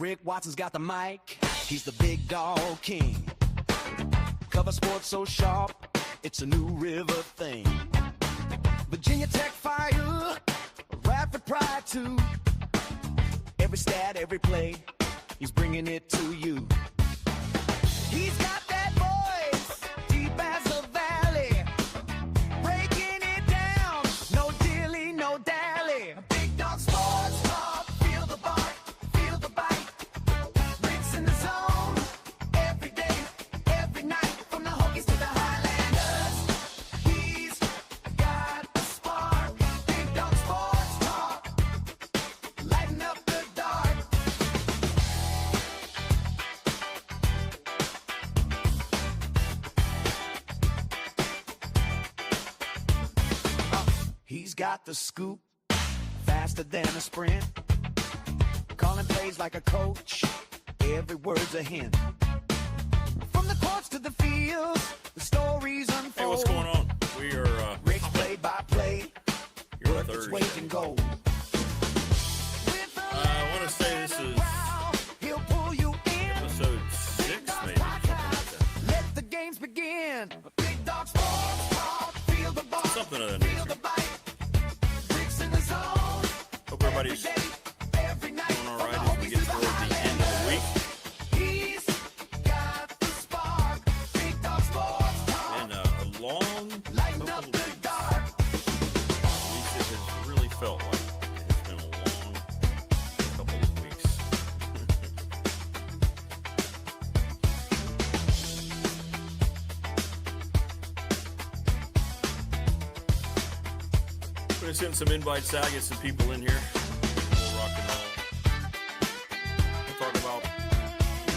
Rick Watson's got the mic. He's the big dog king. Cover sports so sharp, it's a new river thing. Virginia Tech fire, rapid pride too. Every stat, every play, he's bringing it to you. He's got that voice, deep as a valley, breaking it down, no dilly, no dally. Big Dog Sports Talk, feel the bark, feel the bite. Rick's in the zone, every day, every night, from the Hokies to the Highlanders. He's got the spark. Big Dog Sports Talk, lighten up the dark. He's got the scoop, faster than a sprint. Calling plays like a coach, every word's a hint. From the courts to the fields, the stories unfold. Hey, what's going on? We are Rick's play by play, here on worth its weight in Thursday. gold. I want to say this is He'll pull you in. episode 6, maybe. Something like that. Let the games begin. Big Dog Sports Talk, feel the ball, Something of that feel the nature. bite. Rick's in the zone. Hope everybody's Every day, every night, doing all from right the as we Hokies get to the toward the end of the week. He's got the spark. Big Dog Sports Talk, And a long lighten couple up of the weeks. dark. At least it has really felt like it has been a long couple of weeks. I'm going to send some invites out, get some people in here. We'll rock and roll. We'll talk about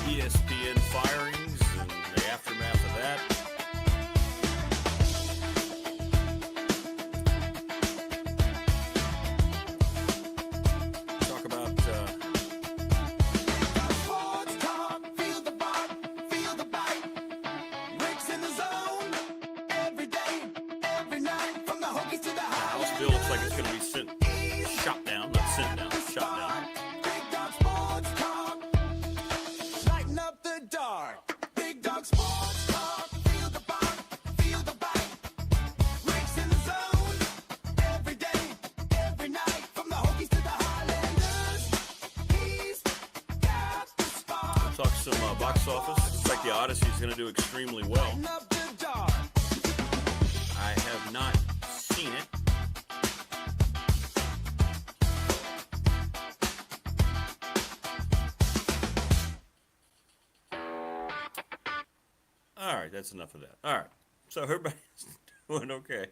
ESPN firings and the aftermath of that. Talk about Sports Talk, feel the bark, feel the bite. Rick's in the zone. Every day, every night, from the Hokies to the House bill looks like it's going to be shot down, not sent down, shot down. Big Dog Sports Talk, lighten up the dark. Big Dog Sports Talk, feel the bark, feel the bite. Rick's in the zone. Every day, every night, from the Hokies to the Highlanders. He's got the spark. Talk some box office. Looks like the Odyssey is going to do extremely well. Lighten up the dark. I have not seen it. All right, that's enough of that. All right, so everybody's doing okay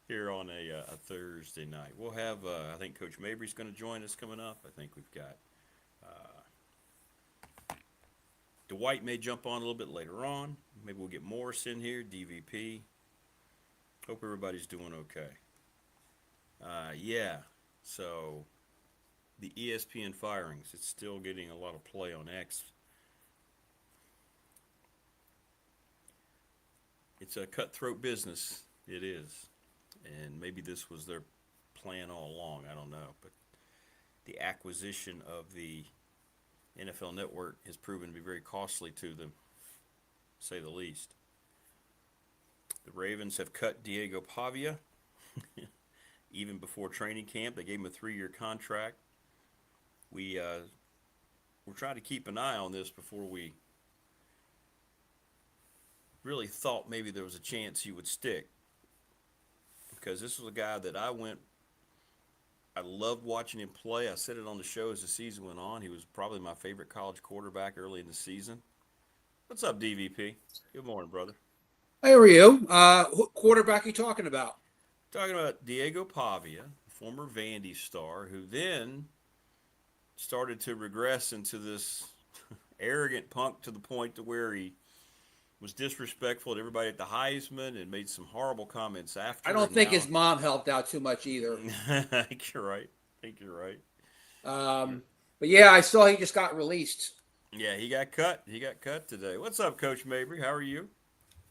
here on a Thursday night. We'll have, I think Coach Mabry's going to join us coming up. I think we've got Dwight may jump on a little bit later on. Maybe we'll get Morris in here, DVP. Hope everybody's doing okay. Yeah, so the ESPN firings, it's still getting a lot of play on X. It's a cutthroat business. It is. And maybe this was their plan all along. I don't know. But the acquisition of the NFL Network has proven to be very costly to them, to say the least. The Ravens have cut Diego Pavia even before training camp. They gave him a 3-year contract. We're trying to keep an eye on this before we really thought maybe there was a chance he would stick, because this was a guy that I loved watching him play. I said it on the show as the season went on. He was probably my favorite college quarterback early in the season. What's up, DVP? Good morning, brother. Hey, are you? What quarterback are you talking about? Talking about Diego Pavia, former Vandy star, who then started to regress into this arrogant punk to the point to where he was disrespectful to everybody at the Heisman and made some horrible comments after. I don't think his mom helped out too much either. I think you're right. But yeah, I saw he just got released. Yeah, he got cut. He got cut today. What's up, Coach Mabry? How are you?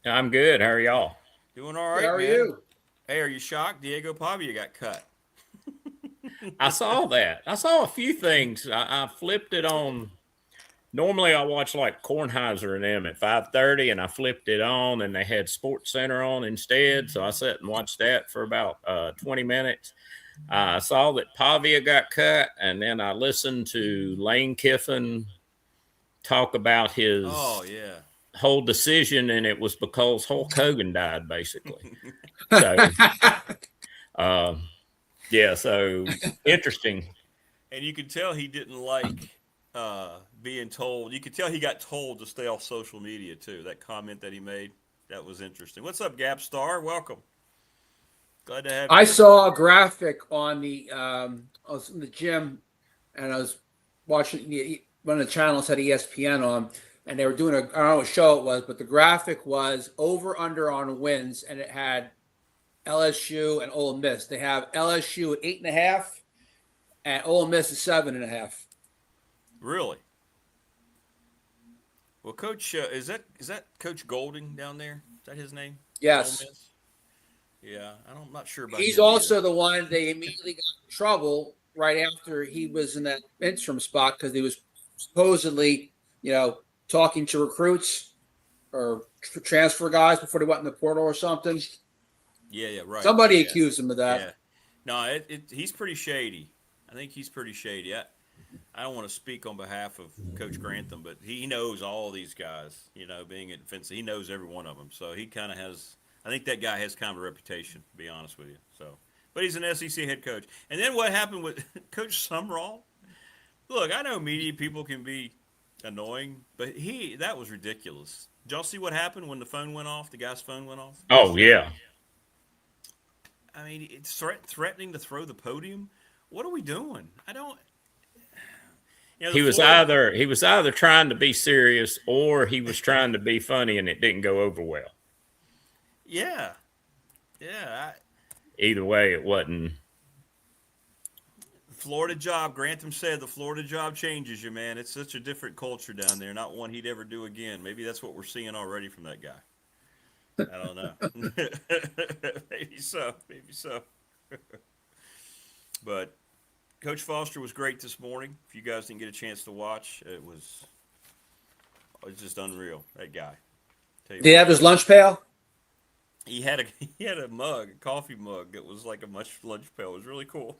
I'm good. How are y'all? Doing all right, How are man. you? Hey, are you shocked? Diego Pavia got cut. I saw that. I saw a few things. I flipped it on. Normally, I watch like Kornheiser and them at 5:30, and I flipped it on, and they had Sports Center on instead. So I sat and watched that for about 20 minutes. I saw that Pavia got cut, and then I listened to Lane Kiffin talk about his Oh yeah. whole decision, and it was because Hulk Hogan died, basically. So, yeah, so interesting. And you could tell he didn't like being told. You could tell he got told to stay off social media too. That comment that he made, that was interesting. What's up, Gap Star? Welcome. Glad to have you. I saw a graphic on I was in the gym, and I was watching one of the channels had ESPN on, and they were doing I don't know what show it was, but the graphic was over under on wins, and it had LSU and Ole Miss. They have LSU at 8.5, and Ole Miss is 7.5. Really? Well, Coach, is that Coach Golding down there? Is that his name? Yes. Yeah, I'm not sure about. He's him also either. the one they immediately got in trouble right after he was in that interim spot because he was supposedly, talking to recruits or transfer guys before they went in the portal or something. Yeah, right. Somebody yeah. accused him of that. Yeah. No, he's pretty shady. I think he's pretty shady. I don't want to speak on behalf of Coach Grantham, but he knows all these guys, being at defensive. He knows every one of them. So he kind of has – I think that guy has kind of a reputation, to be honest with you. So, but he's an SEC head coach. And then what happened with Coach Sumrall? Look, I know media people can be annoying, but that was ridiculous. Did y'all see what happened when the phone went off, the guy's phone went off? Oh, yeah. I mean, it's threatening to throw the podium. What are we doing? I don't. He was either trying to be serious or he was trying to be funny, and it didn't go over well. Yeah. Either way, it wasn't. Florida job. Grantham said the Florida job changes you, man. It's such a different culture down there. Not one he'd ever do again. Maybe that's what we're seeing already from that guy. I don't know. Maybe so. But Coach Foster was great this morning. If you guys didn't get a chance to watch, it was just unreal. That guy. Did he have his lunch pail? He had a mug, a coffee mug that was like a lunch pail. It was really cool.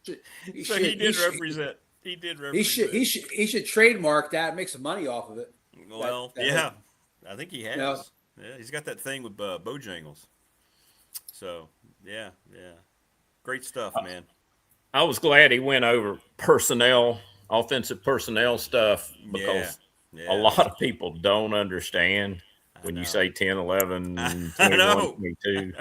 He did represent. He should trademark that and make some money off of it. Well, I think he has. No. Yeah, he's got that thing with Bojangles. So yeah, great stuff, man. I was glad he went over offensive personnel stuff, because a lot of people don't understand when you say 10, 11, 21, 22.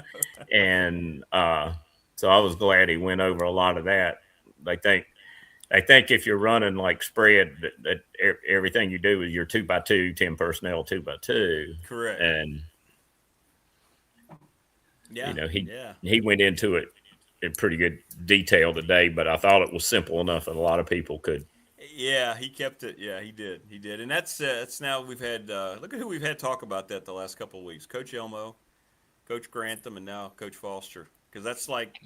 And so I was glad he went over a lot of that. They think if you're running like spread, that everything you do is your 2x2, 10 personnel, 2x2. Correct. And he went into it in pretty good detail today, but I thought it was simple enough that a lot of people could. Yeah, he kept it. Yeah, he did. And that's now we've had look at who we've had talk about that the last couple of weeks. Coach Elmo, Coach Grantham, and now Coach Foster. Because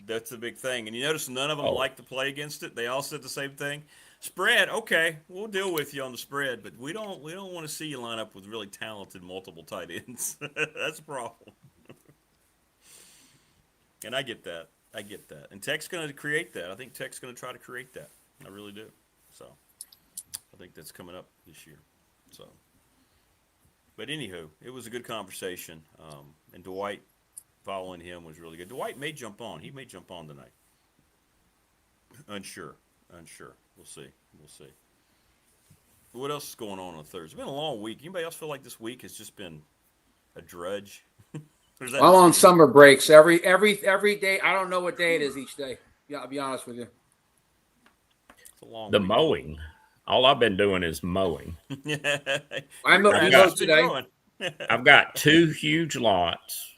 that's the big thing. And you notice none of them like to play against it. They all said the same thing. Spread, okay, we'll deal with you on the spread, but we don't want to see you line up with really talented multiple tight ends. That's a problem. And I get that. And Tech's going to create that. I think Tech's going to try to create that. I really do. So I think that's coming up this year. So, but anywho, it was a good conversation. And Dwight following him was really good. Dwight may jump on. He may jump on tonight. Unsure. We'll see. What else is going on Thursday? It's been a long week. Anybody else feel like this week has just been a drudge? I'm on summer breaks every day. I don't know what day it is each day. Yeah, I'll be honest with you. It's a long the week. Mowing. All I've been doing is mowing. I'm mowing today. I've got 2 huge lots,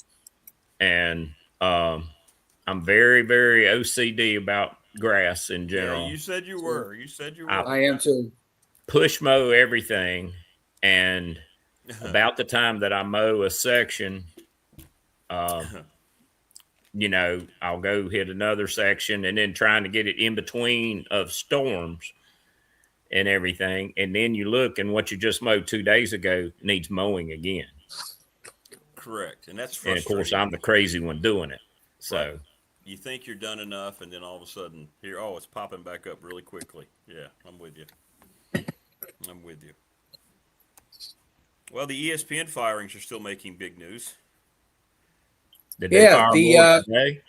and I'm very, very OCD about grass in general. Yeah, you said you were. I am too. Push mow everything, and about the time that I mow a section, I'll go hit another section and then trying to get it in between of storms and everything. And then you look and what you just mowed 2 days ago needs mowing again. Correct. And that's frustrating. And of course, I'm the crazy one doing it. So right. You think you're done enough, and then all of a sudden, it's popping back up really quickly. Yeah, I'm with you. I'm with you. Well, the ESPN firings are still making big news. Did they fire more today?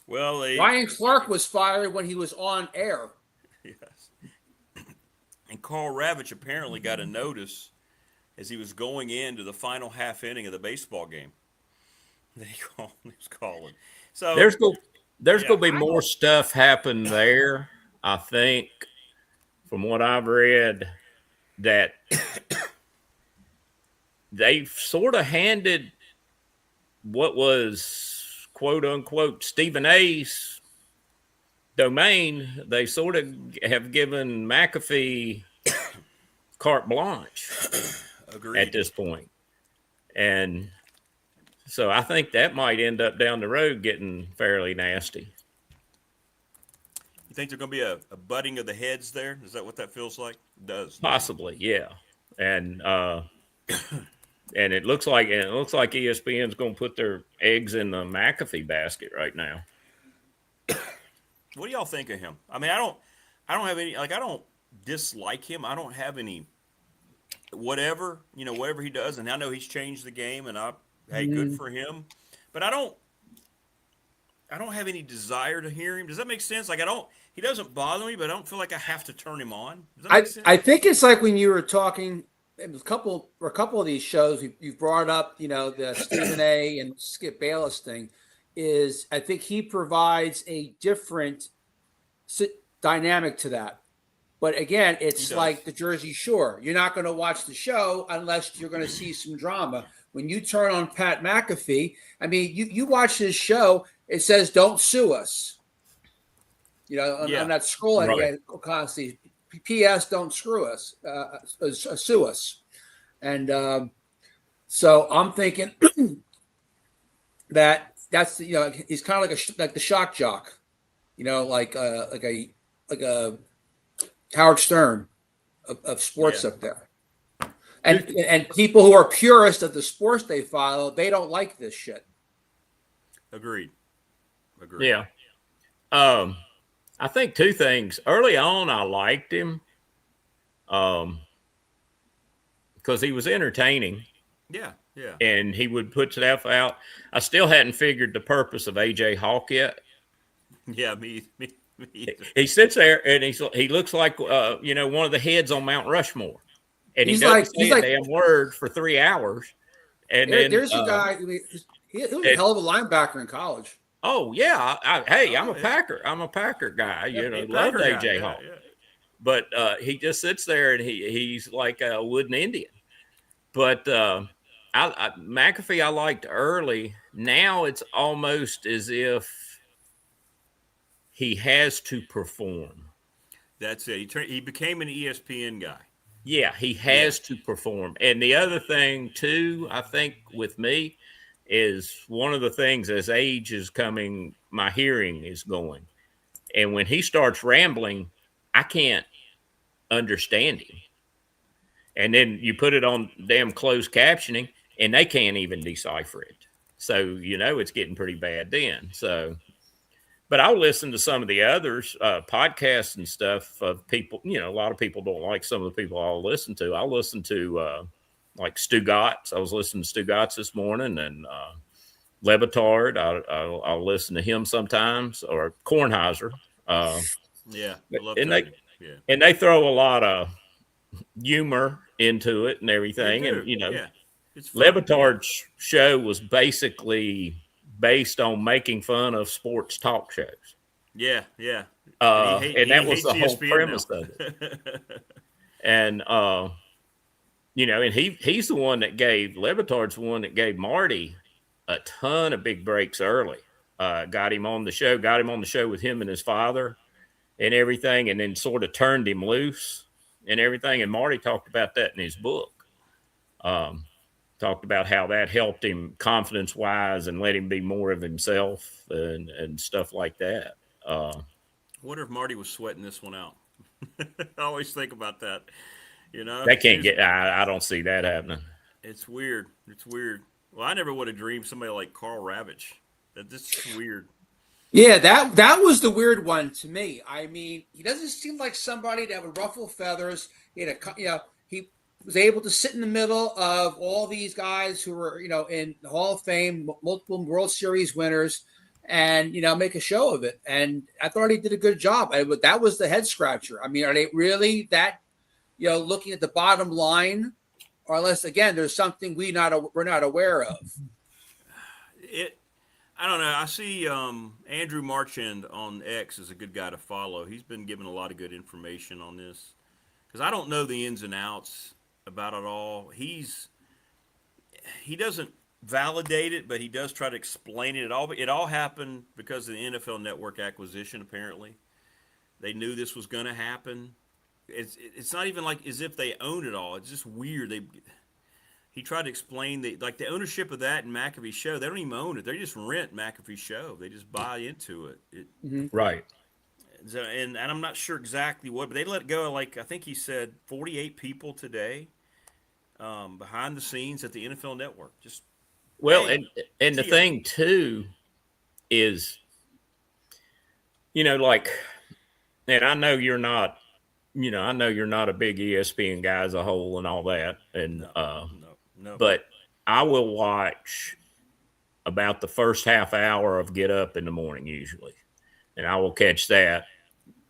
Well, Ryan Clark was fired when he was on air. Yes. And Carl Ravitch apparently got a notice as he was going into the final half inning of the baseball game. He was calling. So there's going to be more stuff happen there, I think, from what I've read, that they've sort of handed what was, quote unquote, Stephen A's domain. They sort of have given McAfee carte blanche at this point. And so I think that might end up down the road getting fairly nasty. You think there's going to be a butting of the heads there? Is that what that feels like? It does. Possibly, yeah. And and it looks like ESPN's going to put their eggs in the McAfee basket right now. What do y'all think of him? I mean, I don't have any, I don't dislike him. I don't have any whatever he does, and I know he's changed the game, and good for him. But I don't have any desire to hear him. Does that make sense? He doesn't bother me, but I don't feel like I have to turn him on. Does that make sense? I think it's like when you were talking a couple of these shows, you've brought up, the Stephen A. and Skip Bayless thing. Is I think he provides a different dynamic to that. But again, it's like the Jersey Shore. You're not going to watch the show unless you're going to see some drama. When you turn on Pat McAfee, I mean, you watch his show, it says, "Don't sue us." On that scrolling, right. Constantly, P.S. Don't screw us, sue us. And so I'm thinking that's he's kind of like the shock jock, like a Howard Stern of sports up there. And people who are purists of the sports they follow, they don't like this shit. Agreed. Yeah. I think two things. Early on, I liked him because he was entertaining. Yeah. And he would put stuff out. I still hadn't figured the purpose of A.J. Hawk yet. Yeah, me either. He sits there and he looks like one of the heads on Mount Rushmore, and he doesn't say a damn word for 3 hours. And there's a guy. He was a hell of a linebacker in college. Oh yeah, I'm a Packer. I'm a Packer guy. Love A.J. Hawk. Yeah. But he just sits there and he's like a wooden Indian. But McAfee I liked early. Now it's almost as if he has to perform. That's it. He became an ESPN guy. Yeah, he has to perform. And the other thing, too, I think with me is one of the things as age is coming, my hearing is going. And when he starts rambling, I can't understand him. And then you put it on damn closed captioning, and they can't even decipher it. So, it's getting pretty bad then. So, but I'll listen to some of the others, podcasts and stuff of people. A lot of people don't like some of the people I'll listen to. I'll listen to like Stu Gotts. I was listening to Stu Gotts this morning, and Levitard. I'll listen to him sometimes, or Kornheiser. I love and they throw a lot of humor into it and everything. And Levitard's show was basically based on making fun of sports talk shows. Yeah. And that was the whole premise of it. And and he's the one that Levitard's the one that gave Marty a ton of big breaks early. Got him on the show with him and his father and everything, and then sort of turned him loose and everything. And Marty talked about that in his book. Talked talked about how that helped him confidence wise and let him be more of himself and stuff like that. I wonder if Marty was sweating this one out. I always think about that. They can't get. I don't see that happening. It's weird. It's weird. Well, I never would have dreamed somebody like Carl Ravitch. That's weird. Yeah, that was the weird one to me. I mean, he doesn't seem like somebody that would ruffle feathers. He was able to sit in the middle of all these guys who were, in the Hall of Fame, multiple World Series winners, and make a show of it. And I thought he did a good job. That was the head scratcher. I mean, are they really that, looking at the bottom line, or unless again there's something we're not aware of? I don't know. I see Andrew Marchand on X is a good guy to follow. He's been giving a lot of good information on this because I don't know the ins and outs about it all. He doesn't validate it, but he does try to explain it. It all happened because of the NFL Network acquisition. Apparently, they knew this was going to happen. It's not even like as if they own it all. It's just weird. He tried to explain the ownership of that and McAfee's show. They don't even own it. They just rent McAfee's show. They just buy into it. Right. So, and I'm not sure exactly what, but they let go. I think he said 48 people today behind the scenes at the NFL Network. Just and the thing too is, and I know you're not. I know you're not a big ESPN guy as a whole and all that, and no. But I will watch about the first half hour of Get Up in the morning usually, and I will catch that,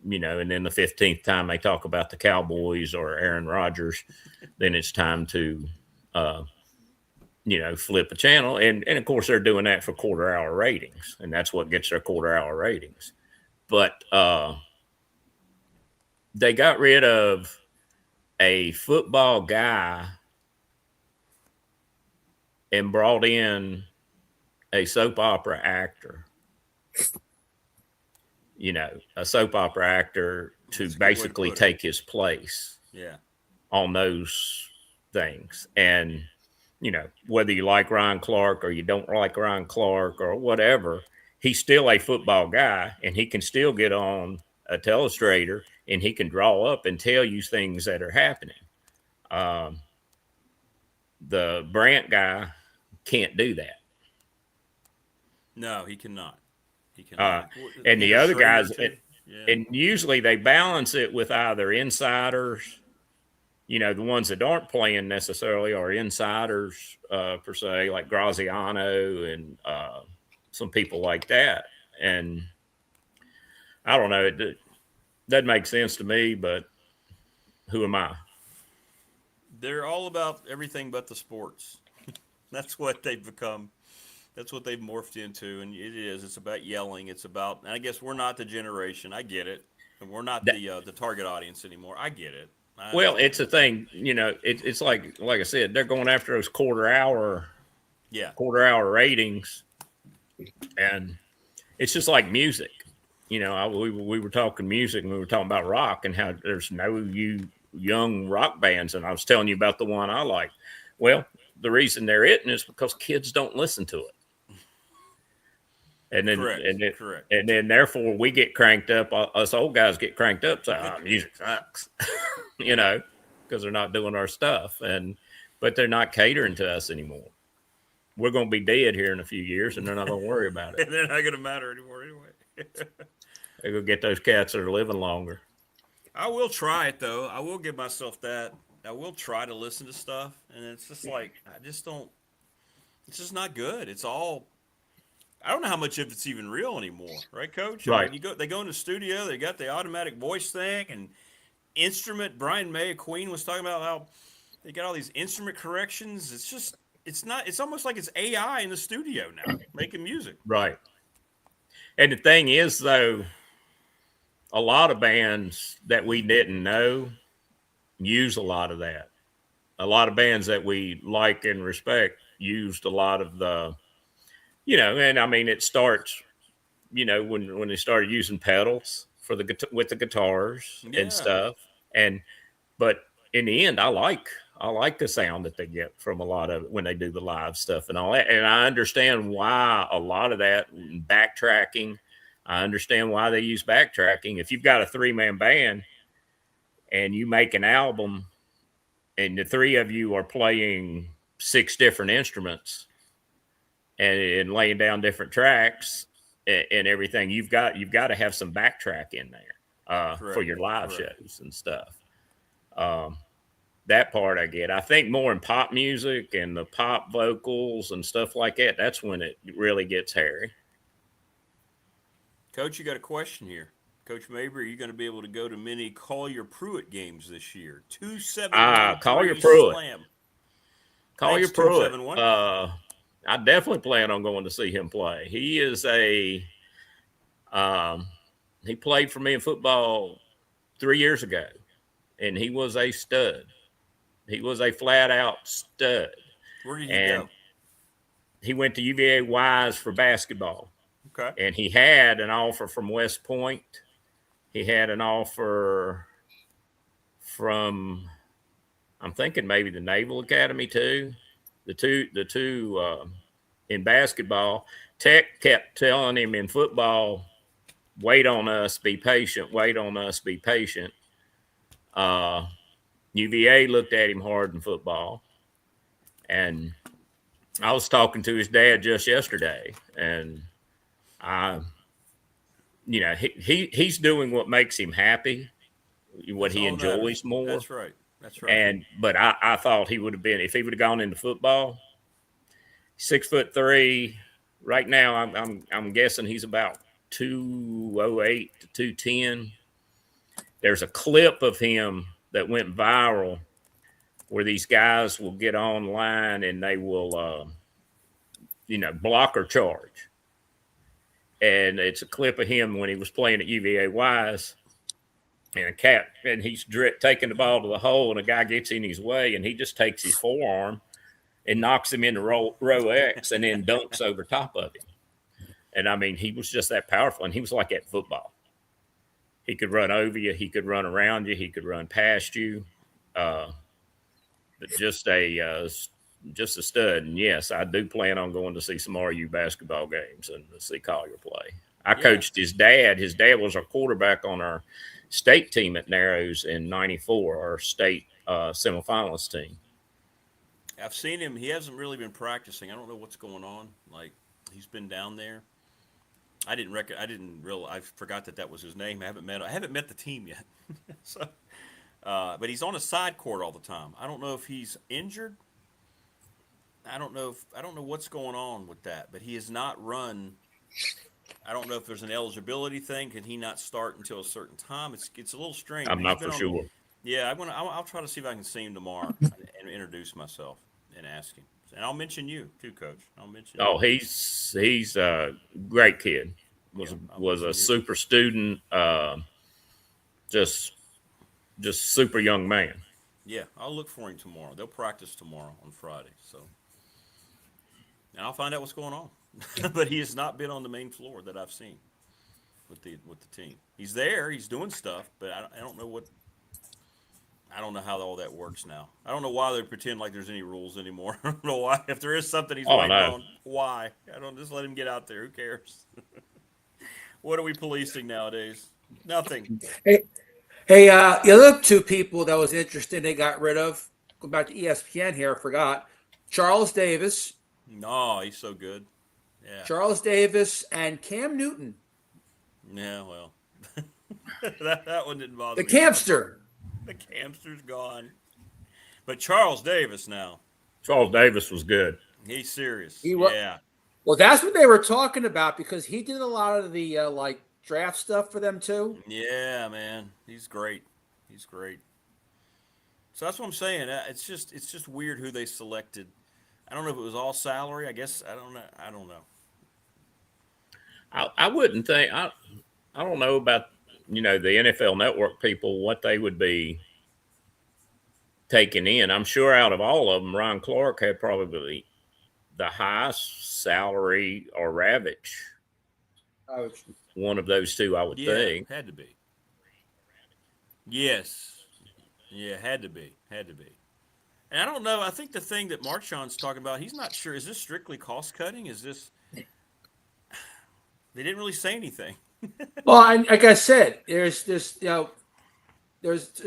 and then the 15th time they talk about the Cowboys or Aaron Rodgers, then it's time to, flip a channel, and of course they're doing that for quarter-hour ratings, and that's what gets their quarter-hour ratings, but they got rid of a football guy and brought in a soap opera actor, a soap opera actor to basically take his place on those things. And, whether you like Ryan Clark or you don't like Ryan Clark or whatever, he's still a football guy and he can still get on a telestrator and he can draw up and tell you things that are happening. The Brandt guy can't do that. No, he cannot. And the other guys, and usually they balance it with either insiders, the ones that aren't playing necessarily are insiders per se, like Graziano and some people like that. And I don't know, it doesn't make sense to me, but who am I? They're all about everything but the sports. That's what they've become. That's what they've morphed into, and it's about yelling. It's about, and I guess we're not the generation. I get it. And we're not the target audience anymore. I get it. It's a thing, it's like I said, they're going after those quarter hour ratings, and it's just like music. We were talking music and we were talking about rock and how there's no young rock bands, and I was telling you about the one I like. Well, the reason there isn't is because kids don't listen to it. And then, Correct. And then therefore we get cranked up. Us old guys get cranked up. So music sucks, because they're not doing our stuff, but they're not catering to us anymore. We're going to be dead here in a few years, and they're not going to worry about it. They're not going to matter anymore anyway. They're going to get those cats that are living longer. I will try it though. I will give myself that. I will try to listen to stuff, and it's just like I just don't. It's just not good. It's all. I don't know how much of it's even real anymore, right, Coach? Right. I mean, they go in the studio. They got the automatic voice thing and instrument. Brian May of Queen was talking about how they got all these instrument corrections. It's just. It's not. It's almost like it's AI in the studio now making music. Right. And the thing is, though, a lot of bands that we didn't know use a lot of that. A lot of bands that we like and respect used a lot of the, and I mean, it starts, when they started using pedals with the guitars and stuff. But in the end, I like I like the sound that they get from a lot of it when they do the live stuff and all that. And I understand why a lot of that backtracking. I understand why they use backtracking. If you've got a 3-man band and you make an album and the 3 of you are playing 6 different instruments and laying down different tracks and everything, you've got to have some backtrack in there for your live shows and stuff. That part I get. I think more in pop music and the pop vocals and stuff like that, that's when it really gets hairy. Coach, you got a question here. Coach Mabry, are you going to be able to go to many Collier Pruitt games this year? 271 Collier Pruitt. Slam. Collier Pruitt. I definitely plan on going to see him play. He is he played for me in football 3 years ago, and he was a stud. He was a flat-out stud. Where did he go? He went to UVA Wise for basketball. Okay. And he had an offer from West Point. He had an offer from, I'm thinking maybe the Naval Academy too. The two in basketball. Tech kept telling him in football, wait on us, be patient, wait on us, be patient. UVA looked at him hard in football. And I was talking to his dad just yesterday, and he's doing what makes him happy, what he enjoys more. That's right. That's right. But I thought he would have been, if he would have gone into football, 6'3". Right now, I'm guessing he's about 208 to 210. There's a clip of him that went viral where these guys will get online and they will, block or charge. And it's a clip of him when he was playing at UVA Wise, and he's taking the ball to the hole, and a guy gets in his way, and he just takes his forearm and knocks him into row X and then dunks over top of him. And, I mean, he was just that powerful, and he was like at football. He could run over you. He could run around you. He could run past you. But just a stud. And, yes, I do plan on going to see some RU basketball games and to see Collier play. I coached his dad. His dad was our quarterback on our state team at Narrows in '94, our state semifinalist team. I've seen him. He hasn't really been practicing. I don't know what's going on. Like, he's been down there. I forgot that was his name. I haven't met the team yet. So, but he's on a side court all the time. I don't know if he's injured. I don't know what's going on with that. But he has not run. I don't know if there's an eligibility thing. Can he not start until a certain time? It's a little strange. I'm not for sure. Yeah, I'll try to see if I can see him tomorrow and introduce myself and ask him. And I'll mention you too, Coach. I'll mention. Oh, he's a great kid. Was a super student. Just super young man. Yeah, I'll look for him tomorrow. They'll practice tomorrow on Friday, so and I'll find out what's going on. But he has not been on the main floor that I've seen with the team. He's there. He's doing stuff, but I don't know what. I don't know how all that works now. I don't know why they pretend like there's any rules anymore. I don't know why. If there is something he's waiting on, why? I don't just let him get out there. Who cares? What are we policing nowadays? Nothing. Hey, the other two people that was interesting they got rid of. Go back to ESPN here. I forgot. Charles Davis. No, he's so good. Yeah. Charles Davis and Cam Newton. Yeah, well, that one didn't bother me. The Campster. The Campster's gone. But Charles Davis now. Charles Davis was good. He's serious. Yeah. Well, that's what they were talking about because he did a lot of the draft stuff for them too. Yeah, man. He's great. He's great. So that's what I'm saying. It's just weird who they selected. I don't know if it was all salary. I guess I don't know. I wouldn't think. I don't know about the NFL Network people what they would be taking in. I'm sure out of all of them, Ryan Clark had probably the highest salary, or Ravitch. One of those two, I would think. Had to be. Yes. Yeah, had to be. And I don't know. I think the thing that Marchion's talking about, he's not sure. Is this strictly cost cutting? Is this? They didn't really say anything. Well, like I said, there's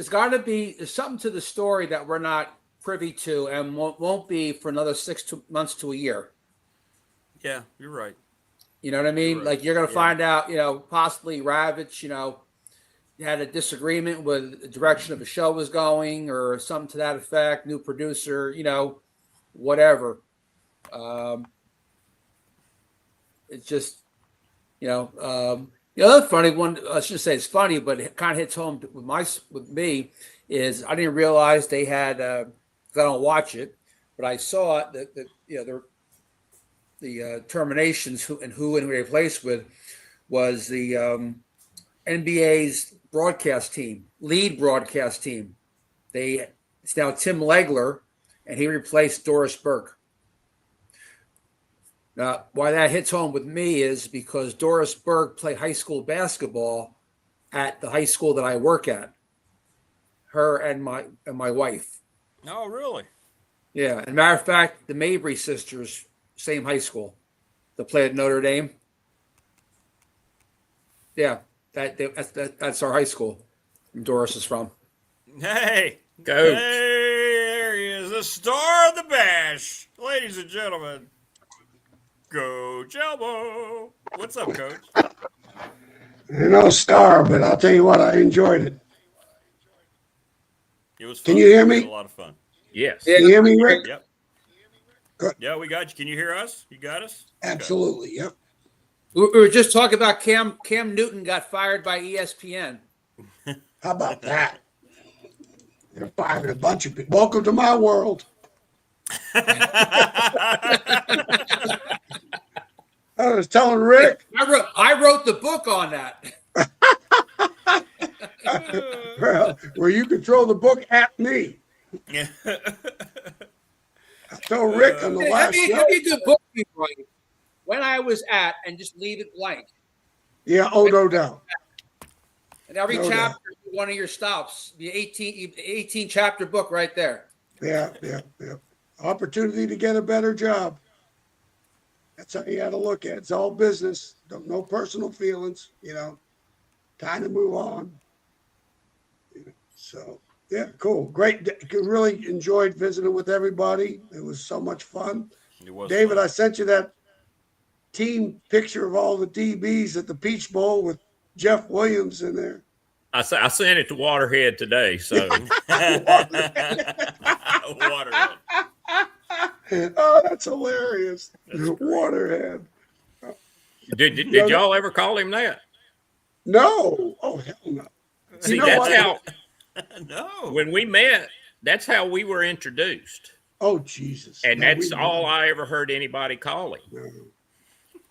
got to be something to the story that we're not privy to, and won't be for another 6 months to a year. Yeah, you're right. You know what I mean? Right. Like you're going to find out, possibly Ravitch, had a disagreement with the direction of the show was going, or something to that effect. New producer, whatever. It's just, the other funny one. I shouldn't say it's funny, but it kind of hits home with me is I didn't realize they had. 'Cause I don't watch it, but I saw it. The terminations who they replaced with was the NBA's broadcast team, lead broadcast team. It's now Tim Legler, and he replaced Doris Burke. Now, why that hits home with me is because Doris Burke played high school basketball at the high school that I work at. Her and my wife. Oh, really? Yeah. As a matter of fact, the Mabry sisters, same high school. They play at Notre Dame. Yeah, that's our high school. Doris is from. Hey, Coach. There he is, the star of the bash, ladies and gentlemen. Coach Elbow. What's up, Coach? No star, but I'll tell you what, I enjoyed it. It was fun. Can you hear me? It was a lot of fun. Yes. Can you hear me, Rick? Yep. Good. Yeah, we got you. Can you hear us? You got us? Absolutely, yep. We were just talking about Cam Newton got fired by ESPN. How about that? They're firing a bunch of people. Welcome to my world. I was telling Rick. I wrote the book on that. Where you can throw the book at me. Yeah. I told Rick on the last show. That'd be a good book, right? When I was at, and just leave it blank. Yeah, oh, no doubt. And every No chapter is one of your stops. The 18 chapter book right there. Yeah. Opportunity to get a better job. That's how you got to look at it. It's all business. No personal feelings, Time to move on. So, yeah, cool. Great. Really enjoyed visiting with everybody. It was so much fun. It was David, fun. I sent you that team picture of all the DBs at the Peach Bowl with Jeff Williams in there. I sent it to Waterhead today. So Waterhead. Oh, that's hilarious. Waterhead. did y'all ever call him that? No. Oh, hell no. See, know that's what? how No. when we met, that's how we were introduced. Oh, Jesus. And No, that's we all never. I ever heard anybody call him. No.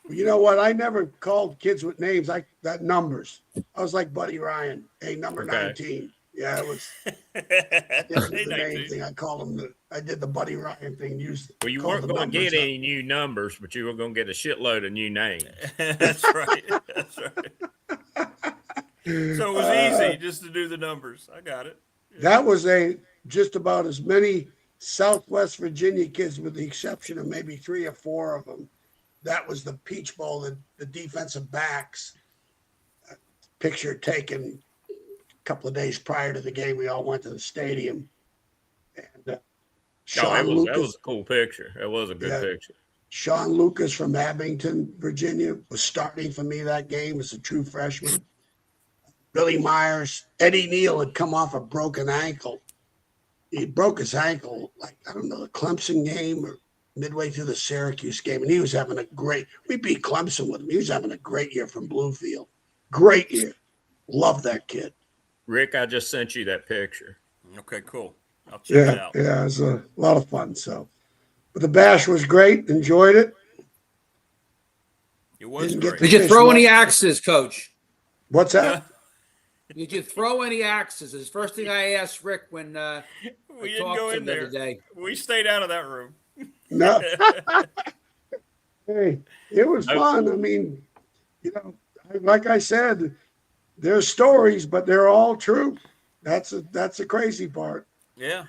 You know what? I never called kids with names. That numbers. I was like Buddy Ryan. Hey, number Okay. 19. Yeah, it was. It was Hey, the name 19. thing. I called him. I did the Buddy Ryan thing. Well, you called weren't the going to numbers get up. any new numbers, but you were going to get a shitload of new names. That's right. That's right. So it was easy just to do the numbers. I got it. That was just about as many Southwest Virginia kids, with the exception of maybe 3 or 4 of them. That was the Peach Bowl, the defensive backs. Picture taken a couple of days prior to the game. We all went to the stadium. And That was a cool picture. That was a good picture. Sean Lucas from Abington, Virginia, was starting for me that game as a true freshman. Billy Myers, Eddie Neal had come off a broken ankle. He broke his ankle, the Clemson game or midway through the Syracuse game, and he was having we beat Clemson with him. He was having a great year from Bluefield. Great year. Love that kid. Rick, I just sent you that picture. Okay, cool. I'll check it out. Yeah, it was a lot of fun. So, but the bash was great. Enjoyed it. It was Didn't get great. to- Did you throw any axes, Coach? What's that? Did you throw any axes? It's the first thing I asked Rick when We I didn't talked go to in him the there. other day. We stayed out of that room. No. Hey, it was fun. I mean, like I said, there's stories, but they're all true. That's the crazy part. Yeah.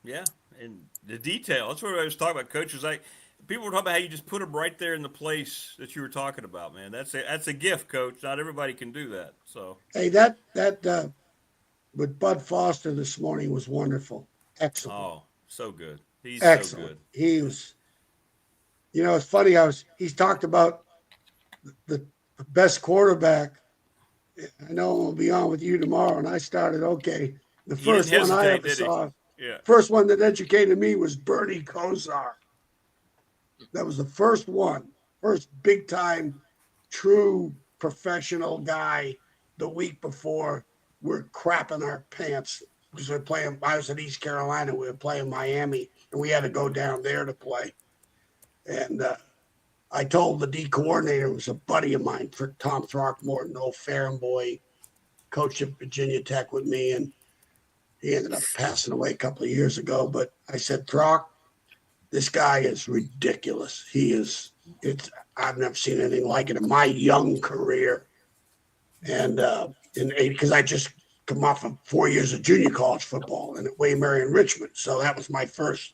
Yeah, and the detail. That's what I was talking about, Coach. Was like people were talking about how you just put them right there in the place that you were talking about, man. That's a gift, Coach. Not everybody can do that. So Hey, that with Bud Foster this morning was wonderful. Excellent. oh, so good. He's so Excellent. good. He was, it's funny. He's talked about the best quarterback. I know I'm gonna be on with you tomorrow, and I started okay. The He didn't first one I hesitate, ever did he? saw, Yeah. first one that educated me was Bernie Kosar. That was the first one, first big time, true professional guy. The week before, we're crapping our pants because we're playing. I was in East Carolina. We were playing Miami, and we had to go down there to play. And I told the D coordinator, who was a buddy of mine, for Tom Throckmorton, old Farron boy, coached at Virginia Tech with me, and he ended up passing away a couple of years ago. But I said, Throck, this guy is ridiculous. He is. I've never seen anything like it in my young career. And because I just come off of 4 years of junior college football and at William Mary in Richmond, so that was my first,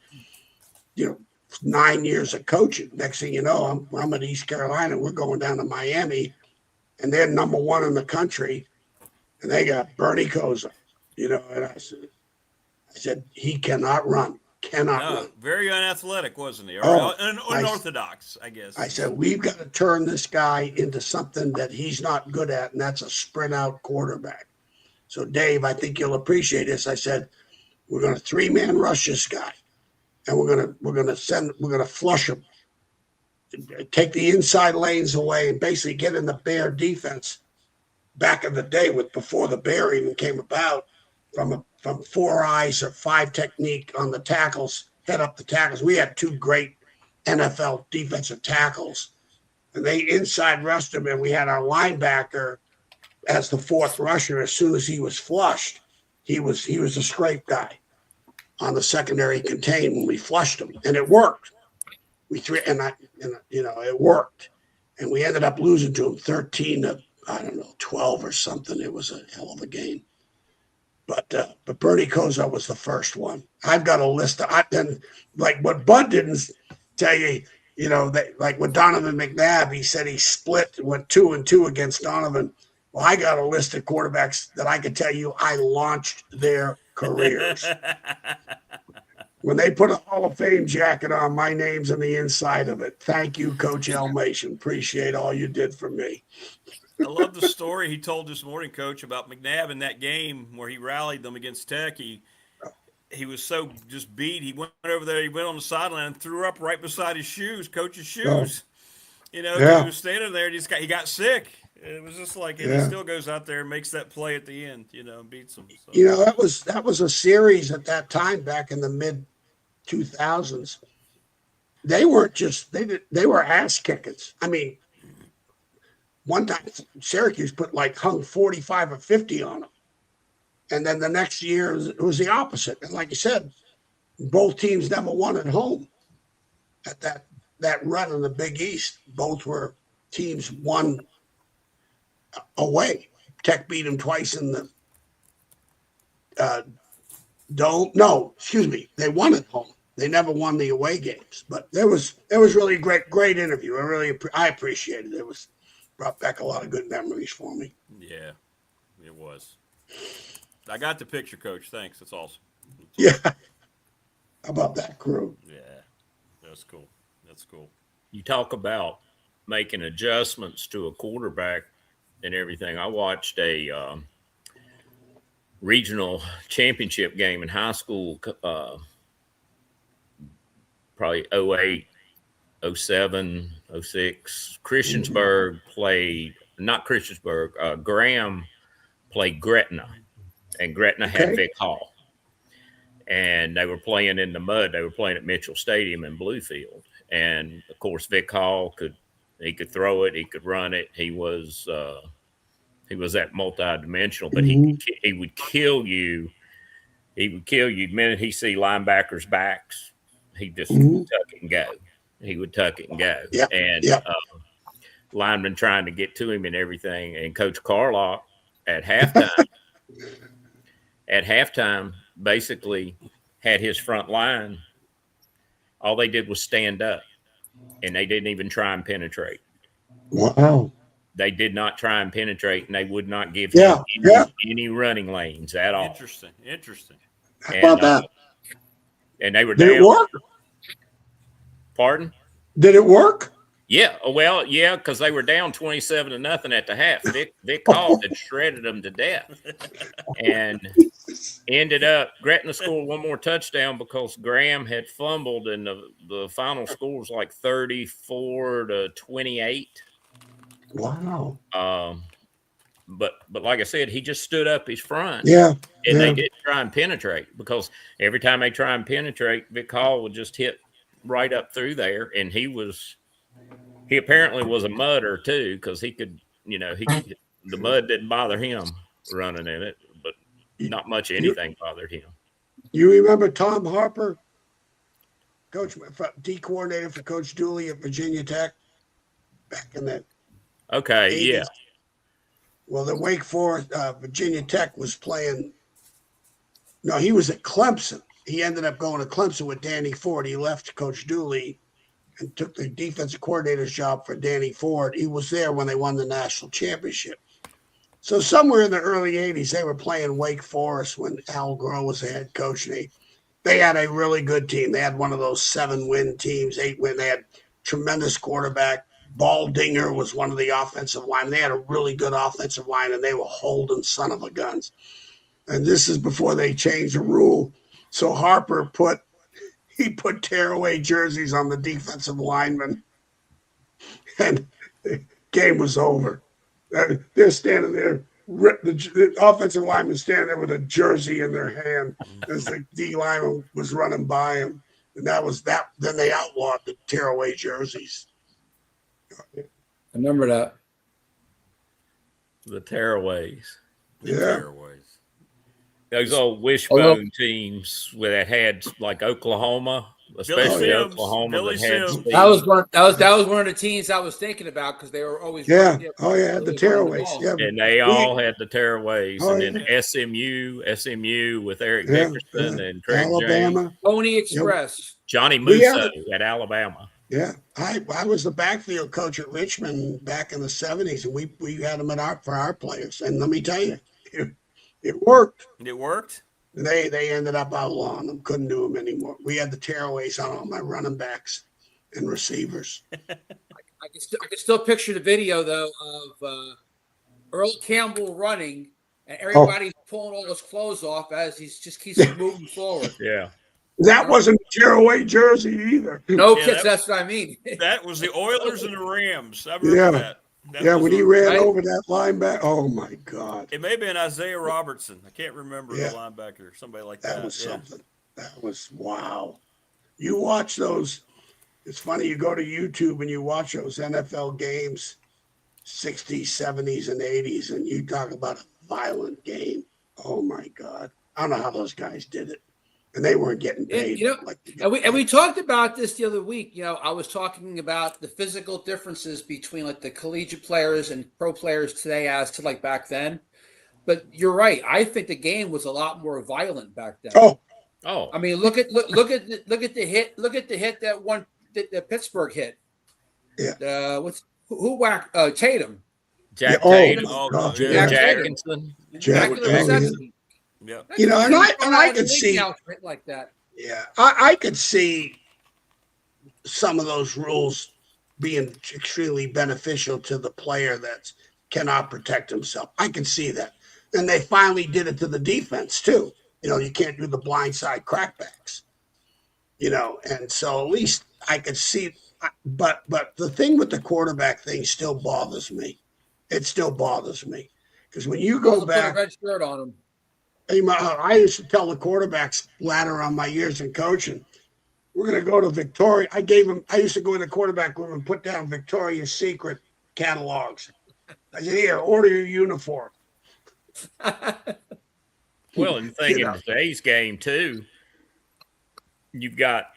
9 years of coaching. Next thing you know, I'm at East Carolina. We're going down to Miami, and they're number one in the country, and they got Bernie Kosar. And I said he cannot run. Cannot No, run. very unathletic, wasn't he? Or Oh, unorthodox, I guess. I said, we've got to turn this guy into something that he's not good at, and that's a sprint out quarterback. So, Dave, I think you'll appreciate this. I said, we're going to 3-man rush this guy, and we're going to flush him, take the inside lanes away, and basically get in the Bear defense. Back in the day, before the Bear even came about, from 4 eyes or 5 technique on the tackles, head up the tackles. We had 2 great NFL defensive tackles, and they inside rushed him, and we had our linebacker as the 4th rusher. As soon as he was flushed, he was a scrape guy on the secondary contain when we flushed him, and it worked. It worked, and we ended up losing to him 13 to 12 or something. It was a hell of a game. But Bernie Kosar was the first one. I've got a list like what Bud didn't tell you, that like with Donovan McNabb, he said he went 2-2 against Donovan. Well, I got a list of quarterbacks that I can tell you I launched their careers. When they put a Hall of Fame jacket on, my name's on the inside of it. Thank you, Coach Elmation. Appreciate all you did for me. I love the story he told this morning, Coach, about McNabb in that game where he rallied them against Tech. He was so just beat. He went over there. He went on the sideline and threw up right beside his shoes, Coach's shoes. He was standing there. And he got sick. It was just like, and he still goes out there and makes that play at the end. And beats them. So. That was a series at that time back in the mid 2000s. They weren't just they were ass kickings. I mean, one time Syracuse hung 45 or 50 on them. And then the next year it was the opposite. And like you said, both teams never won at home at that run in the Big East. Both were teams won away. Tech beat them twice in the dome. No, excuse me. They won at home. They never won the away games. But it was really a great interview. I appreciated it. It was brought back a lot of good memories for me. Yeah, it was. I got the picture, Coach. Thanks. That's awesome. Yeah. How about that crew? Yeah, that's cool. That's cool. You talk about making adjustments to a quarterback and everything. I watched a regional championship game in high school, probably 08, 07, 06. Christiansburg played, not Christiansburg, Graham played Gretna, and Gretna had Vic Hall. And they were playing in the mud. They were playing at Mitchell Stadium in Bluefield. And, of course, Vic Hall could throw it. He could run it. He was that multidimensional, but he would kill you. He would kill you the minute he see linebackers' backs. He'd just tuck it and go. He would tuck it and go. Yep. And linemen trying to get to him and everything. And Coach Carlock at halftime, basically had his front line, all they did was stand up, and they didn't even try and penetrate. Wow. They did not try and penetrate, and they would not give Yeah, him yeah. any running lanes at all. Interesting. How about that? And they were Did down. it work? Pardon? Did it work? Yeah. Well, yeah, because they were down 27-0 at the half. Vic Hall had shredded them to death, and ended up Gretna scored one more touchdown because Graham had fumbled, and the final score was like 34-28. Wow. But like I said, he just stood up his front. Yeah. And they didn't try and penetrate, because every time they try and penetrate, Vic Hall would just hit right up through there. And he apparently was a mudder too, because he could, the mud didn't bother him running in it, but not much anything bothered him. You remember Tom Harper, coach, D coordinator for Coach Dooley at Virginia Tech back in the Okay, 80s? yeah. Well, the Wake Forest, Virginia Tech was playing. No, he was at Clemson. He ended up going to Clemson with Danny Ford. He left Coach Dooley and took the defensive coordinator's job for Danny Ford. He was there when they won the national championship. So somewhere in the early 80s, they were playing Wake Forest when Al Groh was the head coach. And they had a really good team. They had one of those 7-win teams, 8-win. They had tremendous quarterback. Baldinger was one of the offensive line. They had a really good offensive line, and they were holding son of a guns. And this is before they changed the rule. So Harper put tearaway jerseys on the defensive linemen, and the game was over. They're standing there. The offensive lineman standing there with a jersey in their hand as the D lineman was running by him. And that was that. Then they outlawed the tearaway jerseys. I remember that. The tearaways. Tearaways. Those old wishbone teams that had like Oklahoma, especially Oklahoma. Billy Sims. That was one of the teams I was thinking about, because they were always the tearaways. Yeah, and they all had the tearaways. And then SMU with Eric Dickerson and Craig Alabama, James. Pony Express, Johnny Musso at Alabama. Yeah, I was the backfield coach at Richmond back in the 70s, and we had them for our players. And let me tell you, it worked. It worked? They ended up outlawing them, couldn't do them anymore. We had the tearaways on all my running backs and receivers. I can still picture the video, though, of Earl Campbell running, and everybody's pulling all his clothes off as he just keeps moving forward. Yeah. That wasn't a tearaway jersey either. No, kids, that's what I mean. That was the Oilers and the Rams. I remember that. When he ran over that linebacker. Oh, my God. It may have been Isaiah Robertson. I can't remember the linebacker. Somebody like that. That was something. That was, wow. You watch those. It's funny. You go to YouTube and you watch those NFL games, 60s, 70s, and 80s, and you talk about a violent game. Oh, my God. I don't know how those guys did it. And they weren't getting paid. And we talked about this the other week. I was talking about the physical differences between like the collegiate players and pro players today as to like back then. But you're right. I think the game was a lot more violent back then. Oh. I mean, look at the hit. Look at the hit that Pittsburgh hit. Yeah. Who whacked Tatum? Jack Tatum. Jackson. Yeah. And I could see like that. Yeah, I could see some of those rules being extremely beneficial to the player that cannot protect himself. I can see that. And they finally did it to the defense too. You can't do the blindside crackbacks. And so at least I could see. But the thing with the quarterback thing still bothers me. It still bothers me because when you go back, put a red shirt on him. I used to tell the quarterbacks later on my years in coaching, we're going to go to Victoria. I used to go in the quarterback room and put down Victoria's Secret catalogs. I said, here, order your uniform. Well, and thinking in today's game too, you've got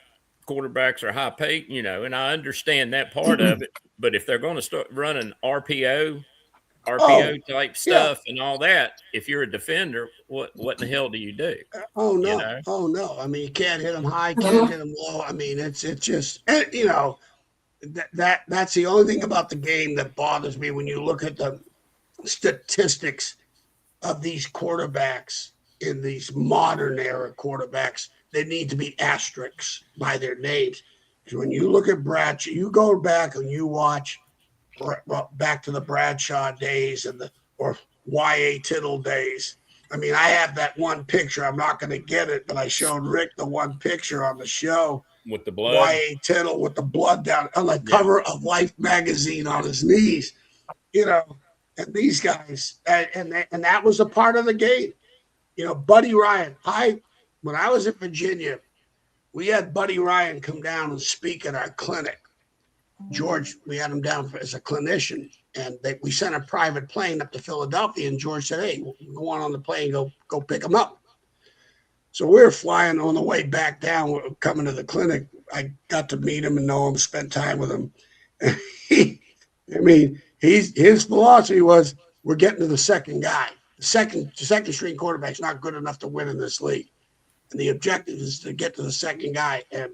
quarterbacks are high paid, and I understand that part of it. But if they're going to start running RPO, RPO type stuff and all that. If you're a defender, what in the hell do you do? Oh no, You know? oh no. I mean, you can't hit them high, can't hit them low. I mean, it's just that's the only thing about the game that bothers me when you look at the statistics of these quarterbacks in these modern era quarterbacks. They need to be asterisks by their names. Because when you look at Bradshaw, you go back and you watch back to the Bradshaw days or Y.A. Tittle days. I mean, I have that one picture. I'm not going to get it, but I showed Rick the one picture on the show with the blood. Y.A. Tittle with the blood down on the cover of Life magazine on his knees. And these guys, and that was a part of the game. Buddy Ryan. When I was in Virginia, we had Buddy Ryan come down and speak at our clinic. George, we had him down as a clinician, and we sent a private plane up to Philadelphia, and George said, hey, go on the plane, go pick him up. So we were flying on the way back down, coming to the clinic. I got to meet him and know him, spend time with him. His philosophy was, we're getting to the second guy. The second string quarterback's not good enough to win in this league. And the objective is to get to the second guy. And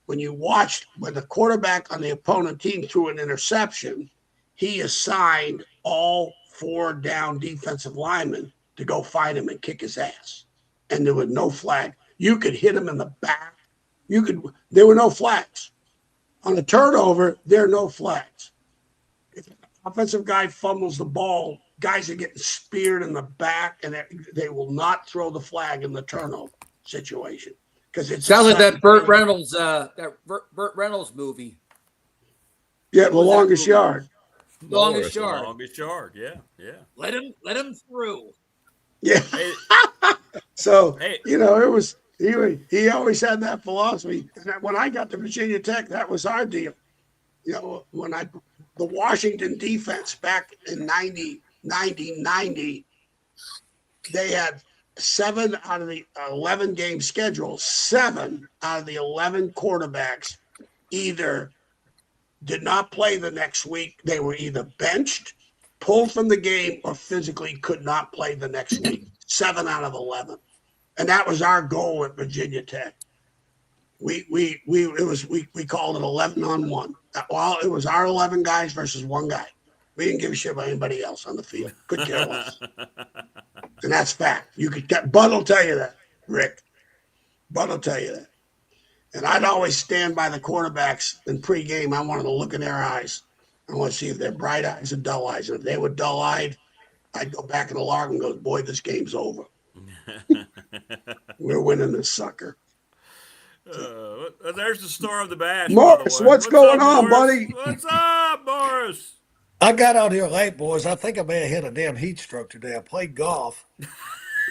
when the quarterback on the opponent team threw an interception, he assigned all 4 down defensive linemen to go find him and kick his ass. And there was no flag. You could hit him in the back. There were no flags. On a turnover, there are no flags. If an offensive guy fumbles the ball, guys are getting speared in the back, and they will not throw the flag in the turnover situation because it sounds like that Burt Reynolds movie. Yeah, The Longest Yard. Longest Yard. Longest Yard. Yeah. Let him through. Yeah. So it was he always had that philosophy. And when I got to Virginia Tech, that was our deal. When the Washington defense back in 1990, they had 7 out of the 11 game schedule, 7 out of the 11 quarterbacks either did not play the next week. They were either benched, pulled from the game, or physically could not play the next week. 7 out of 11. And that was our goal at Virginia Tech. We called it 11 on 1. Well, it was our 11 guys versus 1 guy. We didn't give a shit about anybody else on the field. Couldn't care less. And that's fact. Bud will tell you that, Rick. Bud will tell you that. And I'd always stand by the quarterbacks in pregame. I wanted to look in their eyes. I want to see if they're bright eyes or dull eyes. And if they were dull-eyed, I'd go back in the log and go, boy, this game's over. We're winning this sucker. There's the star of the bash. Morris, what's going on, Morris? buddy? What's up, Morris? I got out here late, boys. I think I may have hit a damn heat stroke today. I played golf, and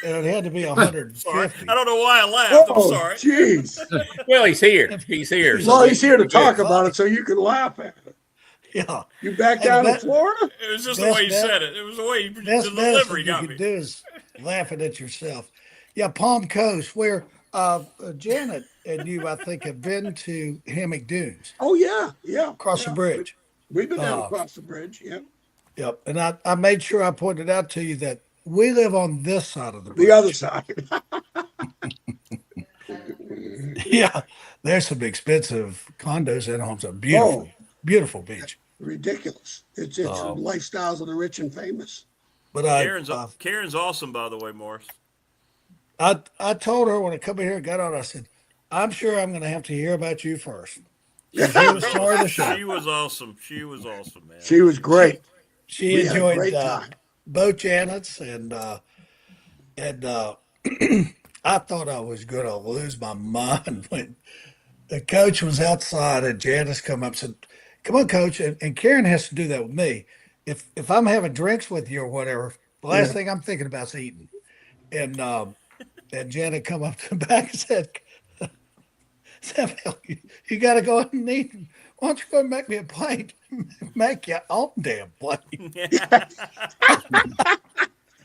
it had to be 150. I don't know why I laughed. I'm sorry. Jeez. Well, he's here. He's here. Well, he's here to talk about it so you can laugh at it. Yeah. You back down in Florida? It was just the way he said it. It was the way the delivery got me. Best you can do is laughing at yourself. Yeah, Palm Coast, where Janet and you, I think, have been to Hammock Dunes. Oh, yeah. Across the bridge. We've been down across the bridge, yeah. Yep. And I made sure I pointed out to you that we live on this side of the bridge. The other side. Yeah. There's some expensive condos and homes. A beautiful beach. Ridiculous. It's lifestyles of the rich and famous. But Karen's awesome, by the way, Morris. I told her when I come in here and got on, I said, I'm sure I'm going to have to hear about you first. She was sorry to show. She was awesome, man. She was great. She enjoyed both Janet's, and I thought I was going to lose my mind when the coach was outside and Janice come up and said, come on, coach. And Karen has to do that with me. If I'm having drinks with you or whatever, the last thing I'm thinking about is eating. And Janet come up to the back and said, you got to go and eat. Why don't you go and make me a plate? Make your own damn plate.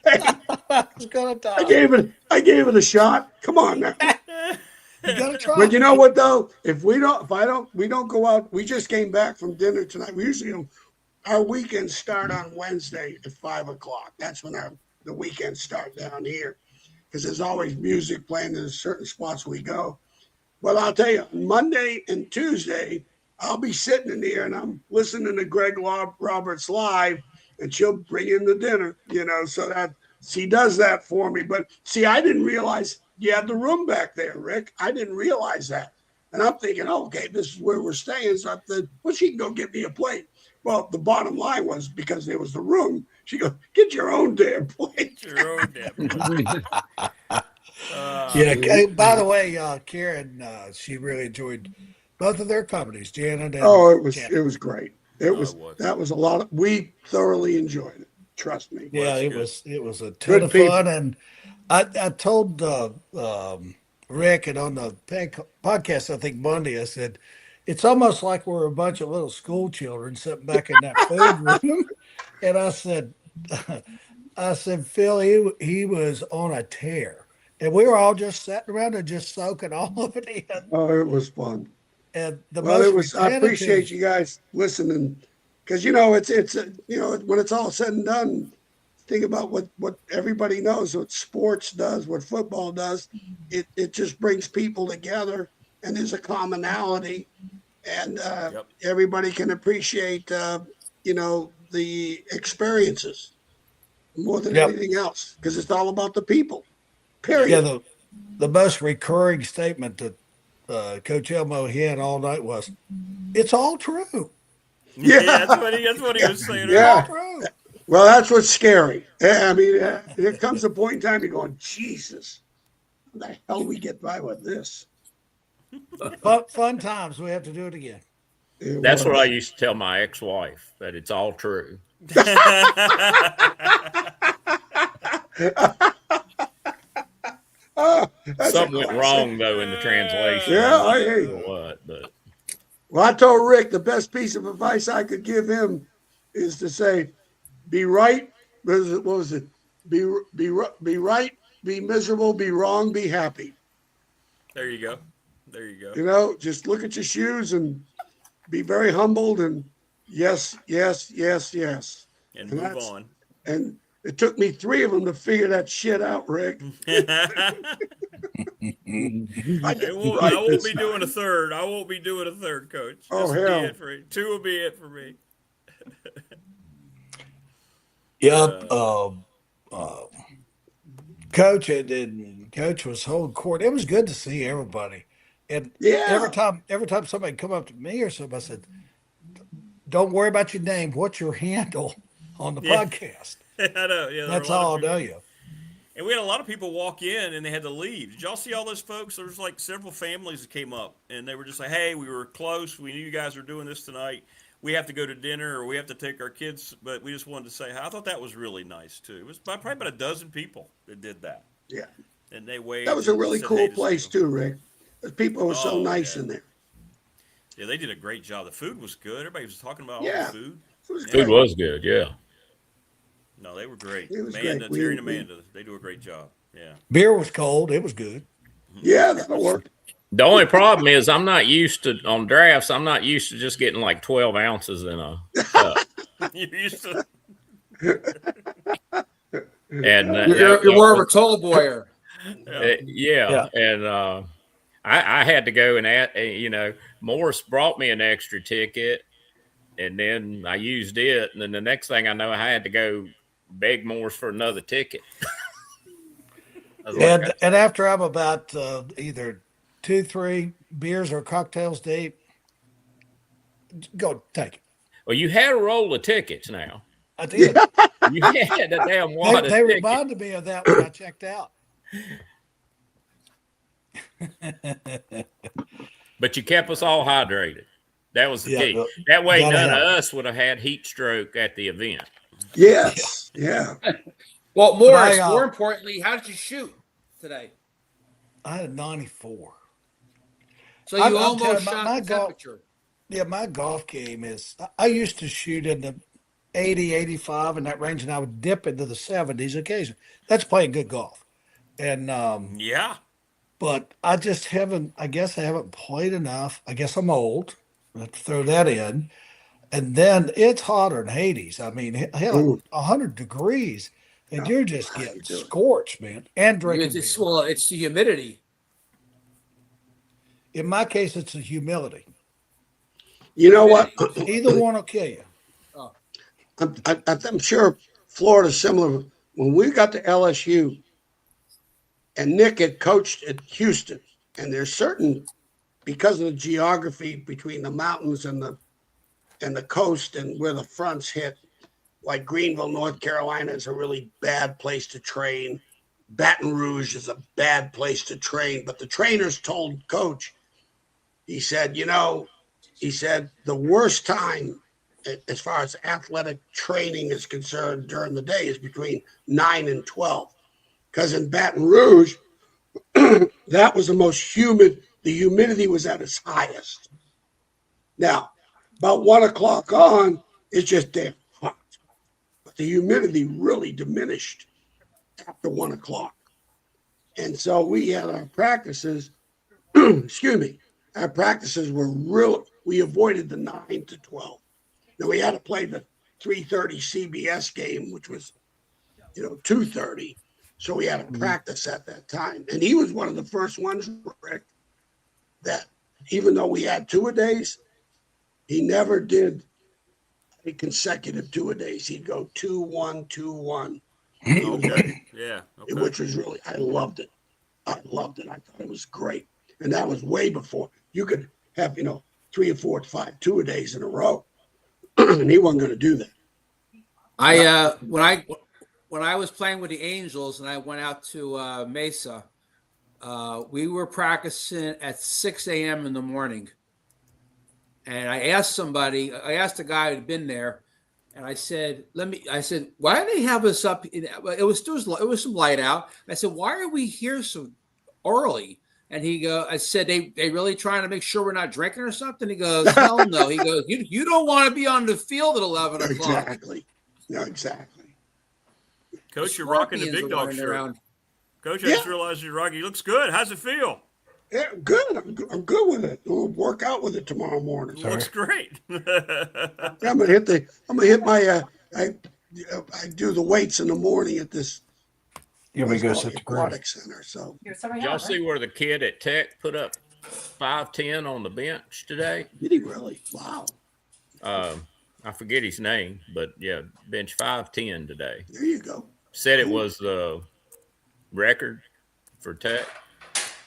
I was gonna die. I gave it a shot. Come on now. You gotta try. But you know what though? We don't go out. We just came back from dinner tonight. We usually don't. our weekends start on Wednesday at 5 o'clock. That's when the weekends start down here, because there's always music playing in certain spots we go. Well, I'll tell you, Monday and Tuesday, I'll be sitting in here and I'm listening to Greg Roberts live, and she'll bring in the dinner, so that she does that for me. But see, I didn't realize you had the room back there, Rick. I didn't realize that. And I'm thinking, okay, this is where we're staying. So I thought, well, she can go get me a plate. Well, the bottom line was, because there was the room, she goes, get your own damn plate. Your own damn plate. Yeah. By the way, Karen, she really enjoyed both of their companies, Janet and it was great. That was a lot of, we thoroughly enjoyed it. Trust me. Yeah, it was a ton of fun. And I told Rick, and on the podcast, I think Monday, I said, it's almost like we're a bunch of little school children sitting back in that food room. And I said, Phil, he was on a tear. And we were all just sitting around and just soaking all of it in. Oh, it was fun. And I appreciate you guys listening, because when it's all said and done, think about what everybody knows, what sports does, what football does. It just brings people together, and there's a commonality, and everybody can appreciate the experiences more than anything else, because it's all about the people. Period. Yeah, the most recurring statement that Coach Elmo had all night was, "It's all true." Yeah, that's what he was saying. Yeah. It's all true. Well, that's what's scary. I mean, there comes a point in time you're going, Jesus, how the hell do we get by with this? Fun times. We have to do it again. That's what I used to tell my ex-wife, that it's all true. Something went wrong though in the translation. Yeah, I hear you. Well, I told Rick the best piece of advice I could give him is to say, be right. What was it? Be right, be miserable, be wrong, be happy. There you go. Just look at your shoes and be very humbled, and yes. And move on. And it took me 3 of them to figure that shit out, Rick. I won't be doing a third. I won't be doing a third, Coach. Oh, hell. 2 will be it for me. Yep. Coach and Coach was holding court. It was good to see everybody. And every time somebody come up to me or something, I said, "Don't worry about your name. What's your handle on the podcast?" I know. Yeah, that's all I know you. And we had a lot of people walk in and they had to leave. Did y'all see all those folks? There was like several families that came up and they were just like, "Hey, we were close. We knew you guys were doing this tonight. We have to go to dinner or we have to take our kids, but we just wanted to say hi." I thought that was really nice too. It was probably about a dozen people that did that. Yeah. And they waved. That was a really cool place too, Rick. The people were so nice in there. Yeah, they did a great job. The food was good. Everybody was talking about all the food. Food was good, yeah. No, they were great. It was Amanda, great. Terry and Amanda, they do a great job. Yeah. Beer was cold. It was good. Yeah, that'll work. The only problem is I'm not used to, on drafts, I'm not used to just getting like 12 ounces in a cup. You're used to. And you're more of a tall boyer. Yeah. And I had to go and Morris brought me an extra ticket, and then I used it, and then the next thing I know, I had to go beg Morris for another ticket. And after I'm about either 2-3 beers or cocktails deep, go take it. Well, you had a roll of tickets now. I did. You had a damn wad of They tickets. reminded me of that when I checked out. But you kept us all hydrated. That was the key. That way, none of us would have had heat stroke at the event. Yes. Yeah. Well, Morris, more importantly, how did you shoot today? I had a 94. So you almost shot the temperature. Yeah, my golf game is, I used to shoot in the 80, 85 in that range, and I would dip into the 70s occasionally. That's playing good golf. And yeah. But I guess I haven't played enough. I guess I'm old. I have to throw that in. and then it's hotter than Hades. I mean, hell, Ooh, 100 degrees, and no, you're just how you getting do it? scorched, man, and drinking beer. Well, it's the humidity. In my case, it's the humility. You know what? Humidity. Either one will kill you. Oh, I'm sure Florida's similar. When we got to LSU, and Nick had coached at Houston, and there's certain because of the geography between the mountains and the coast and where the fronts hit, like Greenville, North Carolina is a really bad place to train. Baton Rouge is a bad place to train. But the trainers told coach, he said, he said the worst time as far as athletic training is concerned during the day is between 9 and 12. Because in Baton Rouge, that was the most humid. The humidity was at its highest. Now, about 1 o'clock on, it's just damn hot. But the humidity really diminished after 1 o'clock. And so we had our practices, excuse me, our practices were real. We avoided the 9 to 12. Now we had to play the 3:30 CBS game, which was, 2:30. So we had to practice at that time. And he was one of the first ones, Rick, that even though we had two-a-days, he never did a consecutive two-a-days. He'd go 2-1, 2-1. Yeah. Okay. Which was really, I loved it. I loved it. I thought it was great. And that was way before you could have, 3 or 4 or 5 two-a-days in a row. And he wasn't going to do that. When I was playing with the Angels and I went out to Mesa, we were practicing at 6 a.m. in the morning. And I asked a guy who'd been there, and I said, why do they have us up? It was some light out. I said, why are we here so early? And I said, they really trying to make sure we're not drinking or something? He goes, hell no. He goes, you don't want to be on the field at 11 o'clock. Exactly. No, exactly. Coach, you're rocking the big dog shirt. Around. Coach, I just realized you're rocking. He looks good. How's it feel? Yeah, good. I'm good with it. We'll work out with it tomorrow morning. Looks great. I'm gonna hit my. I do the weights in the morning at this. You'll be good at the aquatic center. So y'all see where the kid at Tech put up 5'10" on the bench today? Did he really? Wow. I forget his name, but yeah, bench 5'10" today. There you go. Said it was the record for Tech.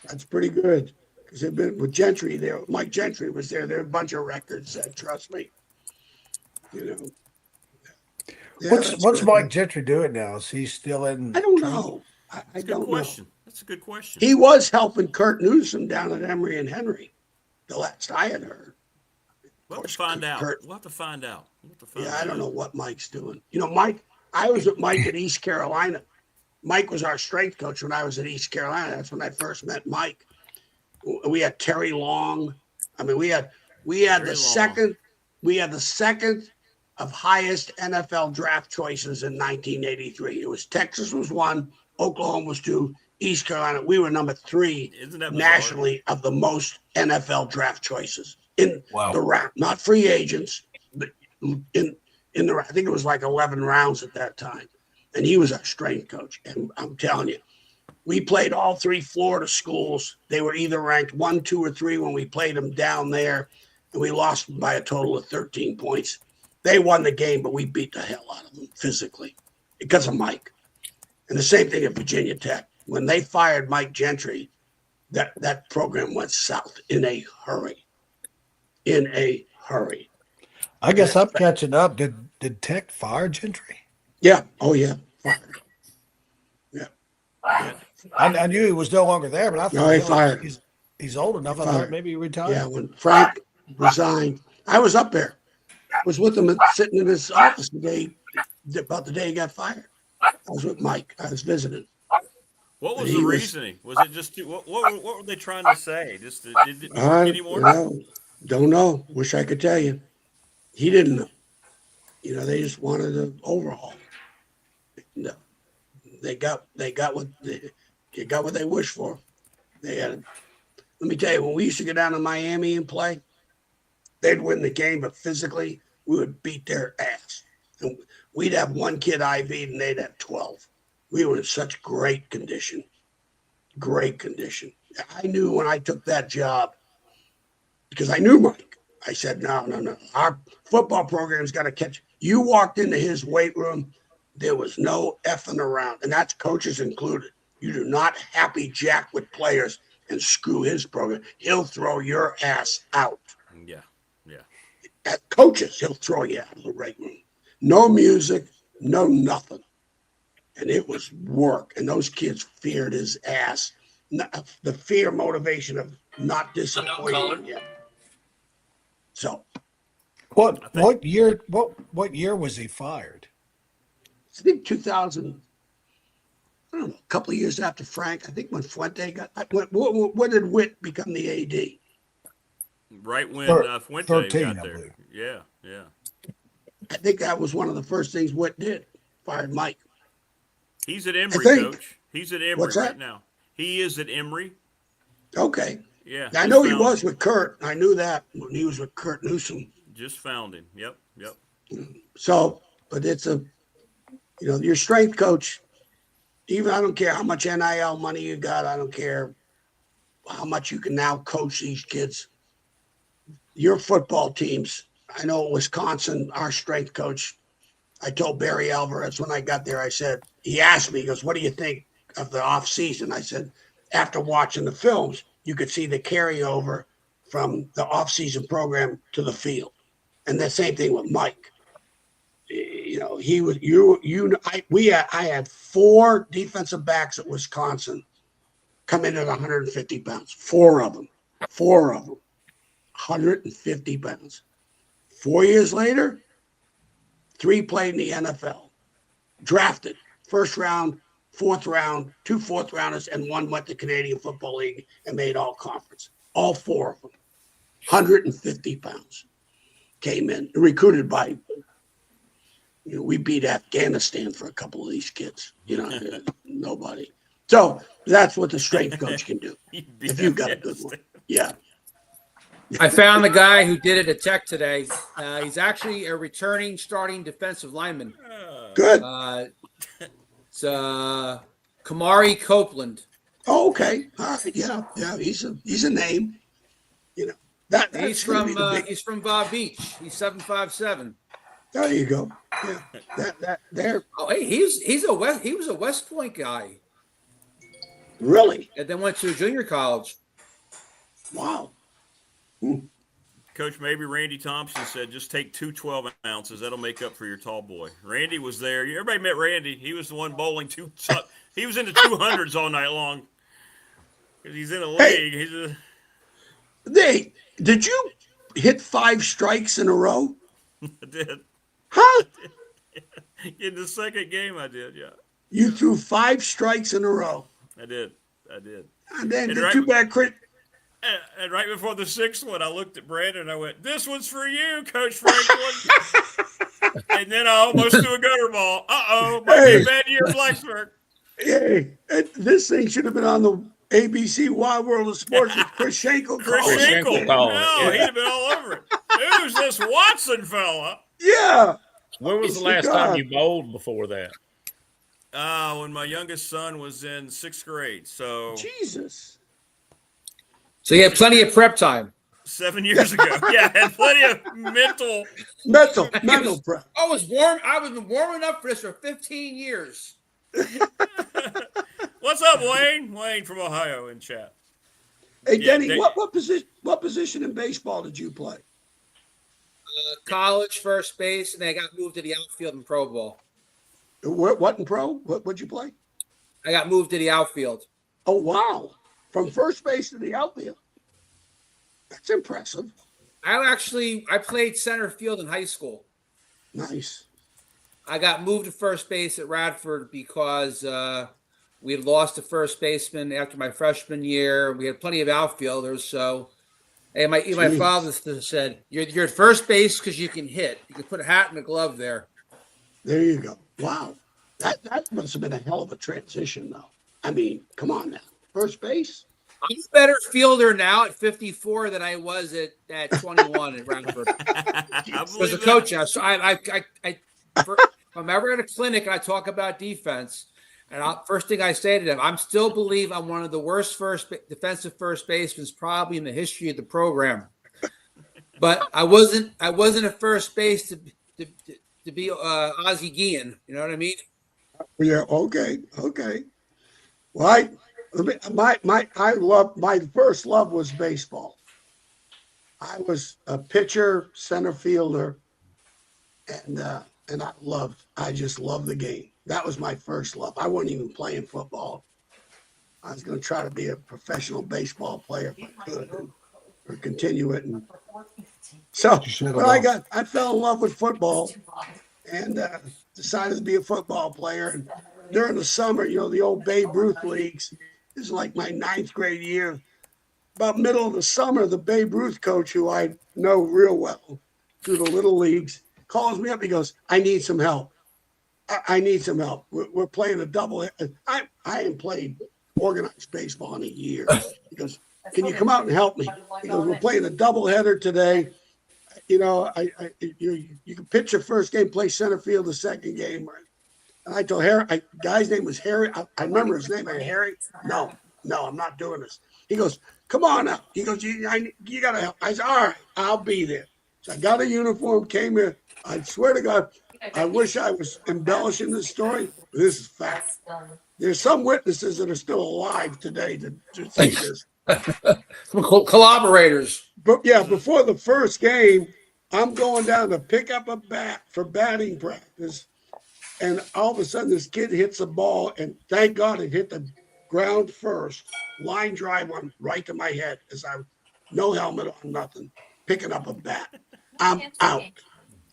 That's pretty good because they've been with Gentry there. Mike Gentry was there. There are a bunch of records that, trust me. Yeah, what's Mike Gentry doing now? Is he still in? I don't know. I don't know. That's a good question. He was helping Kurt Newsom down at Emory and Henry, the last I had heard. We'll have to find out. We'll have to find out. I don't know what Mike's doing. Mike, I was with Mike at East Carolina. Mike was our strength coach when I was at East Carolina. That's when I first met Mike. We had Terry Long. I mean, we had the second of highest NFL draft choices in 1983. It was Texas was 1, Oklahoma was 2, East Carolina. We were number 3 nationally of the most NFL draft choices in the round, not free agents, but in the. I think it was like 11 rounds at that time. And he was our strength coach. And I'm telling you, we played all 3 Florida schools. They were either ranked 1, 2, or 3 when we played them down there. And we lost by a total of 13 points. They won the game, but we beat the hell out of them physically because of Mike. And the same thing at Virginia Tech. When they fired Mike Gentry, that program went south in a hurry. I guess I'm catching up. Did Tech fire Gentry? Yeah. Oh, yeah. Fired. Yeah. I knew he was no longer there, but I thought he fired. He's old enough. I thought maybe he retired. Yeah, when Frank resigned, I was up there. I was with him sitting in his office about the day he got fired. I was with Mike. I was visiting. What was the reasoning? Was it just what were they trying to say? Just did it work anymore? Don't know. Wish I could tell you. He didn't know. They just wanted an overhaul. No, they got what they wished for. They had. Let me tell you, when we used to go down to Miami and play, they'd win the game, but physically we would beat their ass. And we'd have one kid IV and they'd have 12. We were in such great condition. Great condition. I knew when I took that job, because I knew Mike, I said, no. Our football program's got to catch. You walked into his weight room, there was no effing around, and that's coaches included. You do not happy jack with players and screw his program. He'll throw your ass out. Yeah. At coaches, he'll throw you out of the weight room. No music, no nothing. And it was work. And those kids feared his ass. The fear motivation of not disappointing him. So what year was he fired? I think 2000, I don't know, a couple of years after Frank, I think when Fuente when did Witt become the AD? Right when Fuente 13, got there. Yeah. I think that was one of the first things Witt did, fired Mike. He's at Emory, Coach. He's at Emory right now. He is at Emory. Okay. Yeah. I know he was with Kurt. I knew that when he was with Kurt Newsom. Just found him. Yep. So, but it's your strength coach, even I don't care how much NIL money you got. I don't care how much you can now coach these kids. Your football teams, I know at Wisconsin, our strength coach, I told Barry Alvarez when I got there, I said, he asked me, he goes, what do you think of the off season? I said, after watching the films, you could see the carryover from the off season program to the field. And the same thing with Mike. He was I had 4 defensive backs at Wisconsin come in at 150 pounds. 4 of them, 150 pounds. 4 years later, 3 played in the NFL, drafted first round, 4th round, 2 4th rounders, and 1 went to Canadian Football League and made all conference. All 4 of them, 150 pounds, came in, recruited by. We beat Afghanistan for a couple of these kids. Nobody. So that's what the strength coach can do. If you've got a good one. Yeah. I found the guy who did it at Tech today. He's actually a returning starting defensive lineman. Good. It's Kamari Copeland. Oh, okay. All right. Yeah. He's a name. He's from Bob Beach. He's 7'5'7". There you go. Yeah. That there. Oh, hey, he was a West Point guy. Really? And then went to a junior college. Wow. Coach, maybe Randy Thompson said, just take 2 12 ounces. That'll make up for your tall boy. Randy was there. Everybody met Randy. He was the one bowling he was in the 200s all night long. Because he's in a league. Did you hit 5 strikes in a row? I did. Huh? In the second game, I did, yeah. You threw 5 strikes in a row. I did. And then too bad, Chris. And right before the 6th one, I looked at Brandon and I went, "This one's for you, Coach Franklin." And then I almost threw a gutter ball. Might be a bad year in Blacksburg. Hey, this thing should have been on the ABC Wild World of Sports with Chris Schenkel. He'd have been all over it. Who's this Watson fella? Yeah. When was the last time you bowled before that? When my youngest son was in 6th grade. So Jesus. So you had plenty of prep time. 7 years ago. Yeah, I had plenty of mental prep. I was warming up for this for 15 years. What's up, Wayne? Wayne from Ohio in chat. Hey, Denny, what position in baseball did you play? College first base, and then I got moved to the outfield in pro ball. What in pro? What'd you play? I got moved to the outfield. Oh, wow. From first base to the outfield. That's impressive. I played center field in high school. Nice. I got moved to first base at Radford because we had lost a first baseman after my freshman year. We had plenty of outfielders, so my father said, "You're at first base because you can hit. You can put a hat and a glove there." There you go. Wow, that must have been a hell of a transition, though. I mean, come on now, first base. I'm a better fielder now at 54 than I was at 21 at Radford. As a coach, so if I'm ever at a clinic and I talk about defense, and first thing I say to them, I'm still believe I'm one of the worst defensive first basemen probably in the history of the program. But I wasn't at first base to be Ozzie Guillen. You know what I mean? Yeah. Okay. Well, my first love was baseball. I was a pitcher, center fielder, and I just loved the game. That was my first love. I wasn't even playing football. I was going to try to be a professional baseball player if I could, or continue it. And so, but I fell in love with football and decided to be a football player. And during the summer, the old Babe Ruth leagues, this is like my 9th grade year. About middle of the summer, the Babe Ruth coach, who I know real well through the little leagues, calls me up. He goes, I need some help. I need some help. We're playing a double. I ain't played organized baseball in a year. He goes, can you come out and help me? He goes, we're playing a doubleheader today. You can pitch your first game, play center field the second game. And I told Harry, guy's name was Harry. I remember his name. Harry. No, I'm not doing this. He goes, come on out. He goes, you got to help. I said, all right, I'll be there. So I got a uniform, came here. I swear to God, I wish I was embellishing this story, but this is fact. There's some witnesses that are still alive today to say this. Collaborators. But yeah, before the first game, I'm going down to pick up a bat for batting practice. And all of a sudden, this kid hits a ball, and thank God it hit the ground first. Line drive one right to my head as I no helmet on, nothing, picking up a bat. I'm out,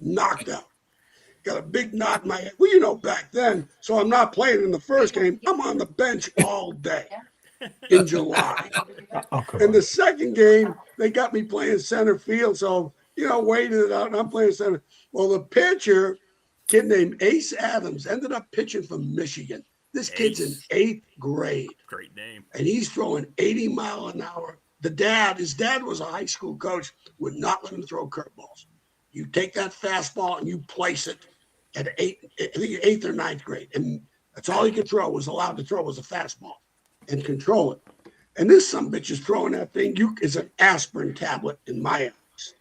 knocked out. Got a big knot in my head. Well, back then, so I'm not playing in the first game. I'm on the bench all day in July. And the second game, they got me playing center field. So, waited it out, and I'm playing center. Well, the pitcher, kid named Ace Adams, ended up pitching from Michigan. This kid's in 8th grade. Great name. And he's throwing 80 mile an hour. His dad was a high school coach, would not let him throw curveballs. You take that fastball and you place it at 8th or 9th grade. And that's all he could throw, was allowed to throw, was a fastball and control it. And this sumbitch is throwing that thing. It's an aspirin tablet in my house.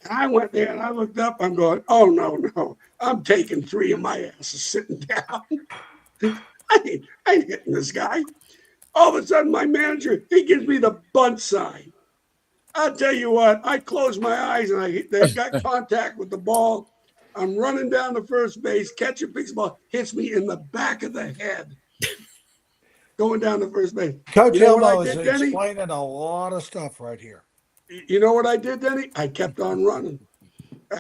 And I went there and I looked up. I'm going, oh, no. I'm taking 3 of my asses sitting down. I ain't hitting this guy. All of a sudden, my manager, he gives me the bunt sign. I'll tell you what, I close my eyes and they got contact with the ball. I'm running down to first base, catcher picks the ball, hits me in the back of the head. Going down to first base. Coach Elmo is explaining a lot of stuff right here. You know what I did, Denny? I kept on running.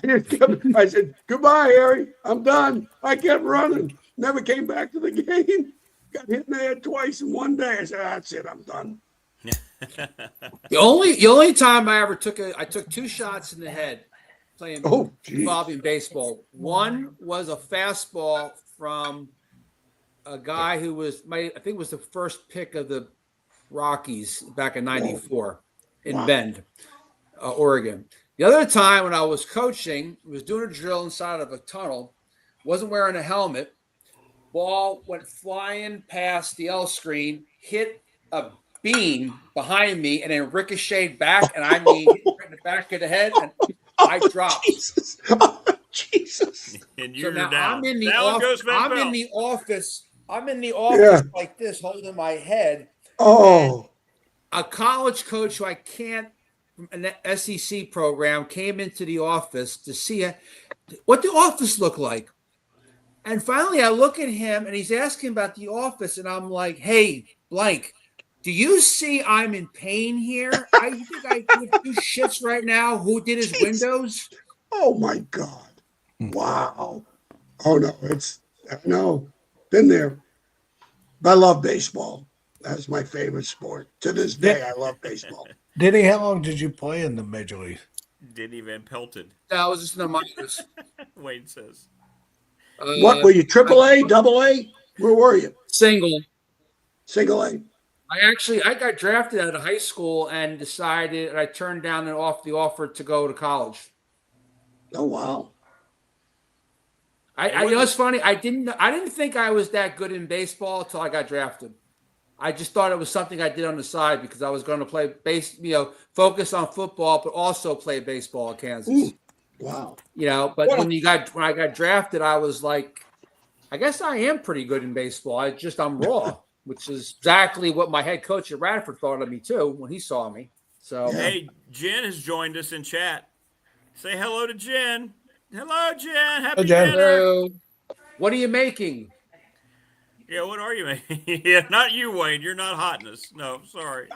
I said, goodbye, Harry. I'm done. I kept running. Never came back to the game. Got hit in the head twice in one day. I said, that's it. I'm done. The only time I took 2 shots in the head playing involving baseball. One was a fastball from a guy who was I think was the first pick of the Rockies back in '94 in Bend, Oregon. The other time when I was coaching, was doing a drill inside of a tunnel, wasn't wearing a helmet. Ball went flying past the L screen, hit a beam behind me, and then ricocheted back. And I mean, hit right in the back of the head, and I dropped. Jesus. And you're so now down. I'm in the office. I'm in the office like this, holding my head. Oh. And a college coach who I can't, from an SEC program, came into the office to see what the office looked like. And finally, I look at him, and he's asking about the office, and I'm like, hey, blank, do you see I'm in pain here? I think I give 2 shits right now who did his windows. Oh, my God. Wow. Oh, no, been there. But I love baseball. That's my favorite sport. To this day, I love baseball. Denny, how long did you play in the major league? Denny Van Pelted. No, I was just in the minors. Wayne says. What were you? AAA, AA? Where were you? Single A. I got drafted out of high school and decided, and I turned down the offer to go to college. Oh wow. You know, it's funny. I didn't think I was that good in baseball until I got drafted. I just thought it was something I did on the side because I was going to play focus on football, but also play baseball at Kansas. Ooh, wow. You know, but when I got drafted, I was like, I guess I am pretty good in baseball. I'm raw, which is exactly what my head coach at Radford thought of me too when he saw me. So hey, Jen has joined us in chat. Say hello to Jen. Hello, Jen. Happy Jen. dinner. Hello. What are you making? Yeah, what are you making? Yeah, not you, Wayne. You're not hotness. No, sorry.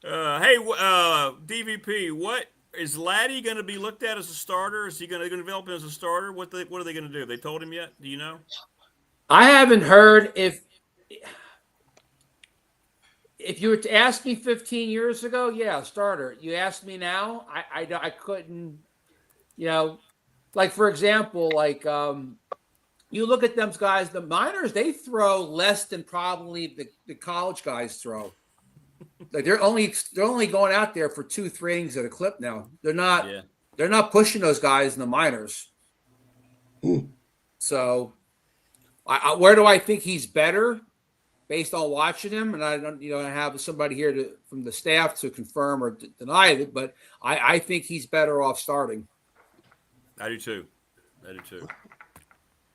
Hey, DVP, what is Laddie going to be looked at as a starter? Is he going to develop as a starter? What are they going to do? They told him yet? Do you know? I haven't heard. If you were to ask me 15 years ago, yeah, starter. You asked me now, I couldn't. You know, like for example, you look at them guys, the minors, they throw less than probably the college guys throw. Like they're only going out there for 2-3 innings at a clip now. They're not pushing those guys in the minors. So, where do I think he's better based on watching him? And I don't, I have somebody here from the staff to confirm or deny it, but I think he's better off starting. I do too.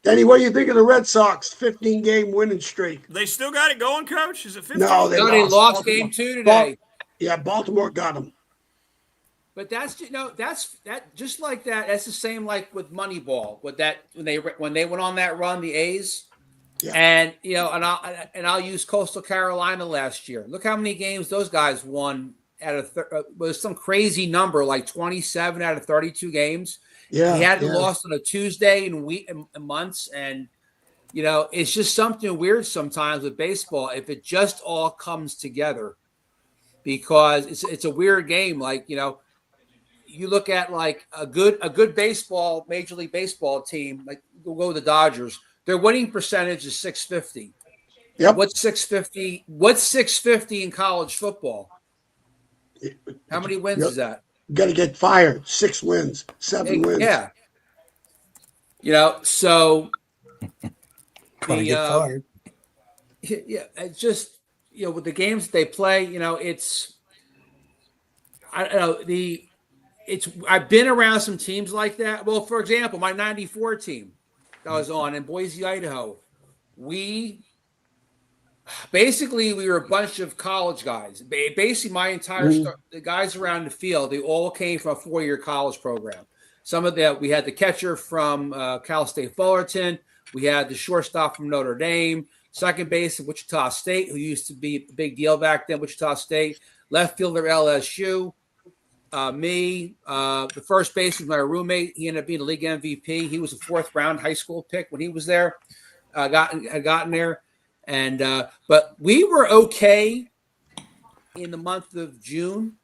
Danny, what do you think of the Red Sox 15-game winning streak? They still got it going, Coach? Is it 15? No, they lost game 2 today. Baltimore got them. But that's just like that. That's the same like with Moneyball. With that when they went on that run, the A's, and I'll use Coastal Carolina last year. Look how many games those guys won out of was some crazy number like 27 out of 32 games. Yeah, he hadn't lost on a Tuesday in months, and it's just something weird sometimes with baseball if it just all comes together, because it's a weird game. Like you look at like a good baseball Major League Baseball team, like we'll go with the Dodgers. Their winning percentage is .650. Yep. What's .650? What's .650 in college football? How many wins is that? Got to get fired. 6 wins, 7 wins. Yeah. So Trying to get fired. Yeah, it's just with the games that they play, it's I don't know I've been around some teams like that. Well, for example, my '94 team that I was on in Boise, Idaho, we were a bunch of college guys. Basically, my entire the guys around the field, they all came from a 4-year college program. Some of that, we had the catcher from Cal State Fullerton. We had the shortstop from Notre Dame, second base of Wichita State, who used to be a big deal back then, Wichita State, left fielder LSU, me, the first baseman, my roommate. He ended up being a league MVP. He was a 4th-round high school pick when he was there, had gotten there. And but we were okay in the month of June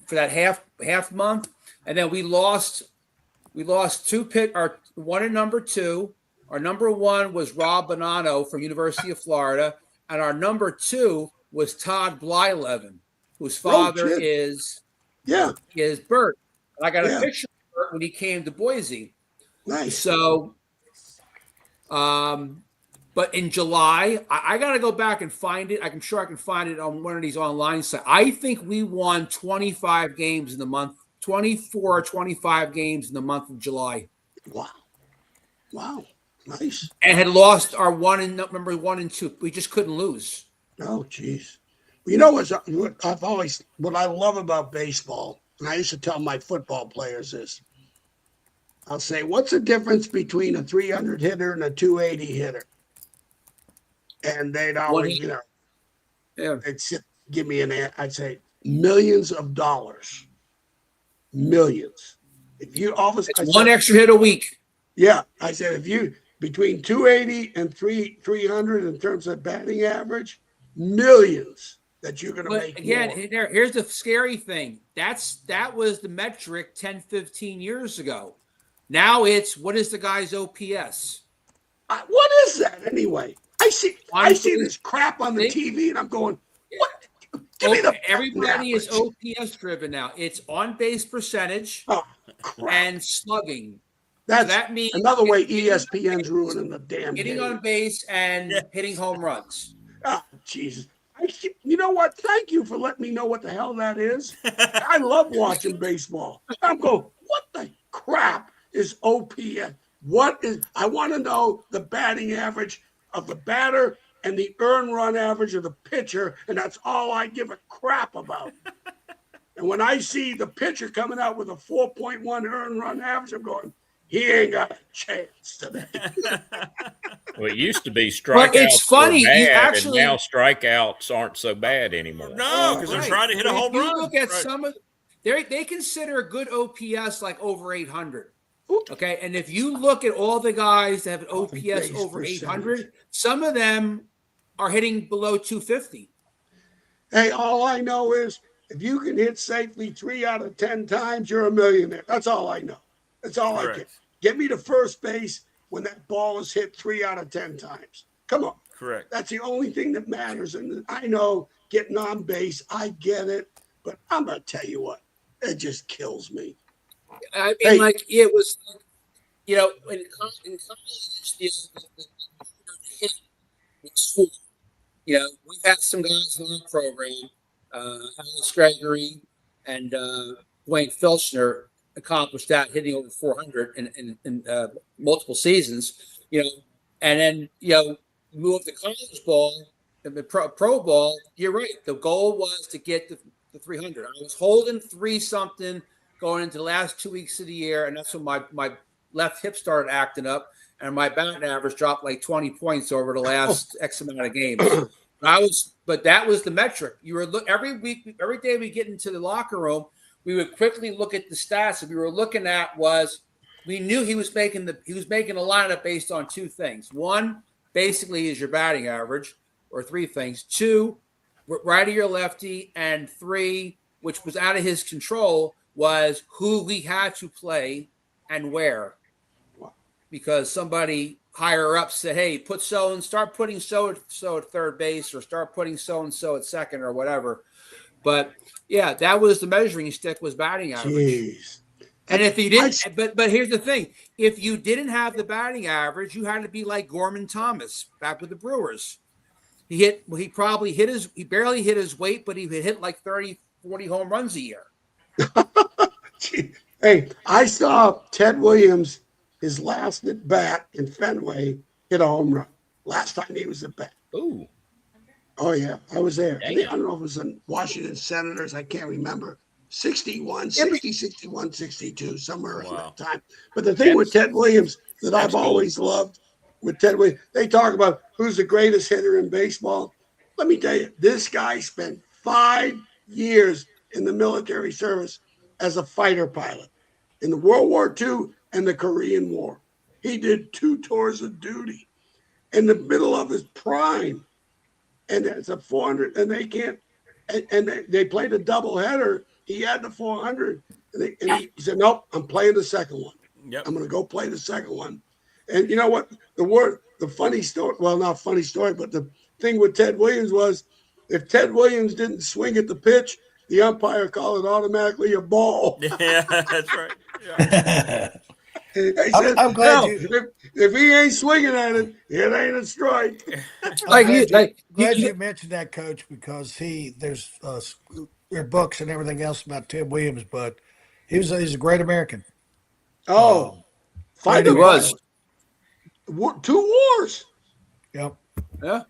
for that half month, and then we lost 2 pick. Our one and number 2. Our number 1 was Rob Bonanno from University of Florida, and our number 2 was Todd Blyleven, whose father is Bert. And I got a picture of Bert when he came to Boise. Nice. So, but in July, I got to go back and find it. I'm sure I can find it on one of these online sites. I think we won 25 games in the month, 24 or 25 games in the month of July. Wow. Nice. And had lost our number 1 and 2. We just couldn't lose. Oh, geez. You know what I love about baseball, and I used to tell my football players this. I'll say, what's the difference between a 300 hitter and a 280 hitter? And they'd always, they'd give me I'd say millions of dollars. Millions. If you always one extra hit a week. Yeah. I said, if you between 280 and 300 in terms of batting average, millions that you're going to make. Again, here's the scary thing. That was the metric 10, 15 years ago. Now it's what is the guy's OPS? What is that anyway? I see this crap on the TV, and I'm going, what? Give me the everybody is OPS driven now. It's on base percentage and slugging. That's so that means another way ESPN's ruining the damn hitting game. on base and hitting home runs. Oh, Jesus. You know what? Thank you for letting me know what the hell that is. I love watching baseball. I'm going, what the crap is OPS? I want to know the batting average of the batter and the earned run average of the pitcher, and that's all I give a crap about. And when I see the pitcher coming out with a 4.1 earned run average, I'm going, he ain't got a chance today. Well, it used to be strikeouts it's funny, were bad, you actually, and now strikeouts aren't so bad anymore. No, because they're trying to hit a home run. If you look at some of they consider a good OPS like over 800. Okay, and if you look at all the guys that have an OPS over 800, some of them are hitting below 250. Hey, all I know is if you can hit safely 3 out of 10 times, you're a millionaire. That's all I know. That's all I can. Get me to first base when that ball is hit 3 out of 10 times. Come on. Correct. That's the only thing that matters. And I know getting on base, I get it. But I'm going to tell you what, it just kills me. I mean, like, it was, in college, we've had some guys in our program, Alex Gregory and Dwayne Filchner accomplished that, hitting over 400 in multiple seasons, and then, move the college ball and the pro ball. You're right. The goal was to get the 300. I was holding 3-something going into the last 2 weeks of the year, and that's when my left hip started acting up, and my batting average dropped like 20 points over the last X amount of games. But that was the metric. You were every day we get into the locker room, we would quickly look at the stats that we were looking at. We knew he was making a lineup based on 2 things. 1, basically, is your batting average, or 3 things. 2, righty or lefty, and 3, which was out of his control, was who we had to play and where. Because somebody higher up said, hey, start putting so at third base, or start putting so-and-so at second, or whatever. But yeah, that was the measuring stick, was batting average. Jeez. And if you didn't, but here's the thing: if you didn't have the batting average, you had to be like Gorman Thomas back with the Brewers. He barely hit his weight, but he hit like 30, 40 home runs a year. Hey, I saw Ted Williams, his last at bat in Fenway, hit a home run. Last time he was at bat. Ooh. Oh, yeah. I was there. Damn. I don't know if it was in Washington Senators. I can't remember. 61, 62, somewhere around that time. But the thing with Ted Williams that I've always loved with Ted Williams, they talk about who's the greatest hitter in baseball. Let me tell you, this guy spent 5 years in the military service as a fighter pilot in the World War II and the Korean War. He did 2 tours of duty in the middle of his prime. And it's a 400, and they played a doubleheader. He had the 400, and he said, nope, I'm playing the second one. Yep. I'm going to go play the second one. And you know what? The funny story, well, not funny story, but the thing with Ted Williams was, if Ted Williams didn't swing at the pitch, the umpire called it automatically a ball. Yeah, that's right. Yeah. I'm glad if he ain't swinging at it, it ain't a strike. Glad you mentioned that, Coach, because there's books and everything else about Ted Williams, but he's a great American. Oh, fighter was 2 wars. Yep. Yeah.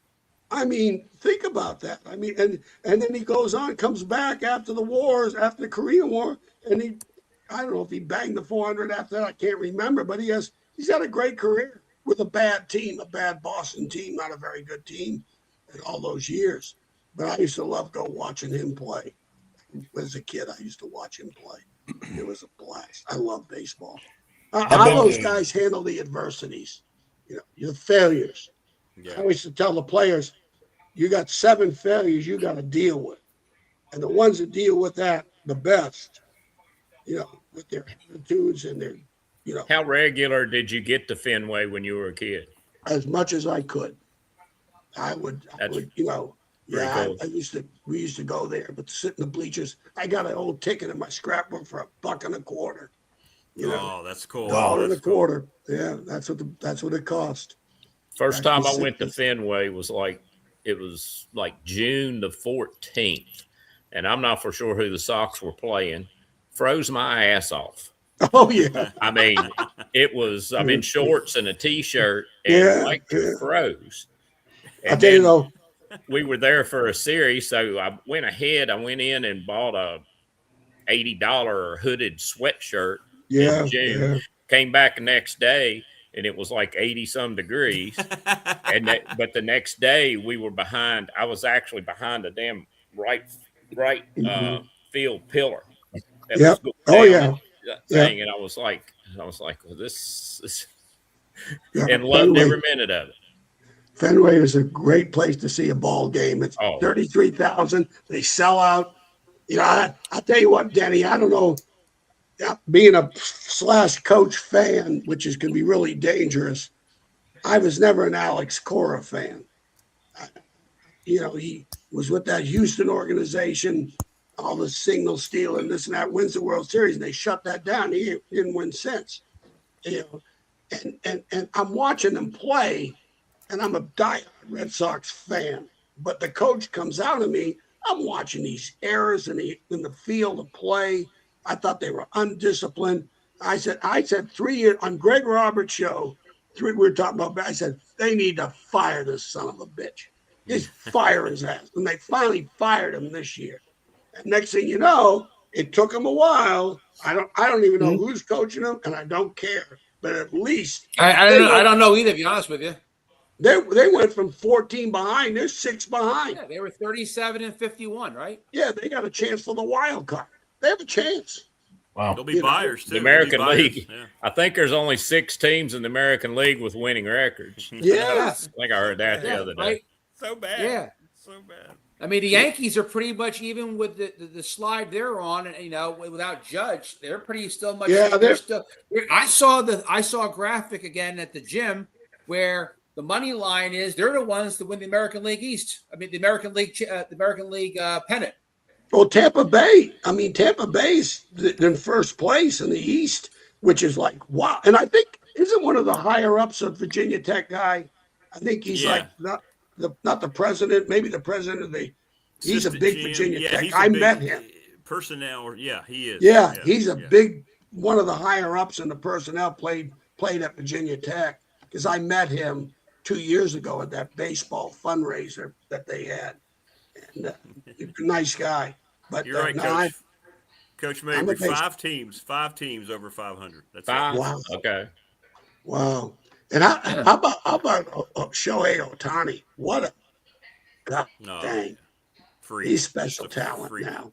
I mean, think about that. I mean, and then he goes on, comes back after the wars, after the Korean War, and I don't know if he banged the 400 after that. I can't remember, but he's had a great career with a bad team, a bad Boston team, not a very good team in all those years. But I used to love watching him play. As a kid, I used to watch him play. It was a blast. I love baseball. How those guys handle the adversities, the failures. Yeah. I used to tell the players, you got 7 failures you got to deal with. And the ones that deal with that the best, with their attitudes and their, How regular did you get to Fenway when you were a kid? as much as I could. I would, cool. we used to go there, but to sit in the bleachers. I got an old ticket in my scrapbook for $1.25. Oh, that's cool. $1.25. Yeah, that's what it cost. First time I went to Fenway was like June the 14th, and I'm not for sure who the Sox were playing. Froze my ass off. Oh yeah. I mean, I'm in shorts and a t-shirt, and froze. And I tell you though, we were there for a series, so I went ahead. I went in and bought a $80 hooded sweatshirt in June. Yeah. Came back the next day, and it was like 80-some degrees. But the next day we were behind. I was actually behind a damn right field pillar. Yep. Oh yeah. Thing, and I was like, well, this is, Yeah. and loved every minute of it. Fenway is a great place to see a ball game. It's 33,000. They sell out. I'll tell you what, Denny, I don't know. Being a /coach fan, which is going to be really dangerous, I was never an Alex Cora fan. He was with that Houston organization, all the signal stealing, this and that, wins the World Series, and they shut that down. He didn't win since. And I'm watching them play, and I'm a diehard Red Sox fan. But the coach comes out of me. I'm watching these errors in the field of play. I thought they were undisciplined. I said 3 years on Greg Roberts' show. We were talking about. I said they need to fire this son of a bitch. Just fire his ass. And they finally fired him this year. And next thing you know, it took him a while. I don't even know who's coaching them, and I don't care. But at least I don't know either. To be honest with you, they went from 14 behind. They're 6 behind. Yeah, they were 37 and 51, right? Yeah, they got a chance for the wild card. They have a chance. Wow. They'll be buyers too. The American League. Yeah. I think there's only 6 teams in the American League with winning records. Yes. I think I heard that the other day. Right? So bad. Yeah. So bad. I mean, the Yankees are pretty much even with the slide they're on, and without Judge, they're pretty still much. Yeah, they're still. I saw a graphic again at the gym where the money line is they're the ones to win the American League East. I mean, the American League pennant. Well, Tampa Bay. I mean, Tampa Bay's in first place in the East, which is like wow. And I think isn't one of the higher ups of Virginia Tech guy. I think he's like not the president, maybe the president of the. He's a big Virginia Tech. I met him. Personnel, he is. Yeah, he's a big one of the higher ups in the personnel. Played at Virginia Tech because I met him 2 years ago at that baseball fundraiser that they had. And nice guy. But you're right, Coach. Coach made 5 teams over 500. That's 5. Wow. Okay. Wow. And how about Shohei Ohtani? What a God dang. Freak. He's special talent now.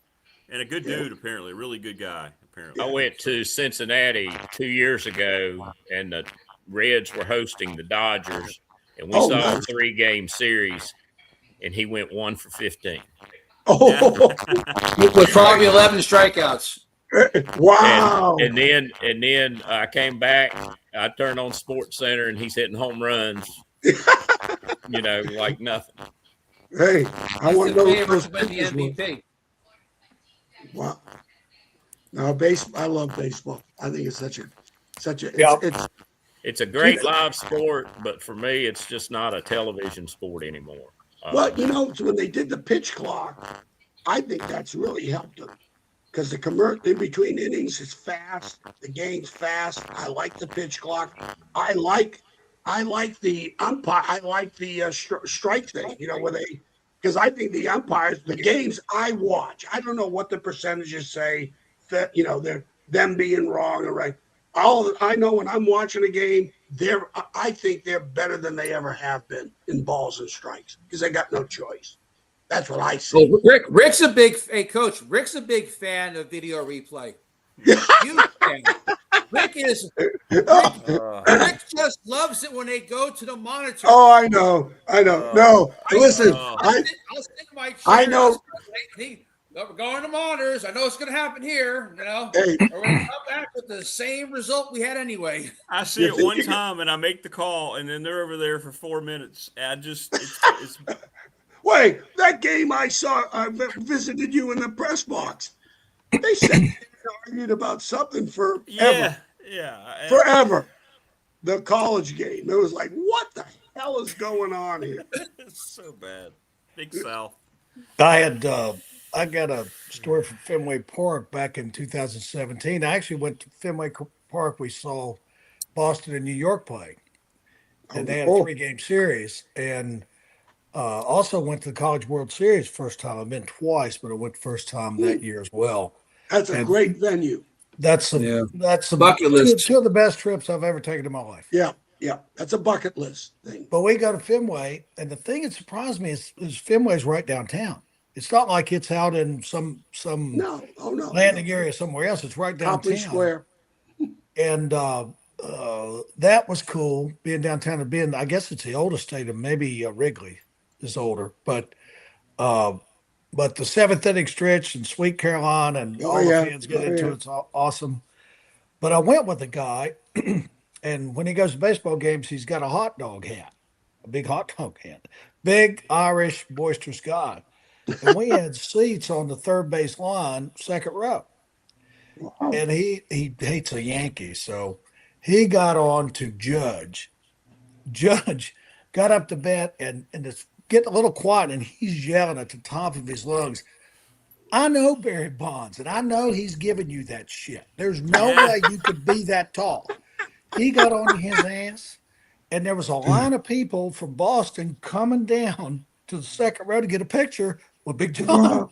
And a good dude, apparently. A really good guy, apparently. I went to Cincinnati 2 years ago, and the Reds were hosting the Dodgers, and we saw a 3-game series, and he went 1 for 15. Oh, with probably 11 strikeouts. Wow. And then I came back. I turned on Sports Center, and he's hitting home runs. Like nothing. Hey, I want to know who those the MVP. Wow. No, I love baseball. I think it's such a it's a great live sport, but for me, it's just not a television sport anymore. Well, when they did the pitch clock, I think that's really helped them because the commercial in between innings is fast. The game's fast. I like the pitch clock. I like the umpire. I like the strike thing. Because I think the umpires, the games I watch, I don't know what the percentages say that they're them being wrong or right. I know when I'm watching a game, I think they're better than they ever have been in balls and strikes because they got no choice. That's what I see. Well, Rick's a big coach. Rick's a big fan of video replay. Huge fan. Rick just loves it when they go to the monitor. Oh, I know. No, listen. I'll sit in my chair. I know. We're going to monitors. I know it's going to happen here. You know, Hey, we're going to come back with the same result we had anyway. I see it one time, and I make the call, and then they're over there for 4 minutes. It's wait, that game I saw, I visited you in the press box. They said they argued about something forever. yeah. Forever. The college game. It was like, what the hell is going on here? It's so bad. Big South. I got a story from Fenway Park back in 2017. I actually went to Fenway Park. We saw Boston and New York play, and they had a 3-game series. And also went to the College World Series first time. I've been twice, but I went first time that year as well. That's a great venue. That's some bucket list. Two of the best trips I've ever taken in my life. Yeah. That's a bucket list thing. But we go to Fenway, and the thing that surprised me is Fenway's right downtown. It's not like it's out in some landing area somewhere else. It's right downtown. Copley Square. And that was cool being downtown and being. I guess it's the oldest stadium. Maybe Wrigley is older, but the seventh inning stretch and Sweet Caroline and all the fans get into it. It's awesome. But I went with a guy, and when he goes to baseball games, he's got a hot dog hat, a big hot dog hat, big Irish boisterous guy. And we had seats on the third base line, second row. Wow. And he hates a Yankee, so he got on to Judge. Judge got up to bat and it's getting a little quiet, and he's yelling at the top of his lungs, I know Barry Bonds, and I know he's giving you that shit. There's no way you could be that tall. He got on his ass, and there was a line of people from Boston coming down to the second row to get a picture with Big John.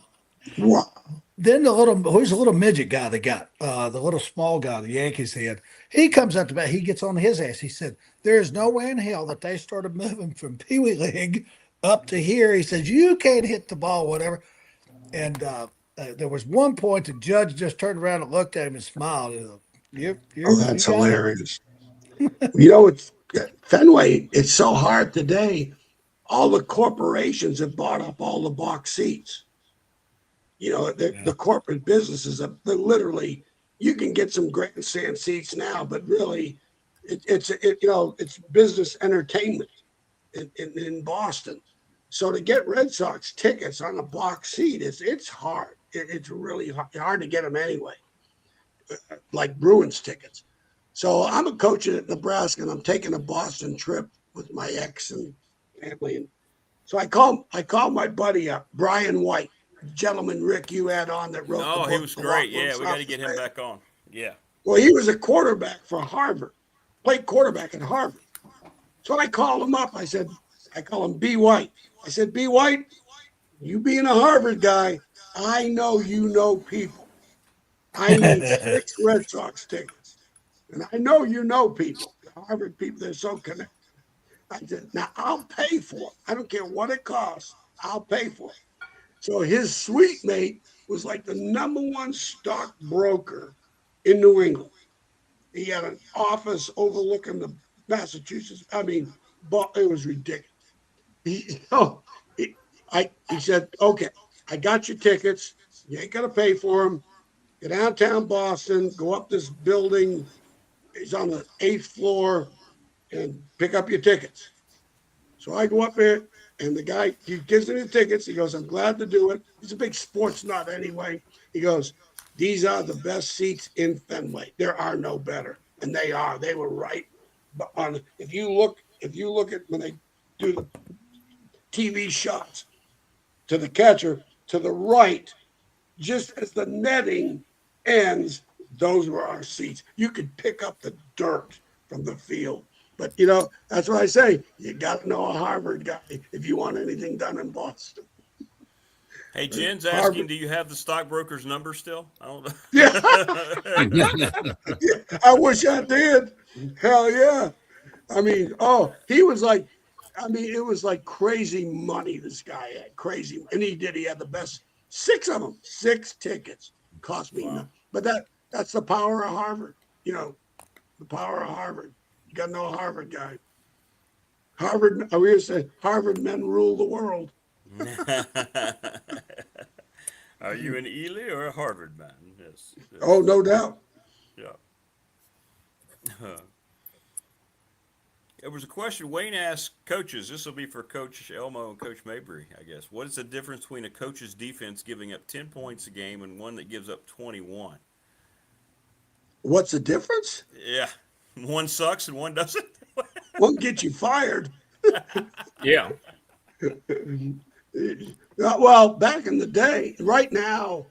Wow. Then who's a little midget guy they got, the little small guy the Yankees had. He comes up to bat. He gets on his ass. He said, there's no way in hell that they started moving from Pee Wee League up to here. He says, you can't hit the ball, whatever. And there was one point the judge just turned around and looked at him and smiled. That's hilarious. It's Fenway. It's so hard today. All the corporations have bought up all the box seats. The corporate businesses are literally. You can get some grandstand seats now, but really, it's business entertainment in Boston. So to get Red Sox tickets on a box seat, it's hard. It's really hard to get them anyway, like Bruins tickets. So I'm a coach at Nebraska, and I'm taking a Boston trip with my ex and family. And so I called my buddy up, Brian White, gentleman Rick you had on that wrote the book. He was great. Yeah, we got to get him back on. Yeah. Well, he was a quarterback for Harvard, played quarterback at Harvard. So I called him up. I call him B. White. I said, B. White, you being a Harvard guy, I know you know people. I need 6 Red Sox tickets. And I know you know people. The Harvard people, they're so connected. I said, now I'll pay for it. I don't care what it costs. I'll pay for it. So his suite mate was like the #1 stockbroker in New England. He had an office overlooking the Massachusetts. I mean, it was ridiculous. He said, okay, I got your tickets. You ain't got to pay for them. Get downtown Boston, go up this building. It's on the 8th floor, and pick up your tickets. So I go up there, and the guy, he gives me the tickets. He goes, I'm glad to do it. He's a big sports nut anyway. He goes, these are the best seats in Fenway. There are no better. And they are. They were right. But if you look at when they do the TV shots to the catcher, to the right, just as the netting ends, those were our seats. You could pick up the dirt from the field. But, that's what I say. You got to know a Harvard guy if you want anything done in Boston. Hey, Jen's asking, do you have the stockbroker's number still? I don't know. Yeah, I wish I did. Hell yeah. I mean, he was like, it was like crazy money this guy had. Crazy. And he had the best, 6 of them, 6 tickets. Cost me nothing. But that's the power of Harvard. The power of Harvard. You got to know a Harvard guy. Harvard, we used to say, Harvard men rule the world. Are you an Ely or a Harvard man? Yes. Oh, no doubt. Yeah. There was a question Wayne asked coaches. This will be for Coach Elmo and Coach Mabry, I guess. What is the difference between a coach's defense giving up 10 points a game and one that gives up 21? What's the difference? Yeah. One sucks and one doesn't. One gets you fired. Yeah. Well, back in the day, right now,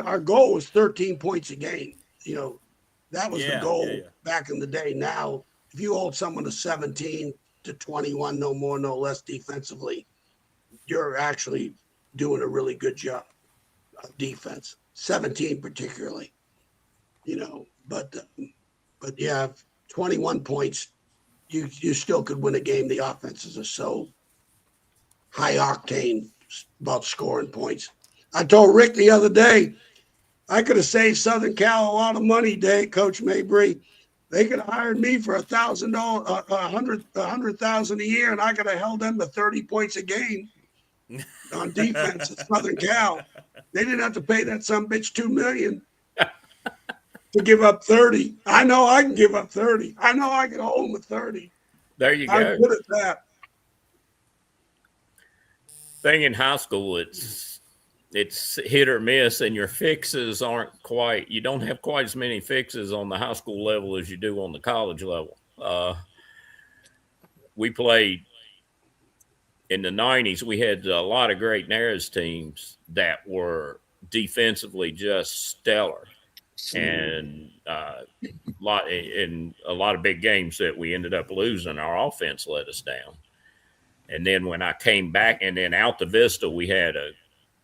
our goal was 13 points a game. That was the goal back in the day. Now, if you hold someone to 17 to 21, no more, no less defensively, you're actually doing a really good job of defense, 17 particularly, but yeah, 21 points, you still could win a game. The offenses are so high octane about scoring points. I told Rick the other day, I could have saved Southern Cal a lot of money, Coach Mabry. They could have hired me for $1,000, $100,000 a year, and I could have held them to 30 points a game on defense at Southern Cal. They didn't have to pay that sumbitch $2 million to give up 30. I know I can give up 30. I know I can hold them at 30. There you go. I'm good at that. Thing in high school, it's hit or miss, and your fixes you don't have quite as many fixes on the high school level as you do on the college level. We played in the 90s. We had a lot of great Nares teams that were defensively just stellar, and a lot of big games that we ended up losing. Our offense let us down. And then when I came back, and then Alta Vista, we had a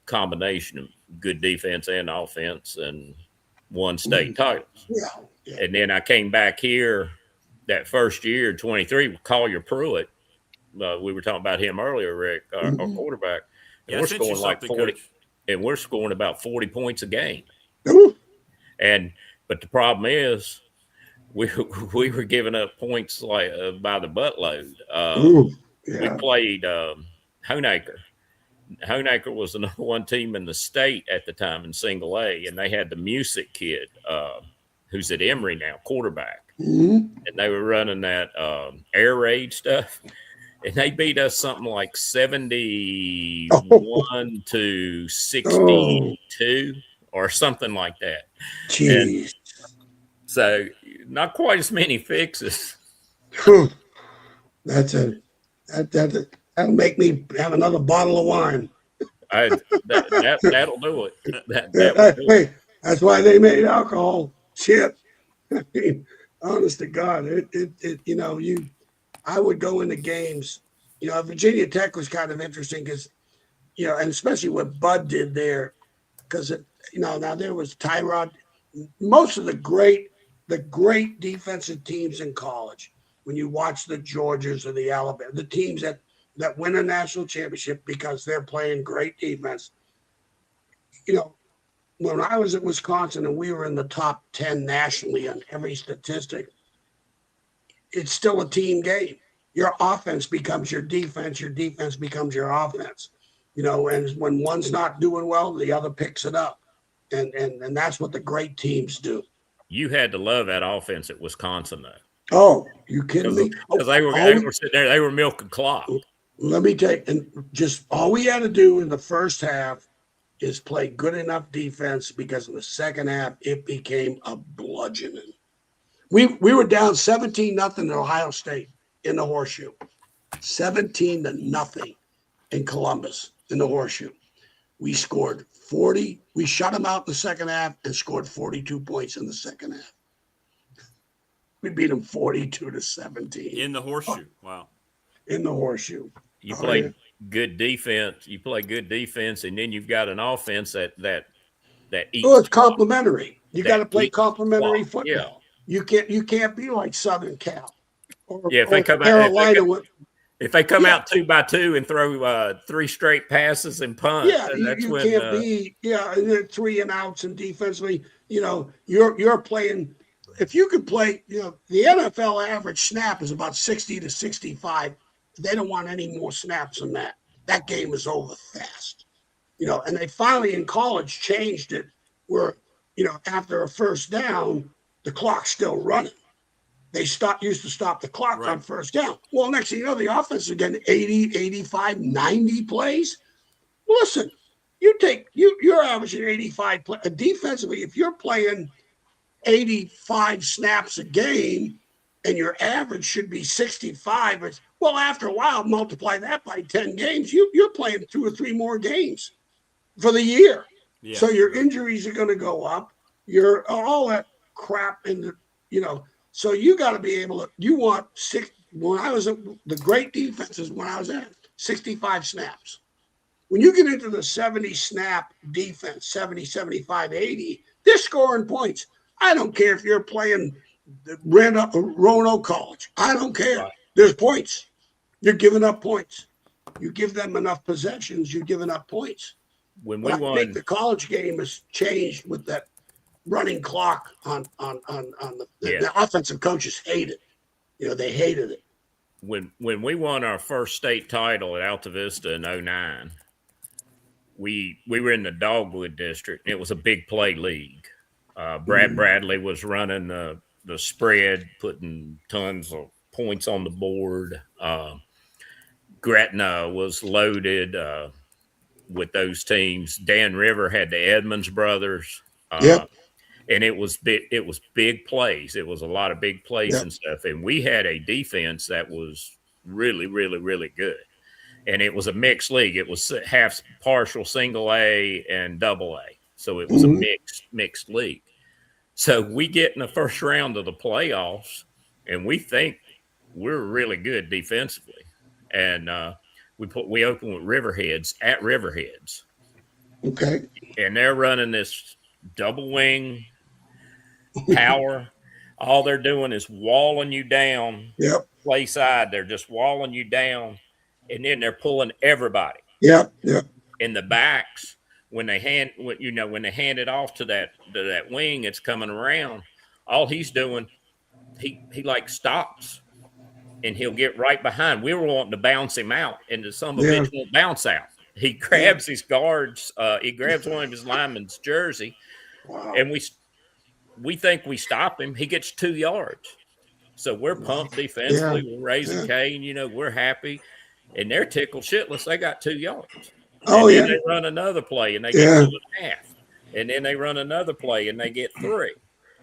combination of good defense and offense and won state titles. Yeah. And then I came back here that first year, 23, with Collier Pruitt. We were talking about him earlier, Rick, our quarterback. And we're scoring like 40, and we're scoring about 40 points a game. Ooh. But the problem is we were giving up points like by the buttload. We played Honaker. Honaker was the number one team in the state at the time in single A, and they had the music kid who's at Emory now, quarterback. And they were running that air raid stuff, and they beat us something like 71 to 62 or something like that. Jeez. So not quite as many fixes. That'll make me have another bottle of wine. That'll do it. Hey, that's why they made alcohol. Shit. I mean, honest to God, I would go into games. Virginia Tech was kind of interesting because, and especially what Bud did there, because now there was Tyrod. Most of the great defensive teams in college, when you watch the Georgias or the Alabama, the teams that win a national championship because they're playing great defense. When I was at Wisconsin and we were in the top 10 nationally on every statistic, it's still a team game. Your offense becomes your defense becomes your offense. And when one's not doing well, the other picks it up. And that's what the great teams do. You had to love that offense at Wisconsin, though. Oh, you kidding me? Because they were sitting there, they were milking clock. Let me tell you, and just all we had to do in the first half is play good enough defense, because in the second half it became a bludgeoning. We were down 17-0 to Ohio State in the Horseshoe, 17-0 in Columbus in the Horseshoe. We scored 40. We shut them out in the second half and scored 42 points in the second half. We beat them 42-17 in the Horseshoe. Wow. In the Horseshoe. You play good defense. You play good defense, and then you've got an offense that eats. Well, it's complementary. You got to play complementary football. Yeah. You can't be like Southern Cal. If they come out 2-by-2 and throw 3 straight passes and punt, you can't be 3 and outs, and defensively, you're playing. If you could play, the NFL average snap is about 60 to 65. They don't want any more snaps than that. That game is over fast. and they finally in college changed it where, after a first down, the clock's still running. They used to stop the clock on first down. Well, next thing you know, the offense is getting 80, 85, 90 plays. Listen, you're averaging 85 defensively. If you're playing 85 snaps a game and your average should be 65, well, after a while, multiply that by 10 games. You're playing 2 or 3 more games for the year. Yeah, so your injuries are going to go up. You're all that crap so you got to be able to, when I was the great defenses, when I was at 65 snaps. When you get into the 70 snap defense, 70, 75, 80, they're scoring points. I don't care if you're playing Roanoke College. I don't care. Right. There's points. You're giving up points. You give them enough possessions, you're giving up points. I think the college game has changed with that running clock on the offensive coaches hate it. They hated it. When we won our first state title at Alta Vista in 2009, we were in the Dogwood district. It was a big play league. Brad Bradley was running the spread, putting tons of points on the board. Gretna was loaded with those teams. Dan River had the Edmonds brothers. And it was big plays. It was a lot of big plays and stuff. And we had a defense that was really, really, really good. And it was a mixed league. It was half partial single A and double A. So it was a mixed league. So we get in the first round of the playoffs, and we think we're really good defensively. And we open with Riverheads at Riverheads. Okay. And they're running this double wing power. All they're doing is walling you down. Yep. Play side. They're just walling you down, and then they're pulling everybody. Yep. Yep. In the backs, when they hand it off to that wing, it's coming around. All he's doing, he like stops, and he'll get right behind. We were wanting to bounce him out, and some of it won't bounce out. He grabs his guards. He grabs one of his linemen's jersey, and we think we stop him. He gets 2 yards. So we're pumped defensively. We're raising Cain. We're happy. And they're tickled shitless. They got 2 yards. And then they run another play, and they get 2.5. And then they run another play, and they get 3.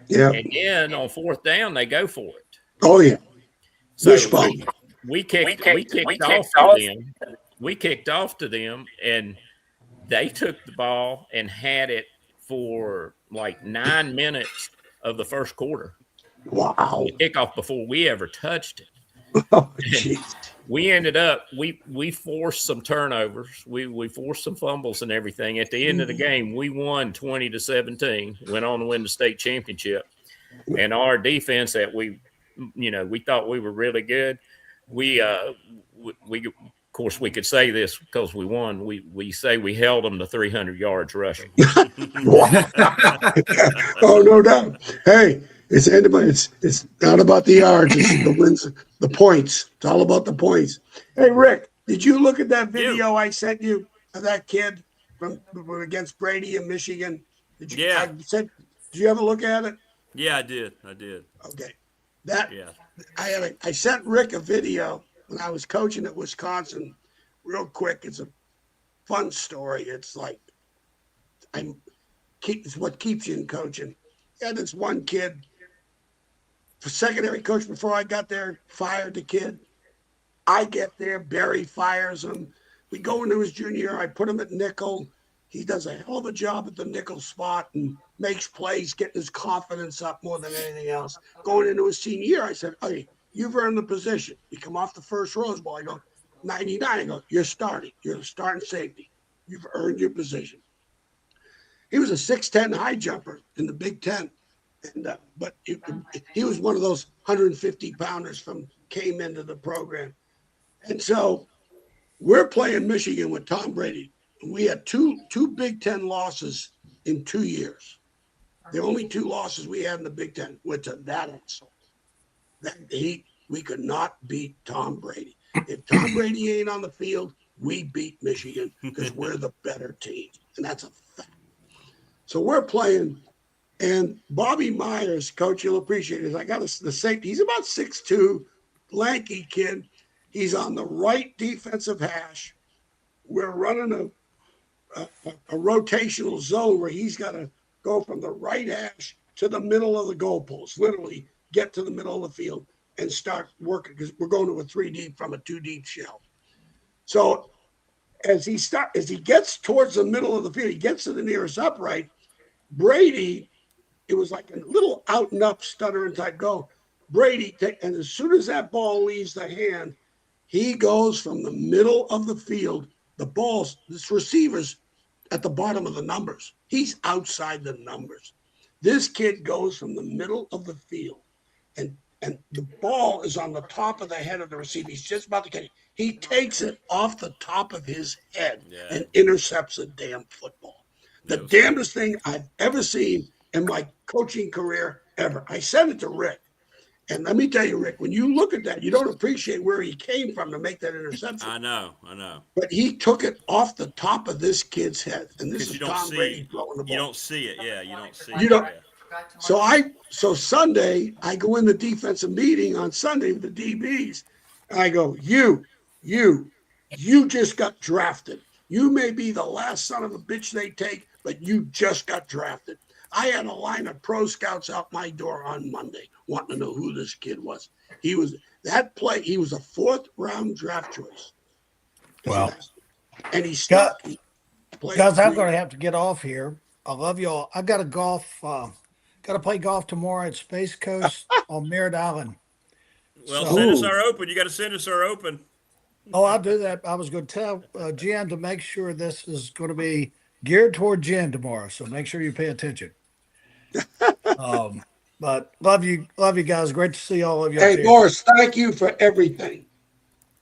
Yeah. And then on 4th down, they go for it. Oh, yeah. So we kicked off to them, and they took the ball and had it for like 9 minutes of the first quarter. Wow. The kickoff before we ever touched it. Oh, jeez. We ended up, we forced some turnovers. We forced some fumbles and everything. At the end of the game, we won 20-17, went on to win the state championship. And our defense that we thought we were really good. We of course, we could say this because we won. We say we held them to 300 yards rushing. Oh, no doubt. Hey, it's not about the yards. It's the wins, the points. It's all about the points. Hey, Rick, did you look at that video I sent you of that kid from against Brady in Michigan? Did you? Yeah. Did you ever look at it? Yeah, I did. Okay. I sent Rick a video when I was coaching at Wisconsin. Real quick, it's a fun story. It's like it's what keeps you in coaching. Yeah, this one kid, the secondary coach before I got there, fired the kid. I get there, Barry fires him. We go into his junior year. I put him at nickel. He does a hell of a job at the nickel spot and makes plays, getting his confidence up more than anything else. Going into his senior year, I said, hey, you've earned the position. You come off the first Rose Bowl. I go, 99. I go, you're starting. You're the starting safety. You've earned your position. He was a 6'10" high jumper in the Big Ten. But he was one of those 150-pounders came into the program. And so we're playing Michigan with Tom Brady. We had two Big Ten losses in 2 years. The only 2 losses we had in the Big Ten were to that asshole. We could not beat Tom Brady. If Tom Brady ain't on the field, we beat Michigan because we're the better team. And that's a fact. So we're playing, and Bobby Myers, coach, you'll appreciate it. I got the safety. He's about 6'2", lanky kid. He's on the right defensive hash. We're running a rotational zone where he's got to go from the right hash to the middle of the goalpost, literally get to the middle of the field and start working because we're going to a 3 deep from a 2 deep shell. So as he gets towards the middle of the field, he gets to the nearest upright. Brady, it was like a little out and up stuttering type go. Brady, and as soon as that ball leaves the hand, he goes from the middle of the field. The ball's, this receiver's at the bottom of the numbers. He's outside the numbers. This kid goes from the middle of the field, and the ball is on the top of the head of the receiver. He's just about to get it. He takes it off the top of his head and intercepts a damn football. The damnedest thing I've ever seen in my coaching career ever. I said it to Rick. And let me tell you, Rick, when you look at that, you don't appreciate where he came from to make that interception. I know. But he took it off the top of this kid's head. And this is Tom Brady throwing the ball. You don't see it. Yeah, you don't see You it. don't. Yeah. So Sunday, I go in the defensive meeting on Sunday with the DBs. And I go, you just got drafted. You may be the last son of a bitch they take, but you just got drafted. I had a line of pro scouts out my door on Monday wanting to know who this kid was. He was a 4th round draft choice. Wow. And he stuck. Guys, I'm going to have to get off here. I love y'all. I got to play golf tomorrow at Space Coast on Merritt Island. Well, send us our open. You got to send us our open. Oh, I'll do that. I was going to tell Jen to make sure this is going to be geared toward Jen tomorrow. So make sure you pay attention. But love you guys. Great to see all of you. Hey, Morris, thank you for everything.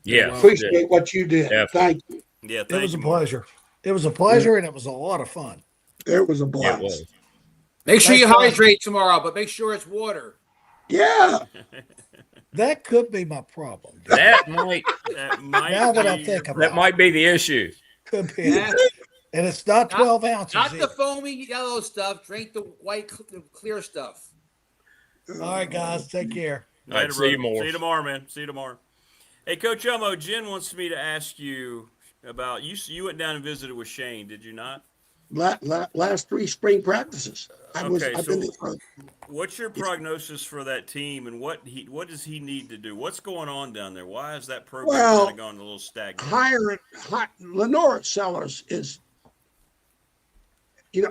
Yeah. Appreciate what you did. Definitely. Thank you. Yeah, it was a pleasure. It was a pleasure, and it was a lot of fun. It was a blast. It was. Make sure you hydrate tomorrow, but make sure it's water. Yeah. That could be my problem. That might Now that I think about it. That might be the issue. Could be. Yeah. And it's not 12 ounces. Not the foamy yellow stuff. Drink the white, the clear stuff. All right, guys. Take care. All right, see you more. See you tomorrow, man. See you tomorrow. Hey, Coach Elmo, Jen wants me to ask you about you went down and visited with Shane, did you not? Last 3 spring practices. What's your prognosis for that team, and what does he need to do? What's going on down there? Why is that program kind of gone a little stagnant? Lenore Sellers is, you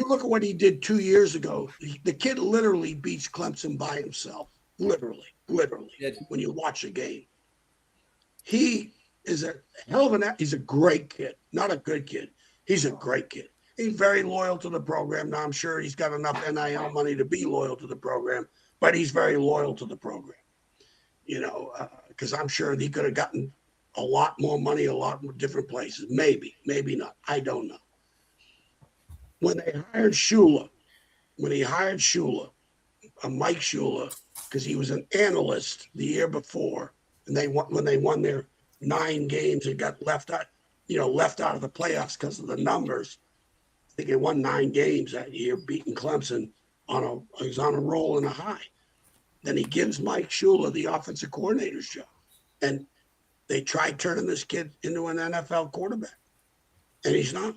look at what he did 2 years ago. The kid literally beats Clemson by himself. Literally. When you watch a game, he is a hell of he's a great kid, not a good kid. He's a great kid. He's very loyal to the program. Now, I'm sure he's got enough NIL money to be loyal to the program, but he's very loyal to the program, because I'm sure he could have gotten a lot more money, a lot more different places. Maybe not. I don't know. When he hired Shula, Mike Shula, because he was an analyst the year before, and when they won their 9 games and got left out of the playoffs because of the numbers. I think they won 9 games that year, beating Clemson he was on a roll and a high. Then he gives Mike Shula the offensive coordinator's job. And they tried turning this kid into an NFL quarterback. And he's not.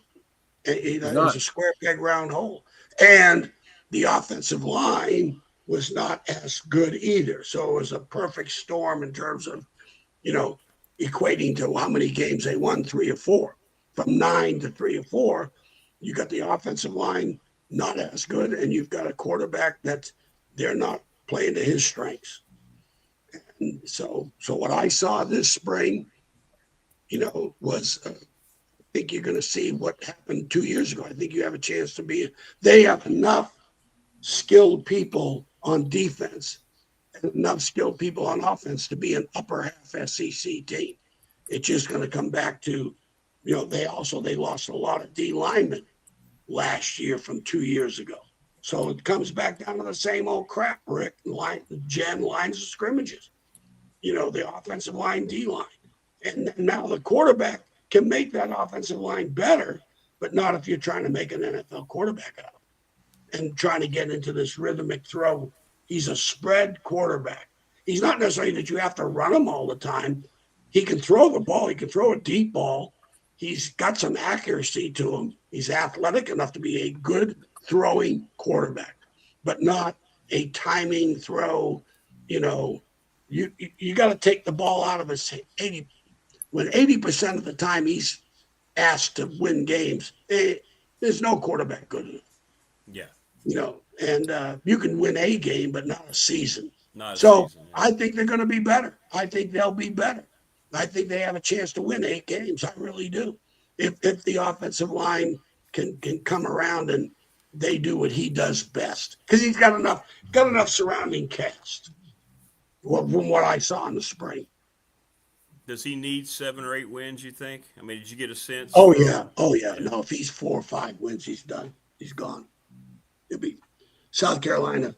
He's a square peg round hole. And the offensive line was not as good either. So it was a perfect storm in terms of, equating to how many games they won, 3 or 4. From 9 to 3 or 4, you got the offensive line not as good, and you've got a quarterback they're not playing to his strengths. And so what I saw this spring, was I think you're going to see what happened 2 years ago. I think you have a chance they have enough skilled people on defense and enough skilled people on offense to be an upper half SEC team. It's just going to come back to, they lost a lot of D linemen last year from 2 years ago. So it comes back down to the same old crap, Rick, lines of scrimmages. The offensive line, D line. And now the quarterback can make that offensive line better, but not if you're trying to make an NFL quarterback out of it and trying to get into this rhythmic throw. He's a spread quarterback. He's not necessarily that you have to run him all the time. He can throw the ball. He can throw a deep ball. He's got some accuracy to him. He's athletic enough to be a good throwing quarterback, but not a timing throw. You got to take the ball out of his 80. When 80% of the time he's asked to win games, there's no quarterback good enough. Yeah. And you can win a game, but not a season. Season, yeah. I think they're going to be better. I think they'll be better. I think they have a chance to win 8 games. I really do. If the offensive line can come around and they do what he does best, because he's got enough surrounding cast. Well, from what I saw in the spring. Does he need 7 or 8 wins, you think? I mean, did you get a sense? Oh yeah. No, if he's 4 or 5 wins, he's done. He's gone. It'll be South Carolina.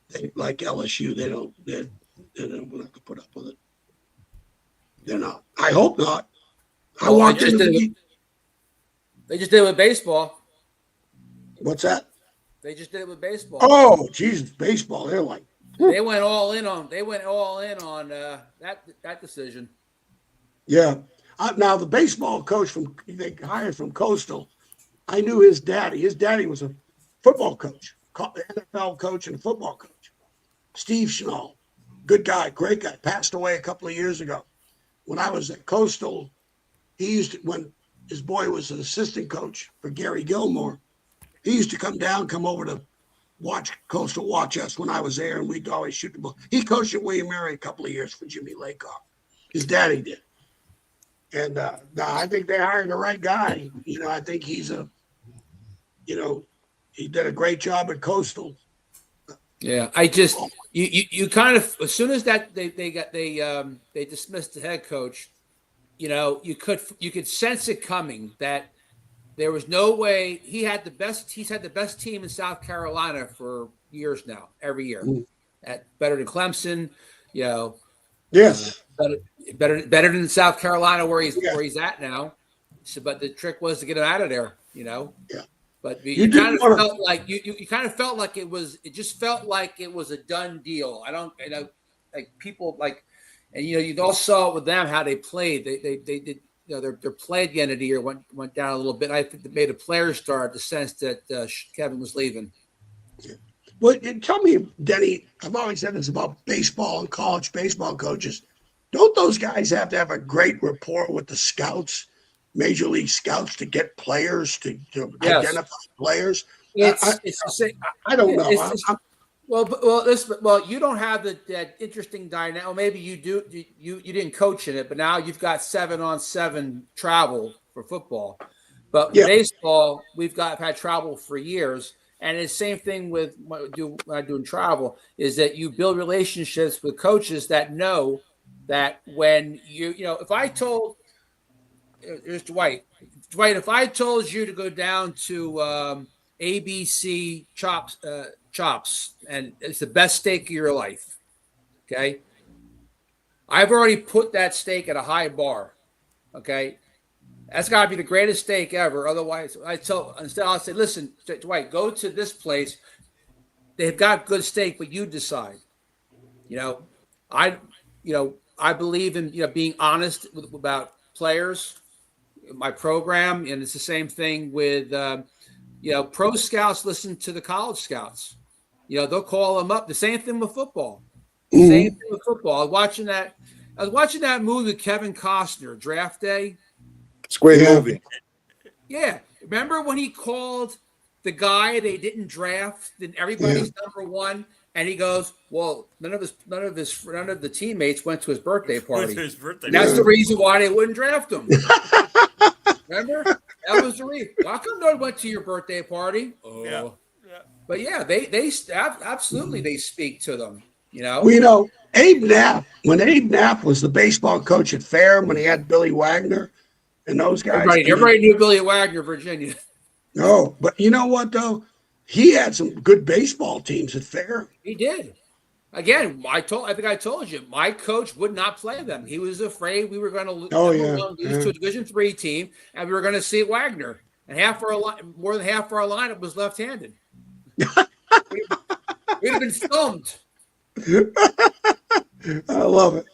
They, like LSU, they're not going to put up with it. They're not. I hope not. I want them to be. They just did it with baseball. What's that? They just did it with baseball. Oh, Jesus, baseball. They're like. They went all in on. That decision. Yeah. Now the baseball coach they hired from Coastal, I knew his daddy. His daddy was a football coach, NFL coach and a football coach. Steve Schnall, good guy, great guy, passed away a couple of years ago. When I was at Coastal, when his boy was an assistant coach for Gary Gilmore, he used to come over to watch us when I was there, and we'd always shoot the ball. He coached at William Mary a couple of years for Jimmy Laycock. His daddy did. And I think they hired the right guy. I think he's he did a great job at Coastal. Yeah, I just you kind of, as soon as that they dismissed the head coach, you could sense it coming that there was no way he's had the best team in South Carolina for years now, every year. Better than Clemson, Yes. Better than South Carolina where he's at now. So, but the trick was to get him out of there, Yeah. But you kind of felt like you kind of felt like it just felt like it was a done deal. Like people like, and you all saw it with them how they played. They did, their play at the end of the year went down a little bit. I think they made a player start the sense that Kevin was leaving. Yeah. Well, tell me, Denny, I've always said this about baseball and college baseball coaches. Don't those guys have to have a great rapport with the scouts? Major league scouts to get players to identify players. It's the same. I don't know. Well, you don't have that interesting dynamic. Well, maybe you do. You didn't coach in it, but now you've got 7-on-7 travel for football. But baseball, we've had travel for years, and it's the same thing with when I do in travel. Is that you build relationships with coaches that know that when if I told. Here's Dwight. Dwight, if I told you to go down to ABC Chops, and it's the best steak of your life, okay? I've already put that steak at a high bar, okay? That's got to be the greatest steak ever. Otherwise, I'll say, listen, Dwight, go to this place. They've got good steak, but you decide. I believe in being honest about players. My program, and it's the same thing with pro scouts listen to the college scouts. They'll call them up. The same thing with football. Same thing with football. I was watching that movie with Kevin Costner, Draft Day. It's a great movie. Yeah. Remember when he called the guy they didn't draft, then everybody's number one, and he goes, well, none of the teammates went to his birthday party. That's the reason why they wouldn't draft him. Remember? That was the reason. How come no one went to your birthday party? Oh. Yeah. But they absolutely they speak to them. Well, Abe Knapp, when Abe Knapp was the baseball coach at Fairham, when he had Billy Wagner and those guys. Everybody knew Billy Wagner, Virginia. No, but you know what though? He had some good baseball teams at Fairham. He did. Again, I think I told you, my coach would not play them. He was afraid we were going to lose to a Division III team, and we were going to see Wagner. And more than half our lineup was left-handed. We'd have been stumped. I love it.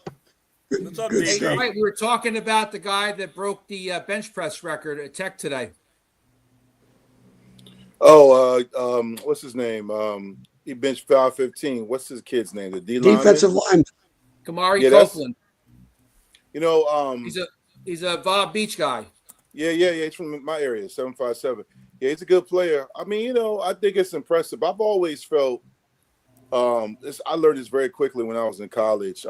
Good stuff. Right, we were talking about the guy that broke the bench press record at Tech today. Oh, what's his name? He benched 515. What's his kid's name? The defensive lineman. Kamari Copeland. You know, he's a Bob Beach guy. Yeah. He's from my area, 757. Yeah, he's a good player. I mean, you know, I think it's impressive. I've always felt I learned this very quickly when I was in college.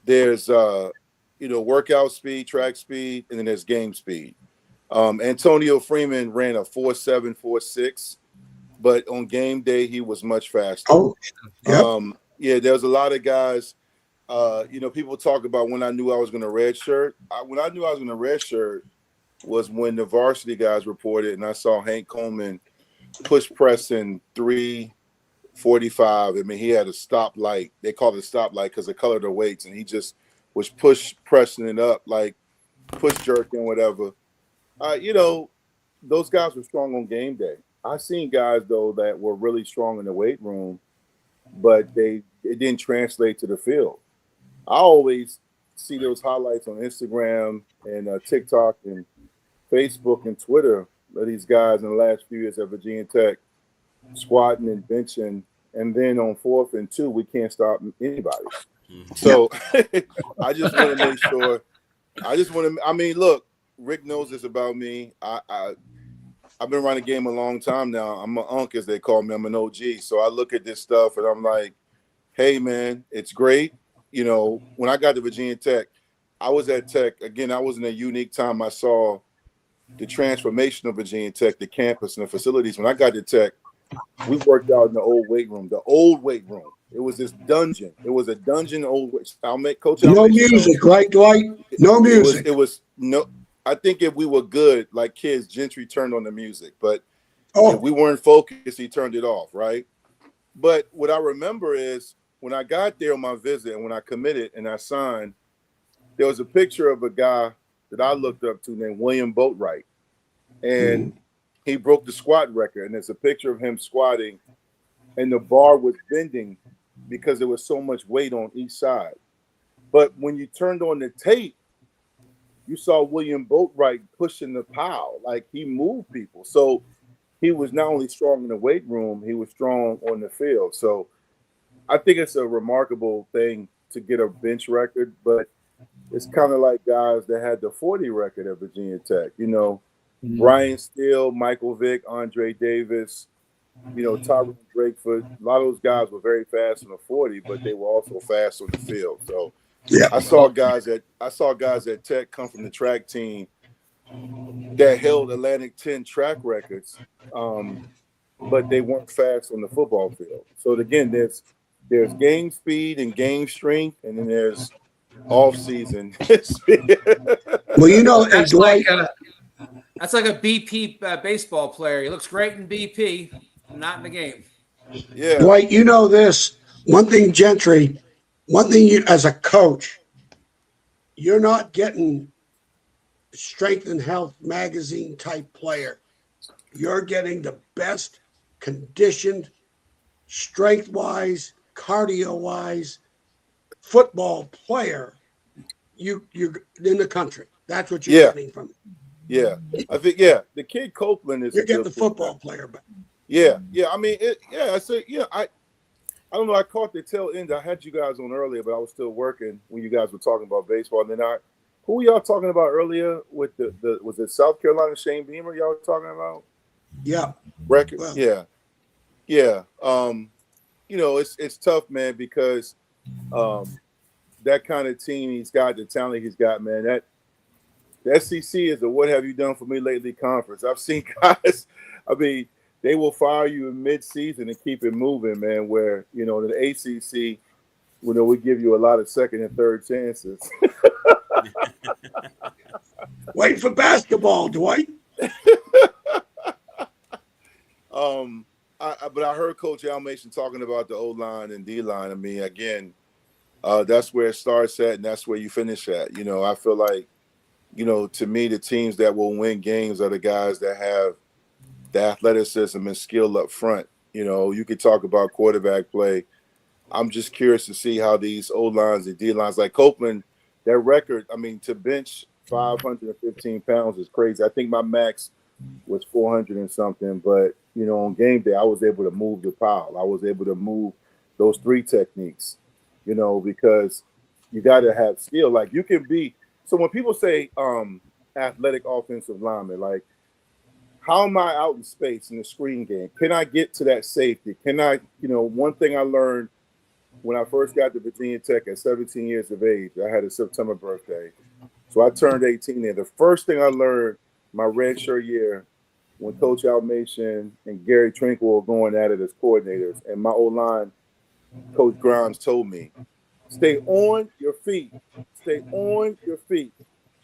There's workout speed, track speed, and then there's game speed. Antonio Freeman ran a 4.7, 4.6, but on game day he was much faster. Oh, yep. There's a lot of guys. People talk about when I knew I was going to redshirt. When I knew I was going to redshirt was when the varsity guys reported, and I saw Hank Coleman push press in 3:45. I mean, he had a stoplight. They called it a stoplight because the color of the weights, and he just was pressing it up like push jerking, whatever. Those guys were strong on game day. I've seen guys though that were really strong in the weight room, but it didn't translate to the field. I always see those highlights on Instagram and TikTok and Facebook and Twitter of these guys in the last few years at Virginia Tech squatting and benching, and then on 4th and 2, we can't stop anybody. So I just want to make sure. Look, Rick knows this about me. I've been around the game a long time now. I'm an unk, as they call me. I'm an OG. So I look at this stuff and I'm like, hey, man, it's great. You know, when I got to Virginia Tech, I was at Tech. Again, I was in a unique time. I saw the transformation of Virginia Tech, the campus and the facilities. When I got to Tech, we worked out in the old weight room. It was this dungeon. It was a dungeon. No music, right, Dwight? No music. It was no. I think if we were good, like kids, Gentry turned on the music. But if we weren't focused, he turned it off, right? But what I remember is when I got there on my visit and when I committed and I signed, there was a picture of a guy that I looked up to named William Boatwright. And he broke the squat record. And there's a picture of him squatting, and the bar was bending because there was so much weight on each side. But when you turned on the tape, you saw William Boatwright pushing the pile, like he moved people. So he was not only strong in the weight room, he was strong on the field. So I think it's a remarkable thing to get a bench record, but it's kind of like guys that had the 40 record at Virginia Tech, Brian Steele, Michael Vick, Andre Davis, Tyrone Drakeford. A lot of those guys were very fast on the 40, but they were also fast on the field. So yeah, I saw guys at Tech come from the track team that held Atlantic 10 track records, but they weren't fast on the football field. So again, there's game speed and game strength, and then there's off-season. Well, that's like a BP baseball player. He looks great in BP, not in the game. Yeah, Dwight, this. One thing, Gentry. One thing, you as a coach, you're not getting Strength and Health magazine type player. You're getting the best conditioned, strength-wise, cardio-wise, football player you're in the country. That's what you're getting from it. Yeah, I think the kid Copeland is. You're getting the football player back. Yeah. I mean, I don't know. I caught the tail end. I had you guys on earlier, but I was still working when you guys were talking about baseball. And then who were y'all talking about earlier with was it South Carolina Shane Beamer y'all were talking about? Yeah. Record. Well, yeah. It's tough, man, because that kind of team he's got, the talent he's got, man. That the SEC is a what have you done for me lately conference. I've seen guys. I mean, they will fire you in mid-season and keep it moving, man, where, the ACC, we give you a lot of second and third chances. Wait for basketball, Dwight. But but I heard Coach Almation talking about the O-line and D-line. I mean, again, that's where it starts at, and that's where you finish at. You know, I feel like, you know, to me, the teams that will win games are the guys that have the athleticism and skill up front. You know, you could talk about quarterback play. I'm just curious to see how these O-lines and D-lines, like Copeland, their record, I mean, to bench 515 pounds is crazy. I think my max was 400 and something, but, you know, on game day, I was able to move the pile. I was able to move those 3 techniques, you know, because you got to have skill. Like, you can be – so when people say athletic offensive lineman, like, how am I out in space in the screen game? Can I get to that safety? Can I – you know, one thing I learned when I first got to Virginia Tech at 17 years of age, I had a September birthday. So I turned 18 there. The first thing I learned my redshirt year when Coach Almation and Gary Trinkle were going at it as coordinators, and my O-line, Coach Grimes, told me, stay on your feet. Stay on your feet.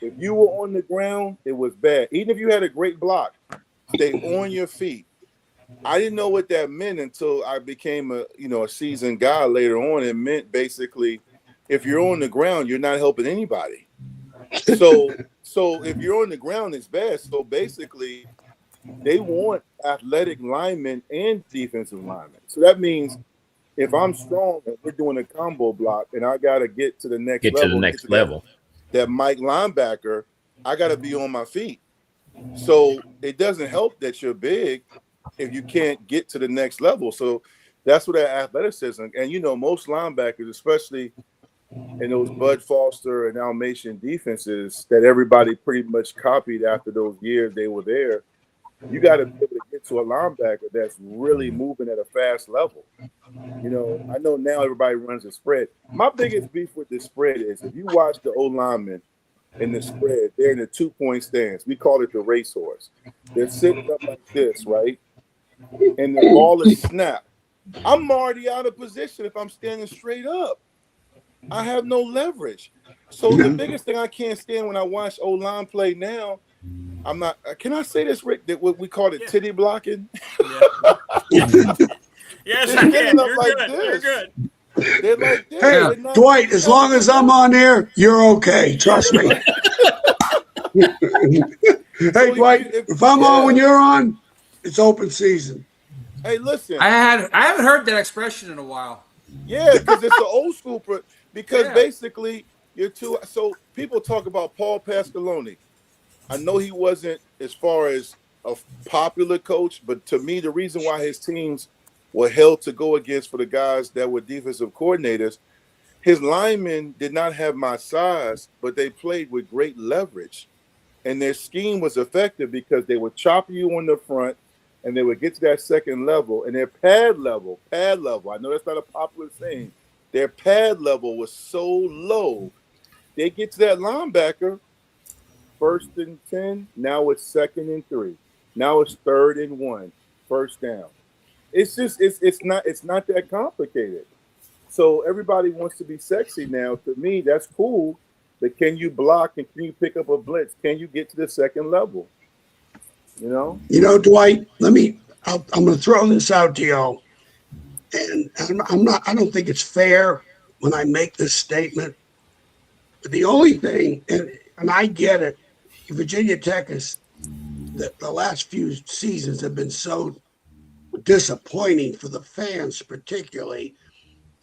If you were on the ground, it was bad. Even if you had a great block, stay on your feet. I didn't know what that meant until I became a seasoned guy later on. It meant basically, if you're on the ground, you're not helping anybody. So if you're on the ground, it's bad. So basically, they want athletic linemen and defensive linemen. So that means if I'm strong and we're doing a combo block and I got to get to the next level, that Mike linebacker, I got to be on my feet. So it doesn't help that you're big if you can't get to the next level. So that's what that athleticism. And, you know, most linebackers, especially in those Bud Foster and Almation defenses that everybody pretty much copied after those years they were there, you got to be able to get to a linebacker that's really moving at a fast level. You know, I know now everybody runs a spread. My biggest beef with the spread is if you watch the O-linemen in the spread, they're in the 2-point stance. We call it the racehorse. They're sitting up like this, right? And the ball is snapped. I'm already out of position if I'm standing straight up. I have no leverage. So the biggest thing I can't stand when I watch O-line play now, I'm not. Can I say this, Rick? That what we call it titty blocking. Yes, you can. You're like good. this. You're good. They're like this. Hey, Dwight, as long as I'm on there, you're okay. Trust me. Hey, Dwight, if I'm on when you're on, it's open season. Hey, listen. I haven't heard that expression in a while. Yeah, because it's an old school. Because basically, you're too. So people talk about Paul Pasqualoni. I know he wasn't as far as a popular coach, but to me, the reason why his teams were held to go against for the guys that were defensive coordinators, his linemen did not have my size, but they played with great leverage. And their scheme was effective because they would chop you on the front and they would get to that second level. And their pad level, I know that's not a popular saying, their pad level was so low, they get to that linebacker, 1st and 10, now it's 2nd and 3. Now it's 3rd and 1, first down. It's just it's not that complicated. So everybody wants to be sexy now. To me, that's cool. But can you block and can you pick up a blitz? Can you get to the second level? You know? You know, Dwight, I'm going to throw this out to y'all. And I don't think it's fair when I make this statement. But the only thing, and I get it, Virginia Tech is the last few seasons have been so disappointing for the fans, particularly.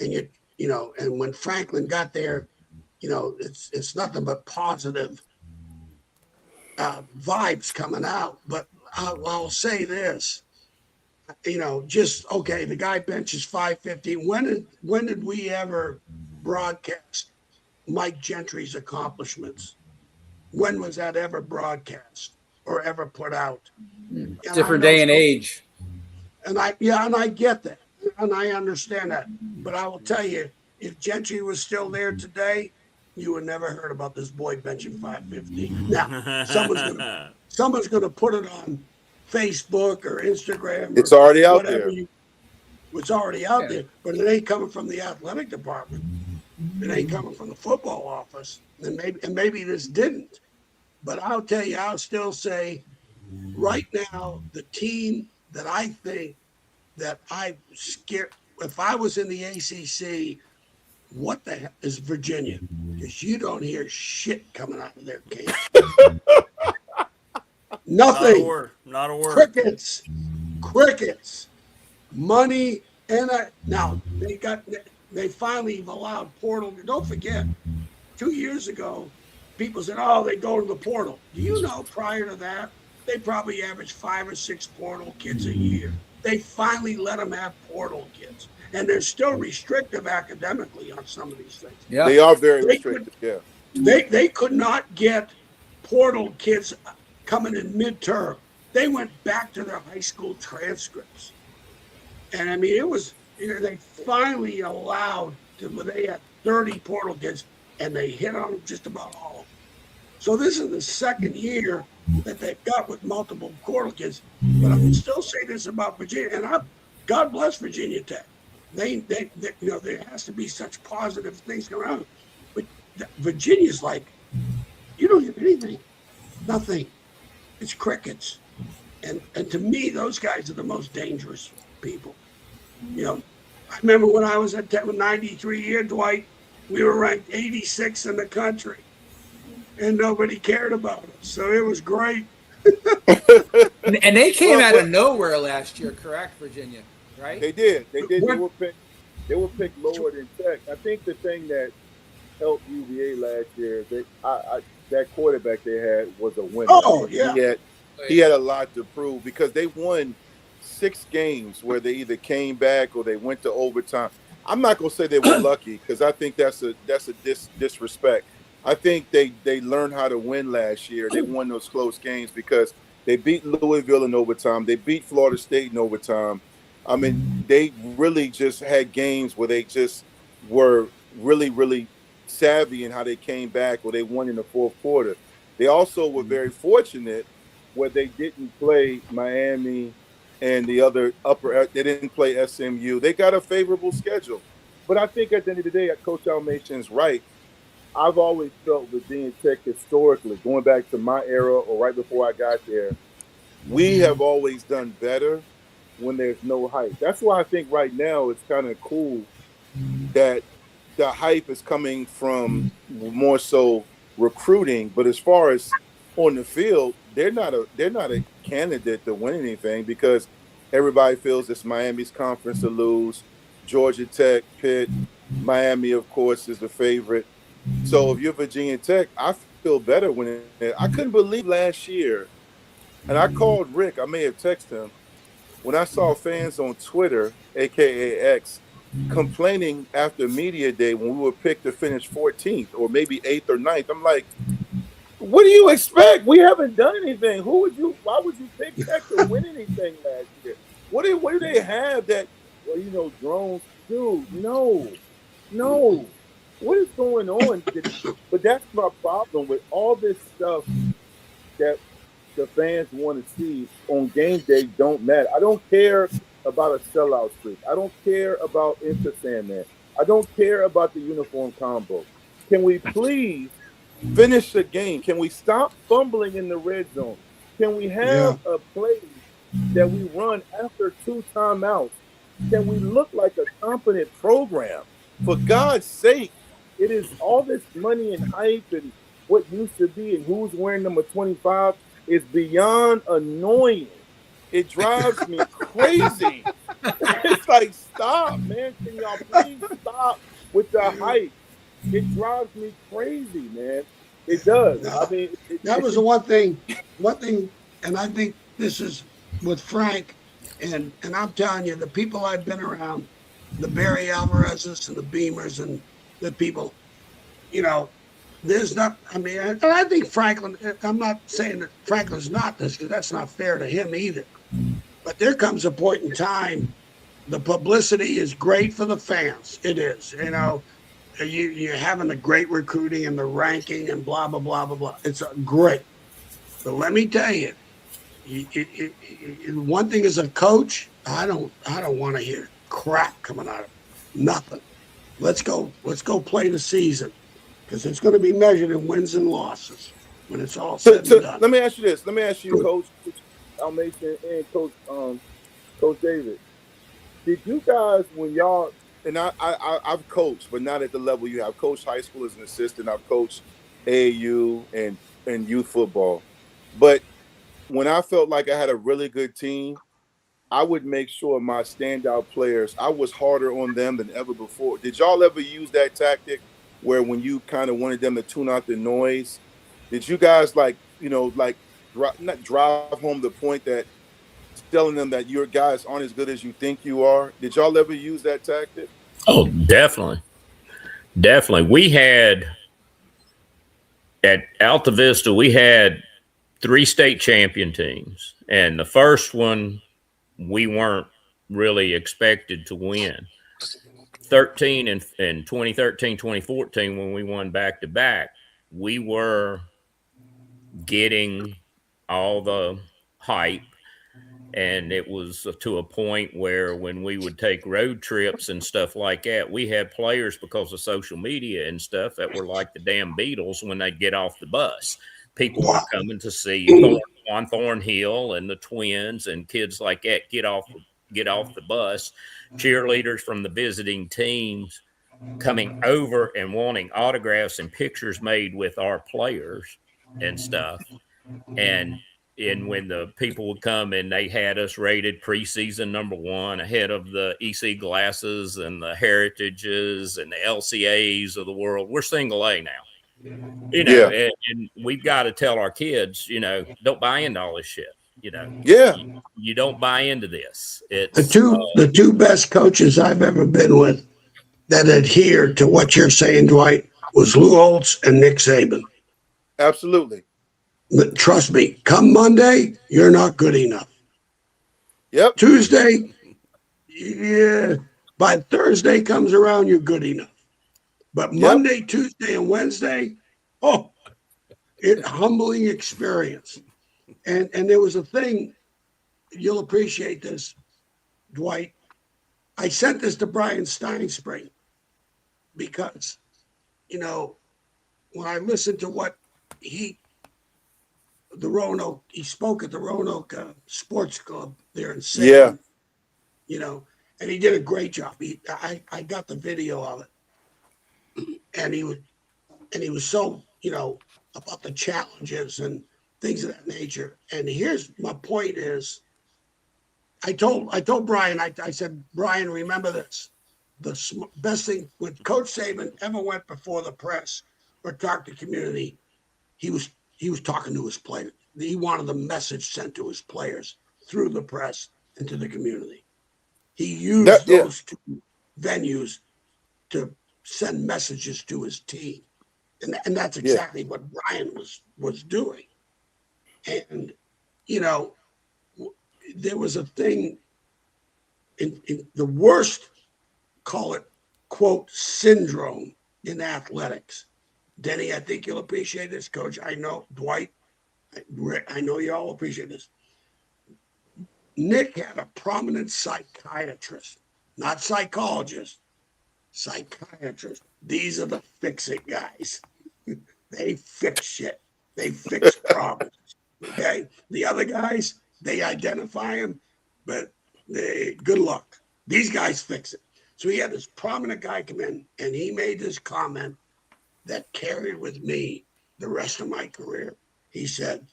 And and when Franklin got there, it's nothing but positive vibes coming out. But I'll say this, the guy benches 550. When did we ever broadcast Mike Gentry's accomplishments? When was that ever broadcast or ever put out? Different day and age. And I get that. And I understand that. But I will tell you, if Gentry was still there today, you would never heard about this boy benching 550. Now, someone's gonna put it on Facebook or Instagram. It's already out there. It's already out there, but it ain't coming from the athletic department. It ain't coming from the football office. And maybe this didn't. But I'll tell you, I'll still say right now, the team that I think that I scared. If I was in the ACC, what the hell is Virginia? Because you don't hear shit coming out of their camp. Nothing. Not a word. Crickets. Money and now they finally allowed portal. Don't forget, 2 years ago, people said, "Oh, they go to the portal." Do you know? Prior to that, they probably averaged 5 or 6 portal kids a year. They finally let them have portal kids, and they're still restrictive academically on some of these things. Yeah, they are very restrictive. They could not get portal kids coming in midterm. They went back to their high school transcripts. And I mean, it was, they finally allowed they had 30 portal kids and they hit on just about all of them. So this is the second year that they've got with multiple portal kids. But I would still say this about Virginia, and God bless Virginia Tech. There has to be such positive things going on. But Virginia's like, you don't have anything, nothing. It's crickets. And to me, those guys are the most dangerous people. I remember when I was at 93 year, Dwight, we were ranked 86 in the country, and nobody cared about us. So it was great. And they came out of nowhere last year, correct, Virginia? Right? They did. They were picked lower than Tech. I think the thing that helped UVA last year, that quarterback they had was a winner. Oh yeah. He had a lot to prove because they won 6 games where they either came back or they went to overtime. I'm not gonna say they were lucky because I think that's a disrespect. I think they learned how to win last year. They won those close games because they beat Louisville in overtime. They beat Florida State in overtime. I mean, they really just had games where they just were really, really savvy in how they came back or they won in the fourth quarter. They also were very fortunate where they didn't play Miami and the other they didn't play SMU. They got a favorable schedule. But I think at the end of the day, Coach Almason's right. I've always felt Virginia Tech historically, going back to my era or right before I got there, we have always done better when there's no hype. That's why I think right now it's kind of cool that the hype is coming from more so recruiting. But as far as on the field, they're not a candidate to win anything because everybody feels it's Miami's conference to lose. Georgia Tech, Pitt, Miami, of course, is the favorite. So if you're Virginia Tech, I feel better winning it. I couldn't believe last year, and I called Rick. I may have texted him when I saw fans on Twitter, aka X, complaining after media day when we were picked to finish 14th or maybe 8th or 9th. I'm like, what do you expect? We haven't done anything. Why would you pick Tech to win anything last year? What do they have that, drones? Dude, no. What is going on? But that's my problem with all this stuff that the fans want to see on game day don't matter. I don't care about a sellout streak. I don't care about Enter Sandman. I don't care about the uniform combo. Can we please finish the game? Can we stop fumbling in the red zone? Can we have a play that we run after 2 timeouts? Can we look like a competent program? For God's sake, it is all this money and hype and what used to be and who's wearing number 25 is beyond annoying. It drives me crazy. It's like, stop, man. Can y'all please stop with the hype? It drives me crazy, man. It does. No, I mean, that was the one thing, and I think this is with Frank, and I'm telling you, the people I've been around, the Barry Alvarez's and the Beamers and the people, there's not, I mean, and I think Franklin, I'm not saying that Franklin's not this, because that's not fair to him either. But there comes a point in time, the publicity is great for the fans. It is, you're having the great recruiting and the ranking and blah, blah, blah, blah, blah. It's great. But let me tell you, one thing as a coach, I don't want to hear crap coming out of it. Nothing. Let's go play the season, because it's going to be measured in wins and losses when it's all said and done. Let me ask you this. Let me ask you, Coach Almason and Coach David. Did you guys, when y'all, and I've coached, but not at the level you have. Coached high school as an assistant. I've coached AAU and youth football. But when I felt like I had a really good team, I would make sure my standout players, I was harder on them than ever before. Did y'all ever use that tactic where when you kind of wanted them to tune out the noise, did you guys not drive home the point that telling them that your guys aren't as good as you think you are? Did y'all ever use that tactic? Oh, definitely. Definitely. We had at Alta Vista, we had 3 state champion teams. And the first one, we weren't really expected to win. 13 and 2013, 2014, when we won back to back, we were getting all the hype. And it was to a point where when we would take road trips and stuff like that, we had players, because of social media and stuff, that were like the damn Beatles when they'd get off the bus. People were coming to see on Thornhill and the Twins and kids like that get off the bus. Cheerleaders from the visiting teams coming over and wanting autographs and pictures made with our players and stuff. And when the people would come and they had us rated preseason #1 ahead of the EC Glasses and the Heritages and the LCAs of the world. We're single A now, and we've got to tell our kids, don't buy into all this shit. You don't buy into this. It's the two best coaches I've ever been with that adhered to what you're saying, Dwight, was Lou Holtz and Nick Saban. Absolutely. But trust me, come Monday, you're not good enough. Yep. Tuesday, yeah. By Thursday comes around, you're good enough. But Monday, Tuesday, and Wednesday, it's a humbling experience. And there was a thing, you'll appreciate this, Dwight. I sent this to Brian Steinspring because, when I listened to what he spoke at the Roanoke Sports Club there in Salem, and he did a great job. I got the video of it, and he was so, about the challenges and things of that nature. And here's my point is, I told Brian, I said, Brian, remember this. The best thing when Coach Saban ever went before the press or talked to community, he was talking to his players. He wanted the message sent to his players through the press and to the community. He used those two venues to send messages to his team. And that's exactly what Brian was doing. And, there was a thing in the worst, call it, quote, syndrome in athletics. Denny, I think you'll appreciate this, Coach. I know, Dwight, I know you all appreciate this. Nick had a prominent psychiatrist, not psychologist, psychiatrist. These are the fix-it guys. They fix shit. They fix problems. Okay? The other guys, they identify them, but good luck. These guys fix it. So he had this prominent guy come in, and he made this comment that carried with me the rest of my career. He said,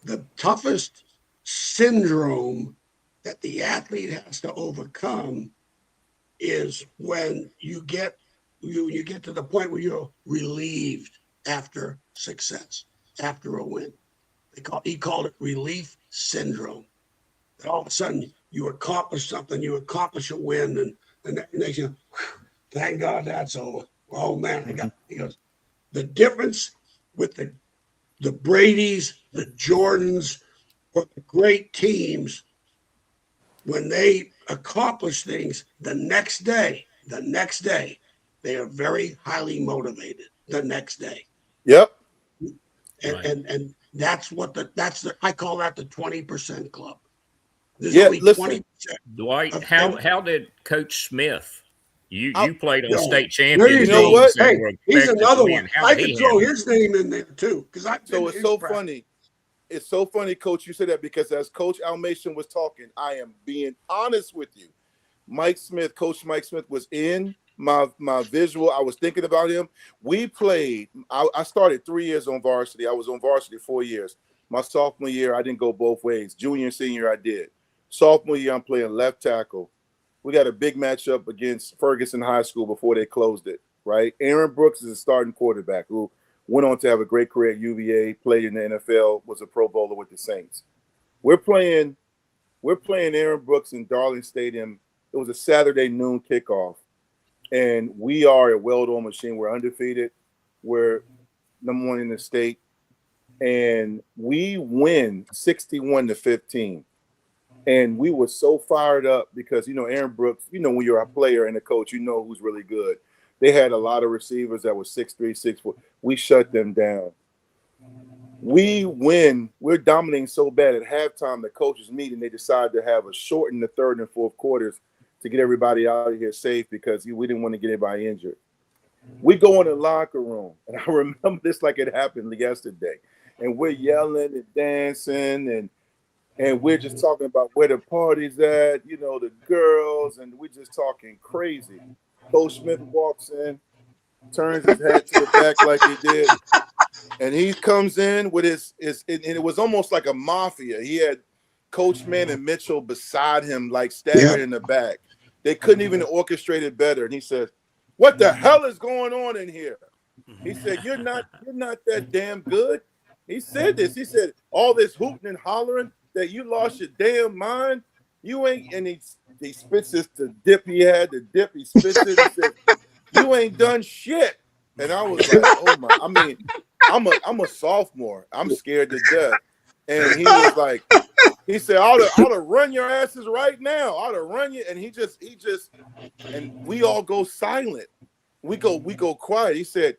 the toughest syndrome that the athlete has to overcome is when you get to the point where you're relieved after success, after a win. He called it relief syndrome. That all of a sudden you accomplish something, you accomplish a win, and they say, thank God that's over. Oh man, he goes, the difference with the Bradys, the Jordans, or the great teams, when they accomplish things the next day, they are very highly motivated the next day. Yep. And that's I call that the 20% club. There's only 20%. Dwight, how did Coach Smith? You played on state champion. You know what? Hey, he's another one. I could throw his name in there too, because so it's so funny. it's so funny, Coach, you said that, because as Coach Almation was talking, I am being honest with you. Coach Mike Smith was in my visual. I was thinking about him. We played. I started 3 years on varsity. I was on varsity 4 years. My sophomore year, I didn't go both ways. Junior and senior, I did. Sophomore year, I'm playing left tackle. We got a big matchup against Ferguson High School before they closed it, right? Aaron Brooks is a starting quarterback who went on to have a great career at UVA, played in the NFL, was a Pro Bowler with the Saints. We're playing Aaron Brooks in Darling Stadium. It was a Saturday noon kickoff, and we are a well-oiled machine. We're undefeated. We're number one in the state, and we win 61-15. And we were so fired up because, Aaron Brooks, when you're a player and a coach, who's really good. They had a lot of receivers that were 6'3", 6'4". We shut them down. We win. We're dominating so bad at halftime, the coaches meet and they decide to have a shorten the third and fourth quarters to get everybody out of here safe because we didn't want to get anybody injured. We go in the locker room, and I remember this like it happened yesterday. And we're yelling and dancing, and we're just talking about where the party's at, the girls, and we're just talking crazy. Coach Smith walks in, turns his head to the back like he did, and he comes in with his and it was almost like a mafia. He had Coach Mann and Mitchell beside him, like staggering in the back. They couldn't even orchestrate it better. And he says, "What the hell is going on in here?" He said, "You're not that damn good." He said this. He said, "All this hooting and hollering that you lost your damn mind. You ain't." And he spits this to dip. He had the dip. He spits it. He said, "You ain't done shit." And I was like, "Oh my!" I mean, I'm a sophomore. I'm scared to death. And he was like, he said, "I ought to run your asses right now. I ought to run you." And he just, and we all go silent. We go quiet. He said,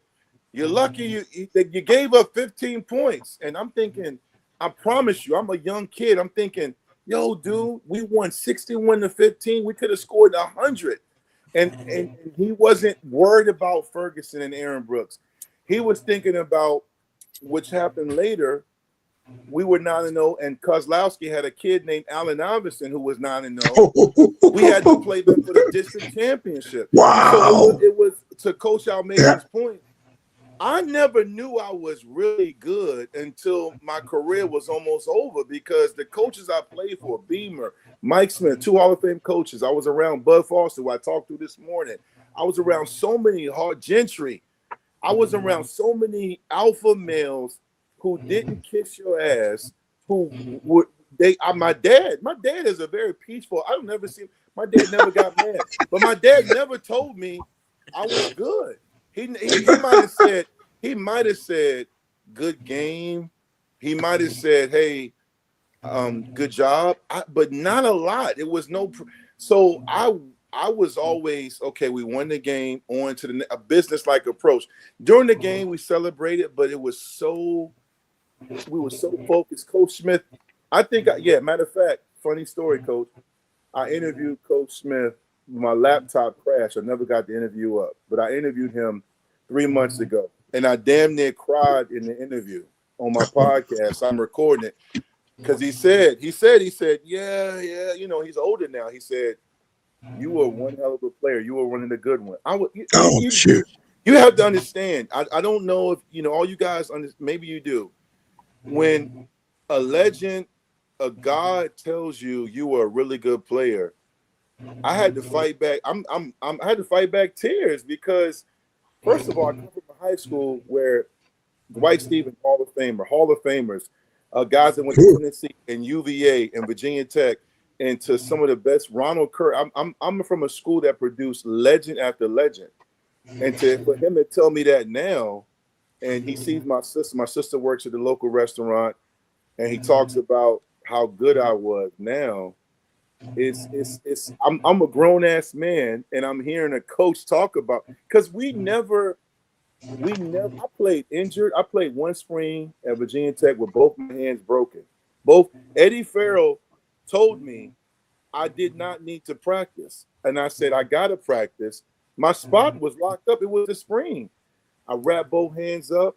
"You're lucky you gave up 15 points." And I'm thinking, I promise you, I'm a young kid. I'm thinking, yo, dude, we won 61-15. We could have scored 100. And he wasn't worried about Ferguson and Aaron Brooks. He was thinking about which happened later. We were 9-0, and Kozlowski had a kid named Allen Iverson who was 9-0. We had to play them for the district championship. Wow. So it was to Coach Almeida's point. I never knew I was really good until my career was almost over because the coaches I played for, Beamer, Mike Smith, 2 Hall of Fame coaches. I was around Bud Foster, who I talked to this morning. I was around so many hard Gentry. I was around so many alpha males who didn't kiss your ass, who would my dad is a very peaceful. I don't never see my dad never got mad, but my dad never told me I was good. He might have said good game. He might have said, "Hey, good job," but not a lot. It was no. So I was always okay. We won the game. On to a business-like approach. During the game, we celebrated, but we were so focused. Coach Smith, I think, matter of fact, funny story, Coach. I interviewed Coach Smith. My laptop crashed. I never got the interview up, but I interviewed him 3 months ago, and I damn near cried in the interview on my podcast. I'm recording it because he said, yeah, he's older now. He said, "You were one hell of a player. You were one of the good ones." Shit. You have to understand. I don't know if all you guys maybe you do. When a legend, a god tells you were a really good player, I had to fight back. I had to fight back tears because, first of all, I come from a high school where Dwight Stevens, Hall of Famers, guys that went to Tennessee and UVA and Virginia Tech, and to some of the best. Ronald Kerr. I'm from a school that produced legend after legend, and for him to tell me that now, and he sees my sister. My sister works at the local restaurant, and he talks about how good I was now. I'm a grown ass man, and I'm hearing a coach talk about because we never. I played injured. I played one spring at Virginia Tech with both my hands broken. Eddie Farrell told me I did not need to practice, and I said I gotta practice. My spot was locked up. It was a spring. I wrapped both hands up.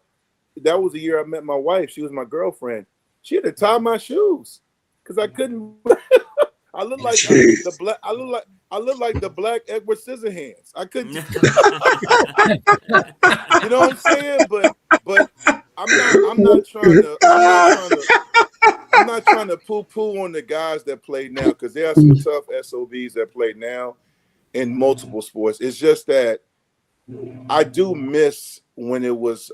That was the year I met my wife. She was my girlfriend. She had to tie my shoes because I couldn't. I look like the black. I look like the black Edward Scissorhands. I couldn't. You know what I'm saying? But I'm not trying to poo-poo on the guys that play now, because there are some tough SOBs that play now in multiple sports. It's just that I do miss when it was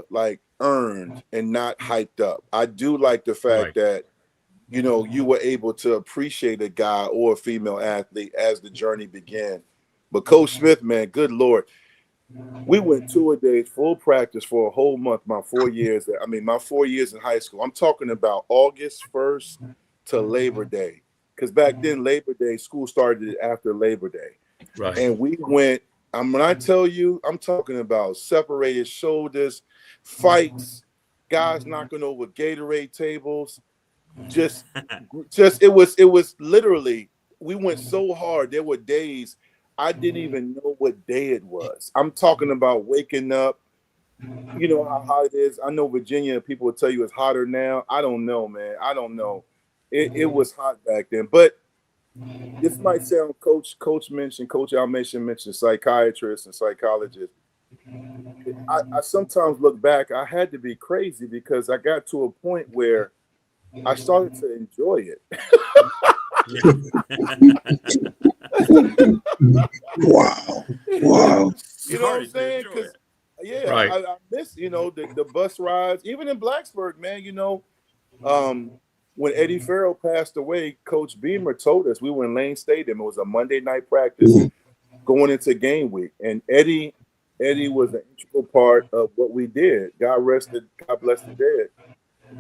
like earned and not hyped up. I do like the fact that, you know, you were able to appreciate a guy or a female athlete as the journey began. But Coach Smith, man, good Lord. We went 2-a-days, full practice for a whole month, my 4 years. My 4 years in high school. I'm talking about August 1st to Labor Day. Because back then, Labor Day, school started after Labor Day. Right. And we went, when I tell you, I'm talking about separated shoulders, fights, guys knocking over Gatorade tables. Just it was literally, we went so hard. There were days I didn't even know what day it was. I'm talking about waking up. You know how hot it is. I know Virginia people will tell you it's hotter now. I don't know, man. I don't know. It was hot back then. But this might sound, Coach Almation mentioned psychiatrists and psychologists. I sometimes look back, I had to be crazy because I got to a point where I started to enjoy it. Wow. You know what I'm saying? Because right. I miss, you know, the bus rides, even in Blacksburg, man. You know, when Eddie Farrell passed away, Coach Beamer told us, we were in Lane Stadium. It was a Monday night practice going into game week, and Eddie was an integral part of what we did. God bless the dead.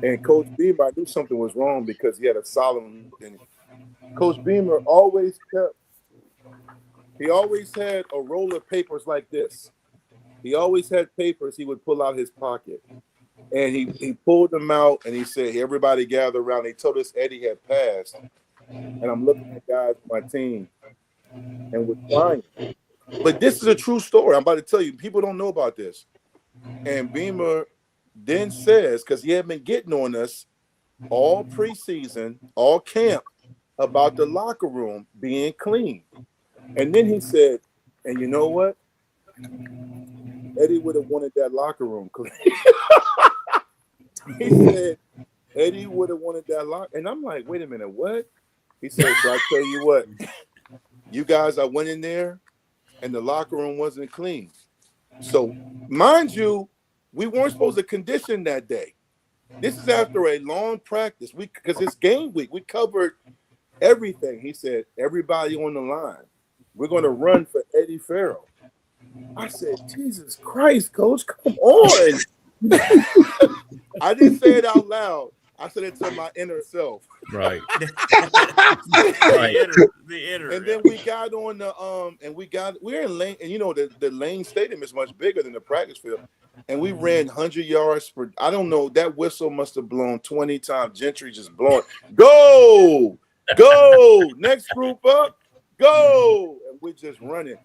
And Coach Beamer, I knew something was wrong because he had a solemn look in it. Coach Beamer always had a roll of papers like this. He always had papers he would pull out his pocket. And he pulled them out and he said, hey, everybody gather around. He told us Eddie had passed. And I'm looking at guys on my team and we're crying. But this is a true story. I'm about to tell you. People don't know about this. And Beamer then says, because he had been getting on us all preseason, all camp, about the locker room being clean. And then he said, and you know what? Eddie would have wanted that locker room clean. He said, Eddie would have wanted that locker. And I'm like, wait a minute, what? He said, so I tell you what, you guys, I went in there and the locker room wasn't clean. So mind you, we weren't supposed to condition that day. This is after a long practice. Because it's game week. We covered everything. He said, everybody on the line, we're going to run for Eddie Farrell. I said, Jesus Christ, Coach, come on. I didn't say it out loud. I said it to my inner self. Right. The inner. And then we got on the we're in Lane, and you know the Lane Stadium is much bigger than the practice field. And we ran 100 yards per, I don't know, that whistle must have blown 20 times. Gentry just blowing. Go! Next group up, go! And we're just running.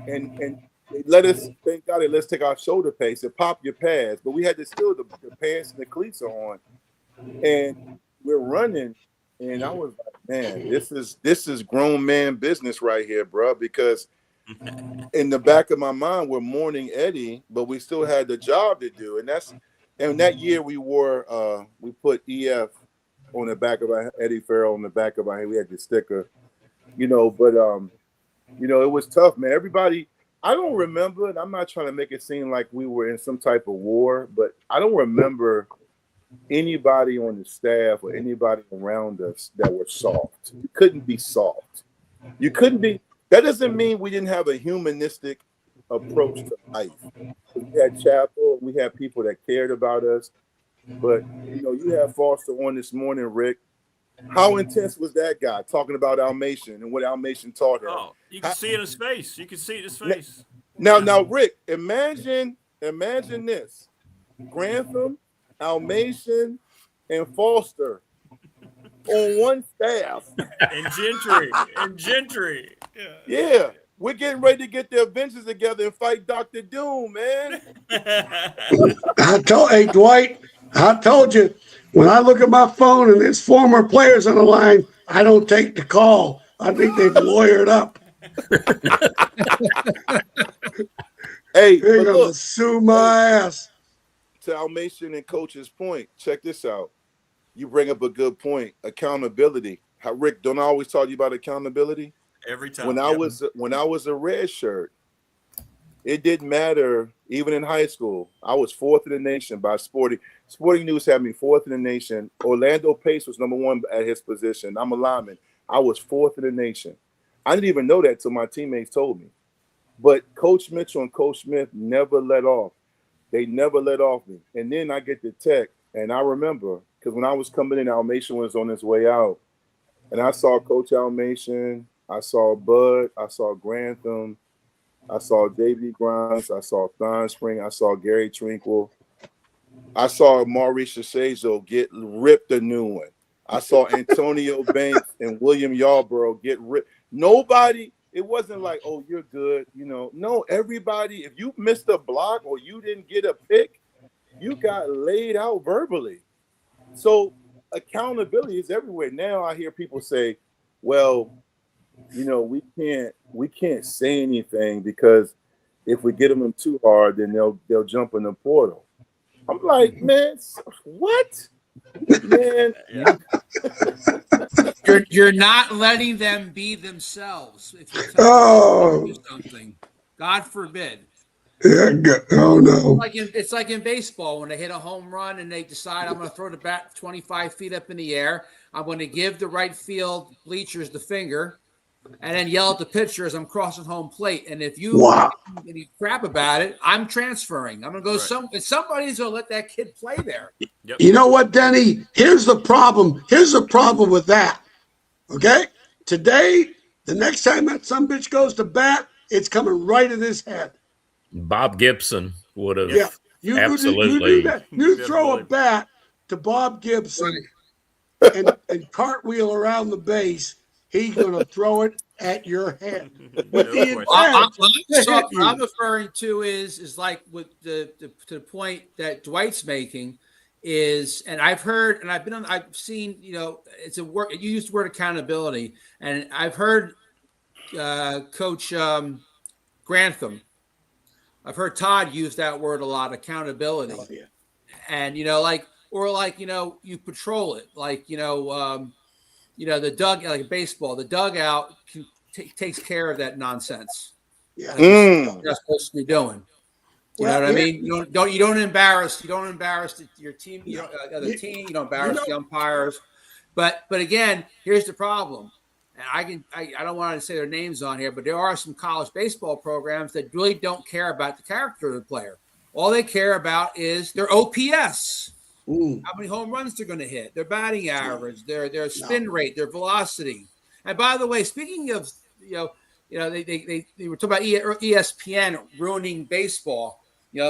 And they let us, thank God, they let us take our shoulder pace and pop your pads. But we had to still, the pants and the cleats are on. And we're running. And I was like, man, this is grown man business right here, bro. Because in the back of my mind, we're mourning Eddie, but we still had the job to do. And that year we put EF on the back of our, Eddie Farrell on the back of our head. We had the sticker, you know, but you know, it was tough, man. Everybody, I don't remember, and I'm not trying to make it seem like we were in some type of war, but I don't remember anybody on the staff or anybody around us that were soft. You couldn't be soft. You couldn't be. That doesn't mean we didn't have a humanistic approach to life. We had chapel, we had people that cared about us, but you know, you had Foster on this morning, Rick. How intense was that guy talking about Almation and what Almation taught him? Oh, you can see it in his face. You can see it in his face. Now, Rick, imagine this: Grantham, Almation, and Foster on one staff. And Gentry. Yeah. We're getting ready to get the Avengers together and fight Dr. Doom, man. Hey, Dwight, I told you, When I look at my phone and there's former players on the line, I don't take the call. I think they've lawyered up. Hey, They're but going look, to sue my ass. to Almation and Coach's point, check this out. You bring up a good point. Accountability. How Rick, don't I always talk to you about accountability? Every time. When I was a red shirt, it didn't matter. Even in high school, I was 4th in the nation by Sporting. Sporting News had me 4th in the nation. Orlando Pace was number 1 at his position. I'm a lineman. I was 4th in the nation. I didn't even know that till my teammates told me. But Coach Mitchell and Coach Smith never let off. They never let off me. And then I get the tech, and I remember, because when I was coming in, Almation was on his way out. And I saw Coach Almation, I saw Bud, I saw Grantham, I saw Davey Grimes, I saw Thon Spring, I saw Gary Trinkle. I saw Maurice Shiseizo get ripped a new one. I saw Antonio Banks and William Yarborough get ripped. Nobody, it wasn't like, oh, you're good. No, everybody, if you missed a block or you didn't get a pick, you got laid out verbally. So accountability is everywhere. Now I hear people say, well, we can't say anything because if we get them too hard, then they'll jump in the portal. I'm like, man, what? Man, You're not letting them be themselves. If you tell them to do something, God forbid. Yeah, oh no! It's like in baseball when they hit a home run and they decide I'm going to throw the bat 25 feet up in the air. I'm going to give the right field bleachers the finger, and then yell at the pitcher as I'm crossing home plate. And if you crap about it, I'm transferring. I'm going to go somebody's going to let that kid play there. Yep. You know what, Denny? Here's the problem. Here's the problem with that. Okay? Today, the next time that some bitch goes to bat, it's coming right in his head. Bob Gibson would have absolutely. You do that. You throw a bat to Bob Gibson and cartwheel around the base, he's going to throw it at your head. With the intent I'm referring to is like with to the point that Dwight's making is, and I've heard, and I've seen, it's a word. You used the word accountability, and I've heard Coach Grantham. I've heard Todd use that word a lot, accountability. Oh, yeah. And, you patrol it. Like, the like baseball, the dugout takes care of that nonsense. Yeah. You're not supposed to be doing. You know what I mean? You don't embarrass your team, other team, you don't embarrass the umpires. But again, here's the problem. And I don't want to say their names on here, but there are some college baseball programs that really don't care about the character of the player. All they care about is their OPS, how many home runs they're going to hit, their batting average, their spin rate, their velocity. And by the way, speaking of, they were talking about ESPN ruining baseball.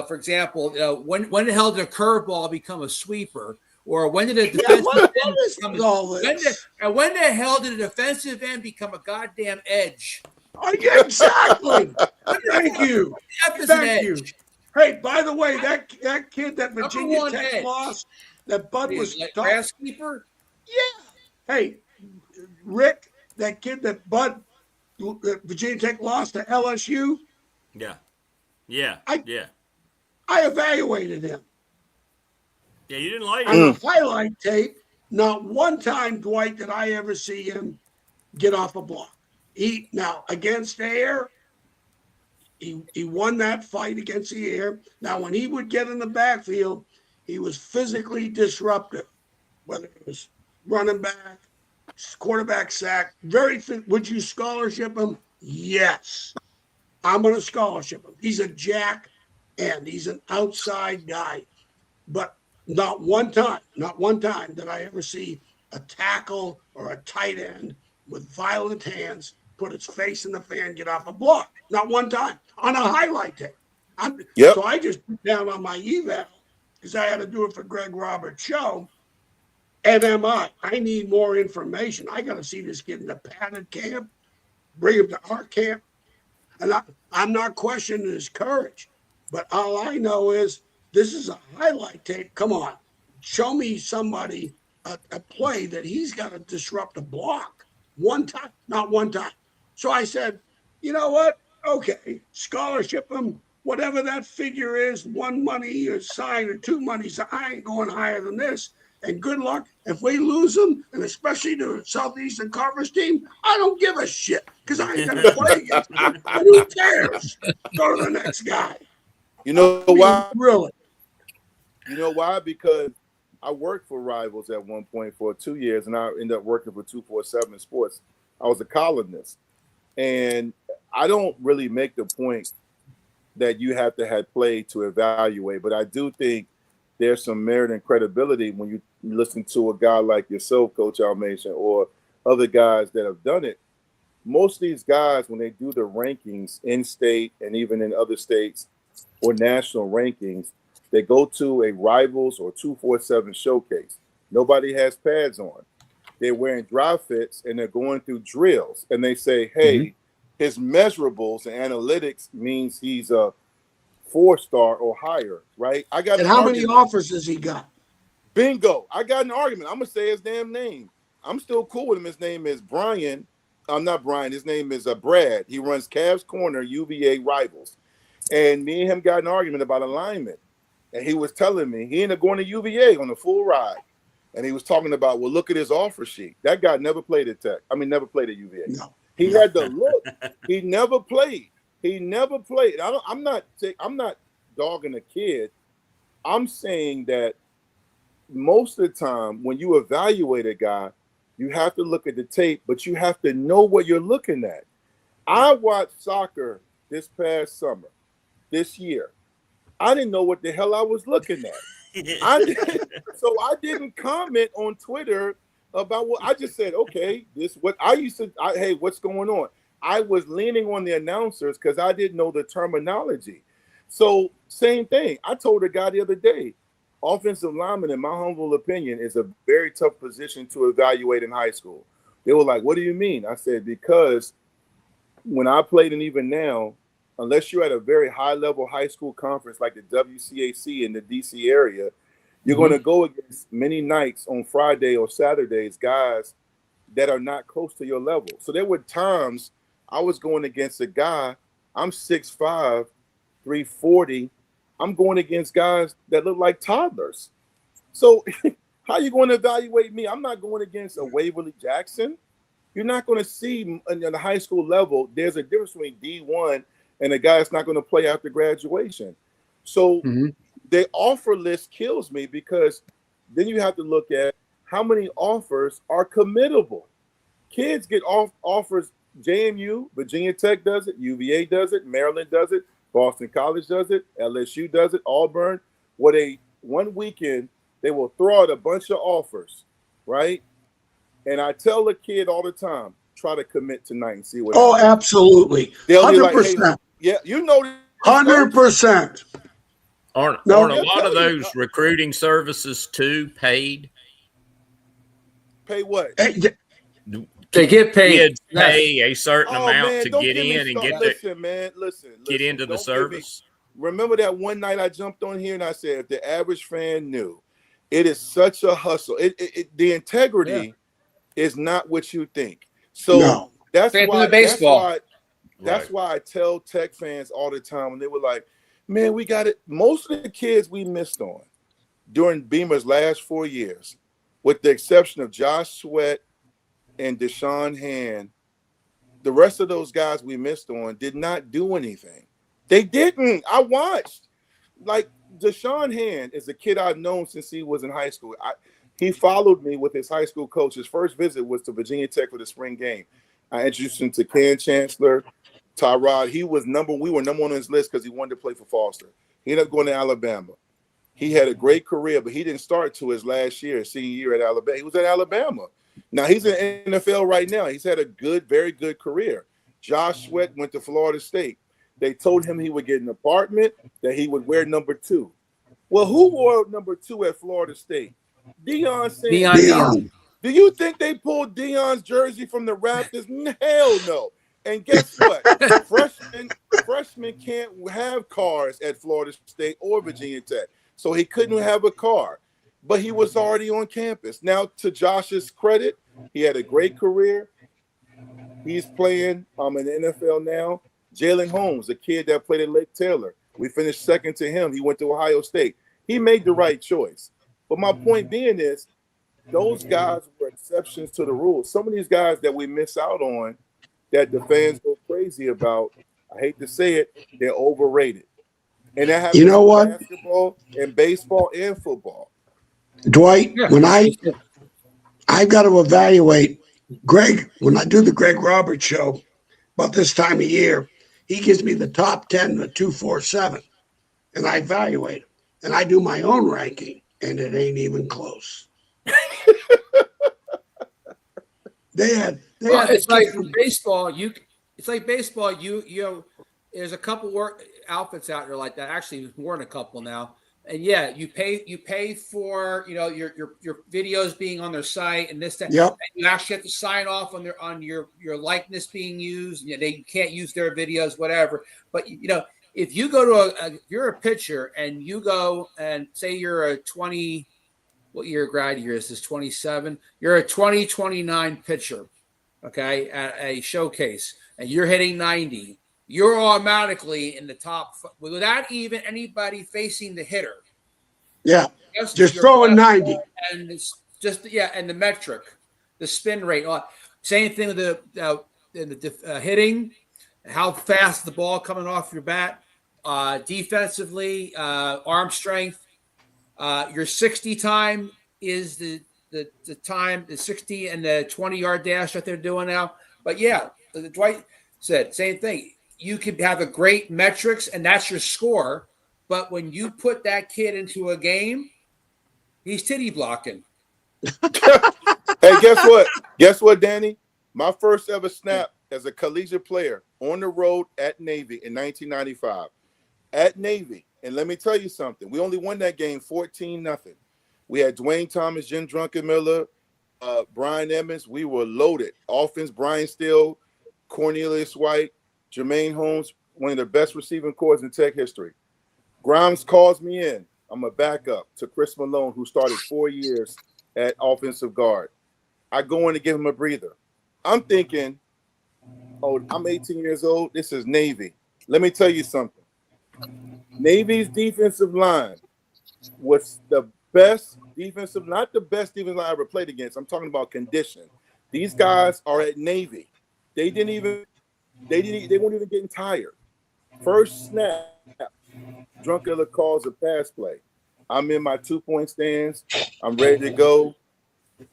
For example, when the hell did a curveball become a sweeper? Or when did a defensive end when the hell did a defensive end become a goddamn edge? Exactly. Thank you. Thank you. Hey, by the way, that kid that Virginia Tech lost, that Bud was grasskeeper. Yeah. Hey, Rick, that kid that Virginia Tech lost to LSU. Yeah. I evaluated him. Yeah, you didn't like it. On the highlight tape, not one time, Dwight, did I ever see him get off a block. Now, against Air, he won that fight against the Air. Now, when he would get in the backfield, he was physically disruptive, whether it was running back, quarterback sack, very thin. Would you scholarship him? Yes. I'm going to scholarship him. He's a jack end. He's an outside guy. But not one time did I ever see a tackle or a tight end with violent hands put its face in the fan, get off a block. Not one time on a highlight tape. So I just put down on my eval because I had to do it for Greg Roberts' show. NMI. I need more information. I got to see this kid in the padded camp, bring him to our camp. And I'm not questioning his courage, but all I know is this is a highlight tape. Come on. show me somebody, a play that he's got to disrupt a block one time, not one time. So I said, you know what? Okay, scholarship him, whatever that figure is, one money or sign or two monies. I ain't going higher than this. And good luck. If we lose them, and especially the Southeastern Conference team, I don't give a shit because I ain't going to play against them. But who cares? Go to the next guy. You know why? Really? You know why? Because I worked for Rivals at one point for 2 years, and I ended up working for 247 Sports. I was a columnist. And I don't really make the point that you have to have played to evaluate, but I do think there's some merit and credibility when you listen to a guy like yourself, Coach Almation, or other guys that have done it. Most of these guys, when they do the rankings in state and even in other states or national rankings, they go to a Rivals or 247 showcase. Nobody has pads on. They're wearing dry fits and they're going through drills. And they say, hey, his measurables and analytics means he's a 4-star or higher, right? I got. And how many offers has he got? Bingo. I got an argument. I'm going to say his damn name. I'm still cool with him. His name is Brian. I'm not Brian. His name is Brad. He runs Cavs Corner, UVA Rivals. And me and him got an argument about alignment. And he was telling me he ended up going to UVA on a full ride. And he was talking about, well, look at his offer sheet. That guy never played at Tech. I mean, never played at UVA. No. He had the look. He never played. He never played. I'm not dogging a kid. I'm saying that most of the time when you evaluate a guy, you have to look at the tape, but you have to know what you're looking at. I watched soccer this past summer, this year. I didn't know what the hell I was looking at. So I didn't comment on Twitter about what I just said. Okay, hey, what's going on? I was leaning on the announcers because I didn't know the terminology. So same thing. I told a guy the other day, offensive lineman, in my humble opinion, is a very tough position to evaluate in high school. They were like, what do you mean? I said, because when I played and even now, unless you're at a very high-level high school conference like the WCAC in the D.C. area, you're going to go against many nights on Friday or Saturdays, guys that are not close to your level. So there were times I was going against a guy, I'm 6'5", 340. I'm going against guys that look like toddlers. So how are you going to evaluate me? I'm not going against a Waverly Jackson. You're not going to see in the high school level, there's a difference between D1 and a guy that's not going to play after graduation. So the offer list kills me because then you have to look at how many offers are committable. Kids get offers. JMU, Virginia Tech does it, UVA does it, Maryland does it, Boston College does it, LSU does it, Auburn. One weekend, they will throw out a bunch of offers, right? And I tell the kid all the time, try to commit tonight and see what happens. Absolutely. They'll 100%. be like, hey, yeah, you know. 100%. Aren't a lot of those recruiting services too paid? Pay what? They get paid. Kids pay a certain amount to get in and get get into the service. Remember that one night I jumped on here and I said, if the average fan knew, it is such a hustle. The integrity is not what you think. So that's why. That's why I tell Tech fans all the time when they were like, man, we got it. Most of the kids we missed on during Beamer's last 4 years, with the exception of Josh Sweat and Deshaun Hand, the rest of those guys we missed on did not do anything. They didn't. I watched. Like, Deshaun Hand is a kid I've known since he was in high school. He followed me with his high school coach. His first visit was to Virginia Tech for the spring game. I introduced him to Ken Chancellor, Tyrod. We were number one on his list because he wanted to play for Foster. He ended up going to Alabama. He had a great career, but he didn't start till his last year, senior year at Alabama. He was at Alabama. Now he's in the NFL right now. He's had a very good career. Josh Sweat went to Florida State. They told him he would get an apartment, that he would wear number 2. Well, who wore number 2 at Florida State? Deion Sanders. Deion. Do you think they pulled Deion's jersey from the Raptors? Hell no. And guess what? Freshmen can't have cars at Florida State or Virginia Tech. So he couldn't have a car. but he was already on campus. Now, to Josh's credit, he had a great career. He's playing in the NFL now. Jalen Holmes, a kid that played at Lake Taylor, we finished second to him. He went to Ohio State. He made the right choice. But my point being is, those guys were exceptions to the rules. Some of these guys that we miss out on, that the fans go crazy about, I hate to say it, they're overrated. And that happens in basketball and baseball and football. Dwight, when I've got to evaluate Greg, when I do the Greg Roberts show about this time of year, he gives me the top 10, the 247, and I evaluate them. And I do my own ranking, and it ain't even close. It's like baseball. It's like baseball. You know, there's a couple work outfits out there like that. Actually, more than a couple now. And yeah, you pay for your videos being on their site and this that. Yep. And you actually have to sign off on your likeness being used. They can't use their videos, whatever. But if you go to if you're a pitcher and you go and say you're a 20. What year grad year is this? 27. You're a 2029 pitcher, okay, at a showcase, and you're hitting 90. You're automatically in the top without even anybody facing the hitter. Yeah, just throwing 90, and it's just and the metric, the spin rate. Same thing with the hitting, how fast the ball coming off your bat, defensively, arm strength. Your 60 time is the time, the 60 and the 20-yard dash that they're doing now. But yeah, Dwight said same thing. You could have a great metrics, and that's your score. But when you put that kid into a game, he's titty blocking. Hey, guess what? Guess what, Danny? My first ever snap as a collegiate player on the road at Navy in 1995. At Navy. And let me tell you something. We only won that game 14-0. We had Dwayne Thomas, Jim Druckenmiller, Brian Emmons. We were loaded. Offense, Brian Steele, Cornelius White, Jermaine Holmes, one of the best receiving corps in Tech history. Grimes calls me in. I'm a backup to Chris Malone, who started 4 years at offensive guard. I go in to give him a breather. I'm thinking, I'm 18 years old. This is Navy. Let me tell you something. Navy's defensive line was the best defensive, not the best defensive line I ever played against. I'm talking about condition. These guys are at Navy. They weren't even getting tired. First snap, Drunkler calls a pass play. I'm in my 2-point stance. I'm ready to go.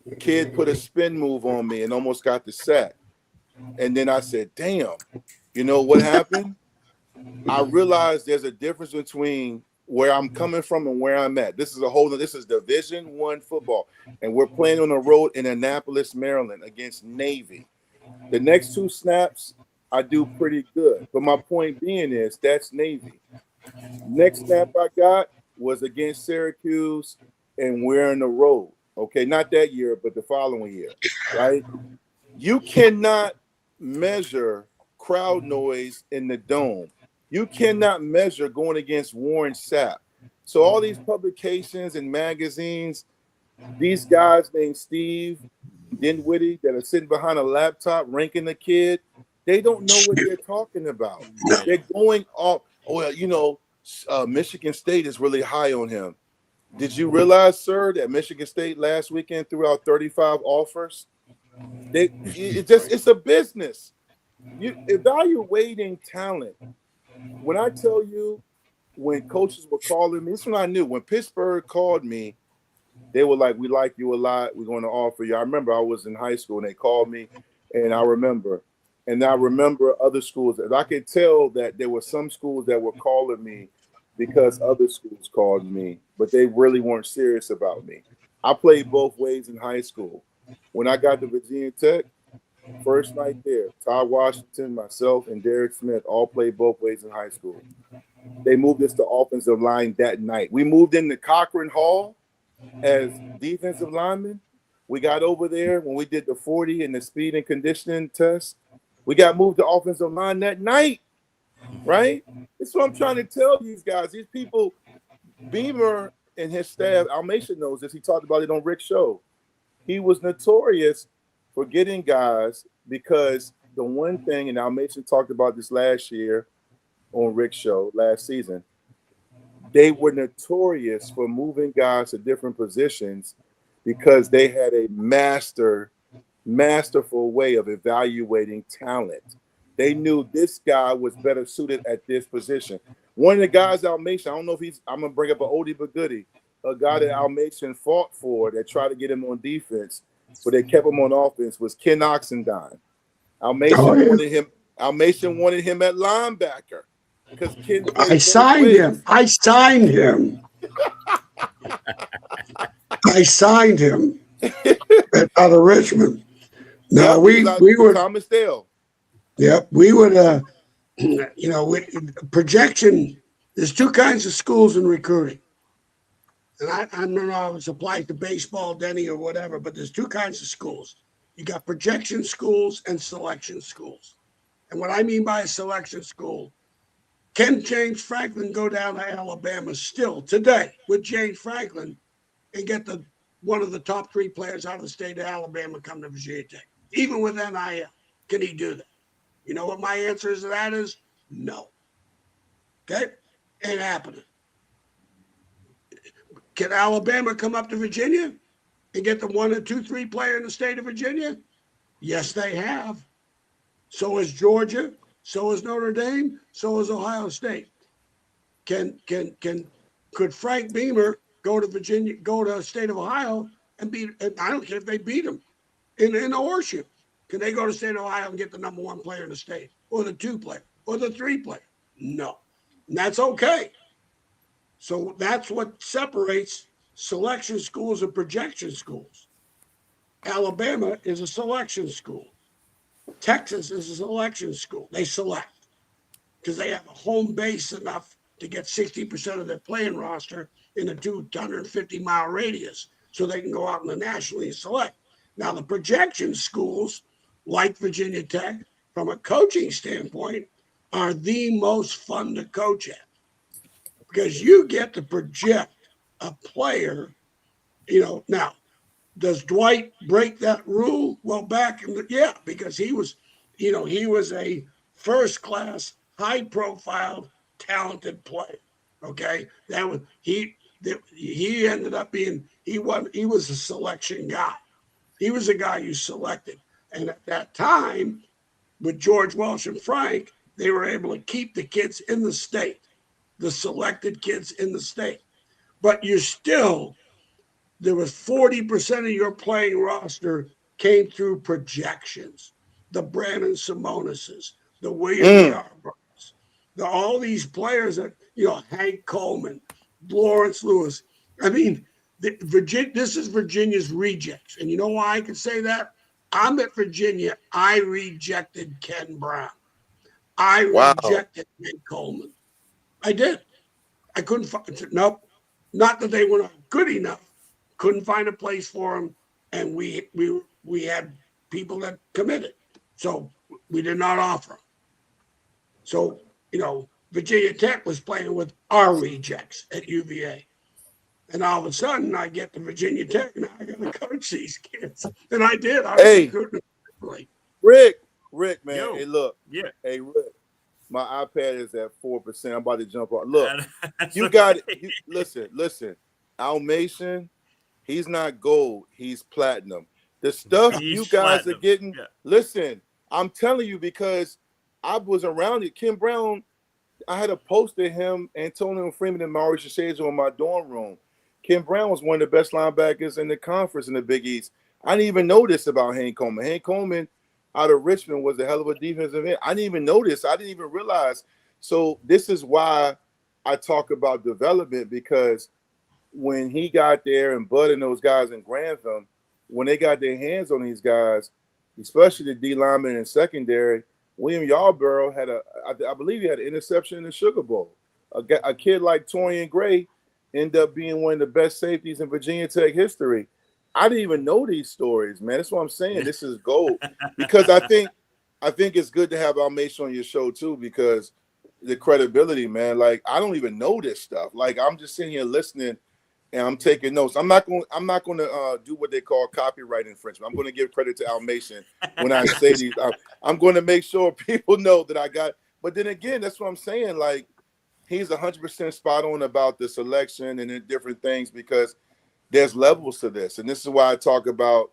The kid put a spin move on me and almost got the sack. And then I said, damn, you know what happened? I realized there's a difference between where I'm coming from and where I'm at. This is Division I football. And we're playing on the road in Annapolis, Maryland against Navy. The next 2 snaps, I do pretty good. But my point being is that's Navy. Next snap I got was against Syracuse, and we're on the road. Okay, not that year, but the following year, right? You cannot measure crowd noise in the dome. You cannot measure going against Warren Sapp. So all these publications and magazines, these guys named Steve Dinwiddie that are sitting behind a laptop ranking the kid, they don't know what they're talking about. They're going off, Michigan State is really high on him. Did you realize, sir, that Michigan State last weekend threw out 35 offers? It's a business. You evaluating talent. When I tell you, when coaches were calling me, this is when I knew. When Pittsburgh called me, they were like, we like you a lot. We're going to offer you. I remember I was in high school and they called me, and I remember other schools. And I could tell that there were some schools that were calling me because other schools called me, but they really weren't serious about me. I played both ways in high school. When I got to Virginia Tech, first night there, Todd Washington, myself, and Derek Smith all played both ways in high school. They moved us to offensive line that night. We moved into Cochran Hall as defensive linemen. We got over there when we did the 40 and the speed and conditioning test. We got moved to offensive line that night, right? That's what I'm trying to tell these guys. These people, Beamer and his staff, Almation knows this. He talked about it on Rick's show. He was notorious for getting guys because the one thing, and Almation talked about this last year on Rick's show last season, they were notorious for moving guys to different positions because they had a masterful way of evaluating talent. They knew this guy was better suited at this position. One of the guys Almation, I don't know if I'm going to bring up an oldie but goodie, a guy that Almation fought for that tried to get him on defense, but they kept him on offense, was Ken Oxendine. Almation wanted him at linebacker because Ken. I signed him. I signed him out of Richmond. No, we were Thomas Dale. Yep, we would. Projection. There's two kinds of schools in recruiting, and I don't know if it's applied to baseball, Denny, or whatever. But there's two kinds of schools. You got projection schools and selection schools. And what I mean by a selection school, can James Franklin go down to Alabama still today with James Franklin and get one of the top 3 players out of the state of Alabama come to Virginia Tech, even with NIL? Can he do that? You know what my answer to that is? No. Okay? Ain't happening. Can Alabama come up to Virginia and get the 1 or 2, 3 player in the state of Virginia? Yes, they have. So is Georgia. So is Notre Dame. So is Ohio State. Could Frank Beamer go to Virginia, go to the state of Ohio and beat? And I don't care if they beat him in the horseshoe. Can they go to the state of Ohio and get the number 1 player in the state, or the 2 player, or the 3 player? No, and that's okay. So that's what separates selection schools and projection schools. Alabama is a selection school. Texas is a selection school. They select because they have a home base enough to get 60% of their playing roster in a 250-mile radius, so they can go out in the nationally and select. Now, the projection schools, like Virginia Tech, from a coaching standpoint, are the most fun to coach at because you get to project a player. Now, does Dwight break that rule? Well, because he was a first-class, high-profile, talented player. Okay, he ended up being he was a selection guy. He was a guy you selected. And at that time, with George Welsh and Frank, they were able to keep the kids in the state, the selected kids in the state. But there was 40% of your playing roster came through projections. The Brandon Simonises, the William Yarboroughs, all these players that, Hank Coleman, Lawrence Lewis. I mean, this is Virginia's rejects. And you know why I can say that? I'm at Virginia. I rejected Ken Brown. I rejected Hank Coleman. I did. I couldn't find nope. Not that they were not good enough. Couldn't find a place for them. And we had people that committed. So we did not offer them. So, Virginia Tech was playing with our rejects at UVA. And all of a sudden, I get to Virginia Tech, and I got to coach these kids. And I did. Rick, man. Yo. Hey, look. Yeah. Hey, Rick. My iPad is at 4%. I'm about to jump on. Look, you got it. Listen. Almation, he's not gold. He's platinum. The stuff you guys are getting. Yeah. Listen, I'm telling you because I was around it. Ken Brown, I had a poster of him, Antonio Freeman, and Mauricio Shazer in my dorm room. Ken Brown was one of the best linebackers in the conference in the Big East. I didn't even know this about Hank Coleman. Hank Coleman out of Richmond was a hell of a defensive end. I didn't even know this. I didn't even realize. So this is why I talk about development, because when he got there and Bud and those guys in Grantham, when they got their hands on these guys, especially the D lineman in secondary, William Yarborough had I believe he had an interception in the Sugar Bowl. A kid like Torian Gray ended up being one of the best safeties in Virginia Tech history. I didn't even know these stories, man. That's what I'm saying. This is gold. Because I think it's good to have Almation on your show too, because the credibility, man. Like, I don't even know this stuff. Like, I'm just sitting here listening, and I'm taking notes. I'm not going to do what they call copyright infringement. I'm going to give credit to Al Mason when I say these. I'm going to make sure people know that I got. But then again, that's what I'm saying. Like, he's 100% spot on about the selection and the different things, because there's levels to this, and this is why I talk about.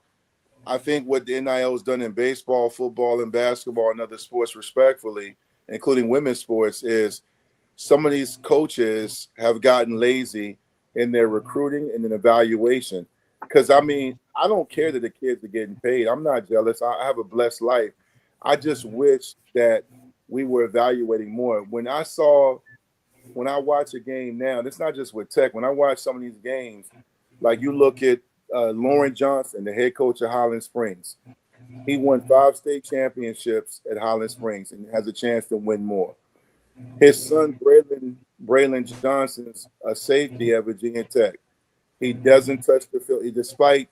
I think what the NIL has done in baseball, football, and basketball and other sports, respectfully, including women's sports, is some of these coaches have gotten lazy in their recruiting and in evaluation. Because, I mean, I don't care that the kids are getting paid. I'm not jealous. I have a blessed life. I just wish that we were evaluating more. When I watch a game now, and it's not just with Tech, when I watch some of these games, like you look at Lauren Johnson, the head coach of Highland Springs. He won 5 state championships at Highland Springs and has a chance to win more. His son, Braylon Johnson's a safety at Virginia Tech. He doesn't touch the field, despite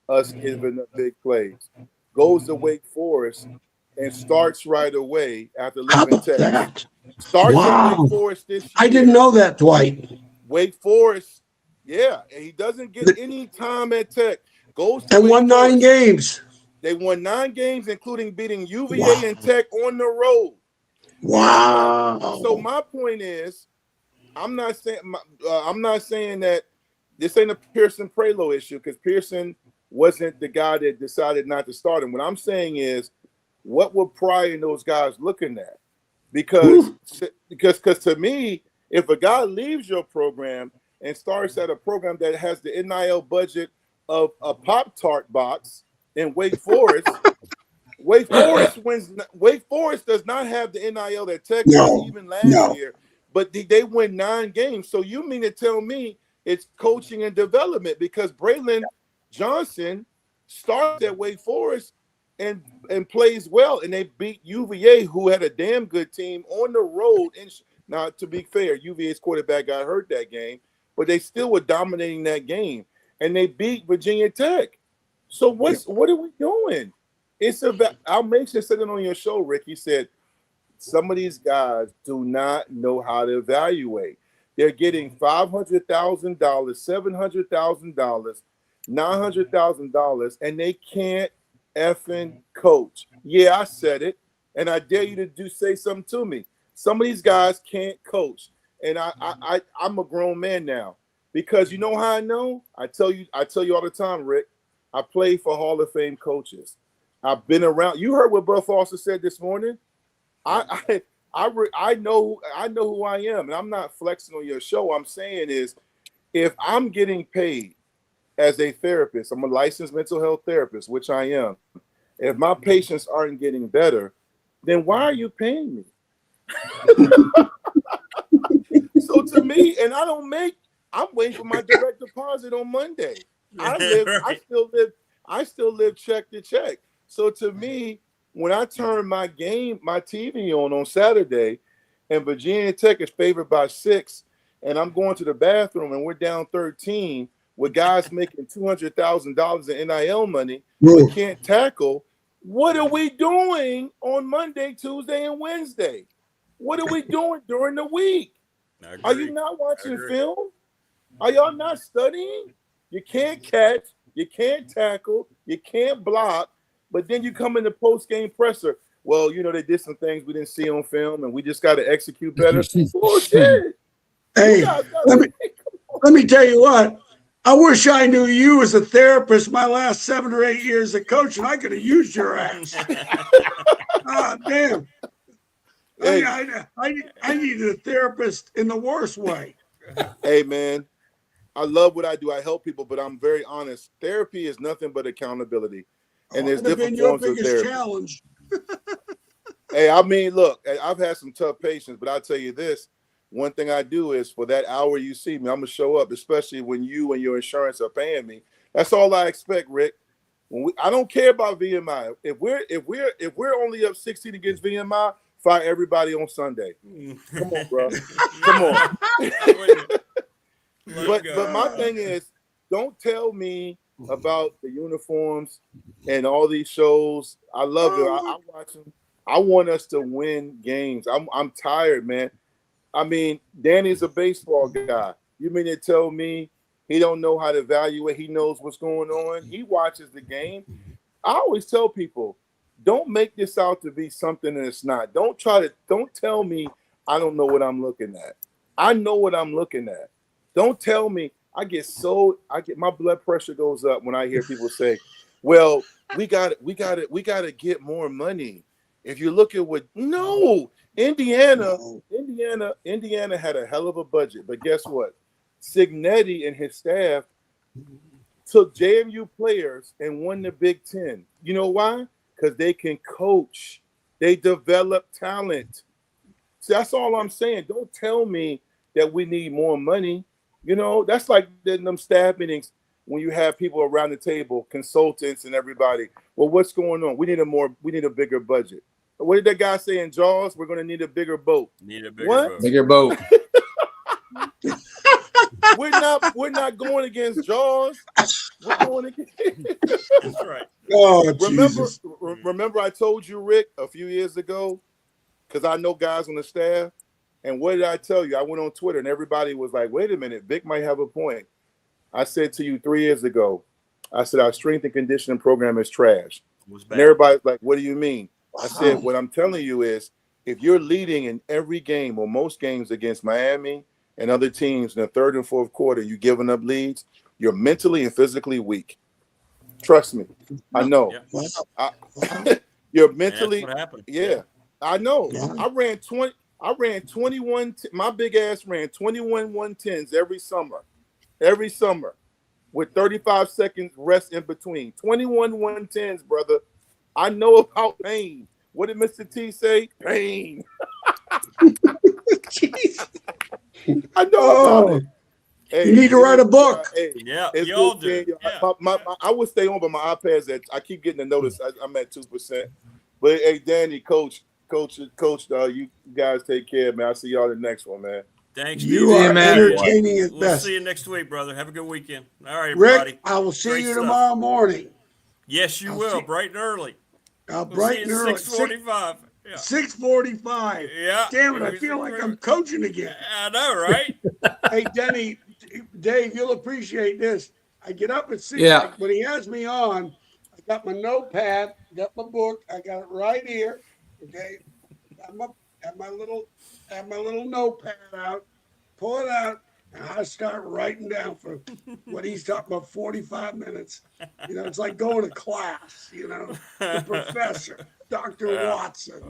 us giving up big plays. Goes to Wake Forest and starts right away after leaving Tech. That? Starts Wow. at Wake Forest this year. I didn't know that, Dwight. Wake Forest, yeah, and he doesn't get any time at Tech. Goes to and Wake won 9 Forest. games. They won 9 games, including beating UVA and Tech on the road. Wow. So my point is, I'm not saying that this ain't a Pearson Prelo issue, because Pearson wasn't the guy that decided not to start him. What I'm saying is, what were Pryor and those guys looking at? Because to me, if a guy leaves your program and starts at a program that has the NIL budget of a Pop-Tart box in Wake Forest, Wake Forest does not have the NIL that Tech does even last year, but they win 9 games. So you mean to tell me it's coaching and development, because Braylon Johnson starts at Wake Forest and plays well, and they beat UVA, who had a damn good team on the road. Now, to be fair, UVA's quarterback got hurt that game, but they still were dominating that game, and they beat Virginia Tech. So what are we doing? It's about. Al Mason said it on your show, Rick. He said some of these guys do not know how to evaluate. They're getting $500,000, $700,000, $900,000, and they can't effing coach. Yeah, I said it, and I dare you to say something to me. Some of these guys can't coach, and I'm a grown man now, because you know how I know? I tell you all the time, Rick. I play for Hall of Fame coaches. I've been around. You heard what Buff Foster said this morning. I know who I am, and I'm not flexing on your show. I'm saying is, if I'm getting paid as a therapist, I'm a licensed mental health therapist, which I am. If my patients aren't getting better, then why are you paying me? So to me, and I'm waiting for my direct deposit on Monday. I still live check to check. So to me, when I turn my TV on Saturday, and Virginia Tech is favored by 6, and I'm going to the bathroom and we're down 13 with guys making $200,000 in NIL money, but can't tackle, what are we doing on Monday, Tuesday, and Wednesday? What are we doing during the week? Are you not watching film? Are y'all not studying? You can't catch, you can't tackle, you can't block, but then you come in the post-game presser. Well, they did some things we didn't see on film, and we just got to execute better. Bullshit. Hey, let me tell you what. I wish I knew you as a therapist my last 7 or 8 years of coaching. I could have used your ass. Damn. Hey. I needed a therapist in the worst way. Hey, man. I love what I do. I help people, but I'm very honest. Therapy is nothing but accountability. And there's different forms of therapy. Challenge. Hey, I mean, look, I've had some tough patients, but I'll tell you this. One thing I do is, for that hour you see me, I'm going to show up, especially when you and your insurance are paying me. That's all I expect, Rick. I don't care about VMI. If we're only up 16 against VMI, fire everybody on Sunday. Come on, bro. Come on. But my thing is, don't tell me about the uniforms and all these shows. I love it. I watch them. I want us to win games. I'm tired, man. I mean, Danny's a baseball guy. You mean to tell me He don't know how to evaluate. He knows what's going on. He watches the game. I always tell people, don't make this out to be something that it's not. Don't tell me I don't know what I'm looking at. I know what I'm looking at. Don't tell me. My blood pressure goes up when I hear people say, well, we got to get more money. If you look at Indiana had a hell of a budget, but guess what? Signetti and his staff took JMU players and won the Big Ten. You know why? Because they can coach. They develop talent. So that's all I'm saying. Don't tell me that we need more money. That's like them staff meetings when you have people around the table, consultants and everybody. Well, what's going on? We need a bigger budget. What did that guy say in Jaws? We're going to need a bigger boat. Bigger boat. We're not going against Jaws. We're going against. That's right. Oh, Jesus. Remember I told you, Rick, a few years ago, because I know guys on the staff. And what did I tell you? I went on Twitter and everybody was like, wait a minute, Vic might have a point. I said to you 3 years ago, I said, our strength and conditioning program is trash. And everybody's like, what do you mean? I said, what I'm telling you is, if you're leading in every game or most games against Miami and other teams in the third and fourth quarter, you're giving up leads, you're mentally and physically weak. Trust me. I know. Yeah. You're mentally. That's what happened. Yeah, I know. Yeah. I ran 21. My big ass ran 21 110s every summer with 35 seconds rest in between. 21 110s, brother. I know about pain. What did Mr. T say? Pain. I know about it. Hey, you need to write a book. Yeah, it's you all good. do. Yeah. I would stay on, but my iPad's I keep getting the notice. I'm at 2%. But hey, Danny, Coach, you guys take care, man. I'll see y'all in the next one, man. Thanks, You Steve. are entertaining at We'll best. see you next week, brother. Have a good weekend. All right, everybody. Rick, I will see Great you stuff. tomorrow morning. Yes, you will. Bright and early. Bright and early. 6:45. Yeah. 6:45. Yeah. Damn it, I feel like I'm coaching again. I know, right? Hey, Dave, you'll appreciate this. I get up at 6. Yeah. When he has me on, I got my notepad, got my book, I got it right here. Okay. Have my little notepad out, pull it out, and I start writing down for what he's talking about 45 minutes. It's like going to class, the professor, Dr. Watson.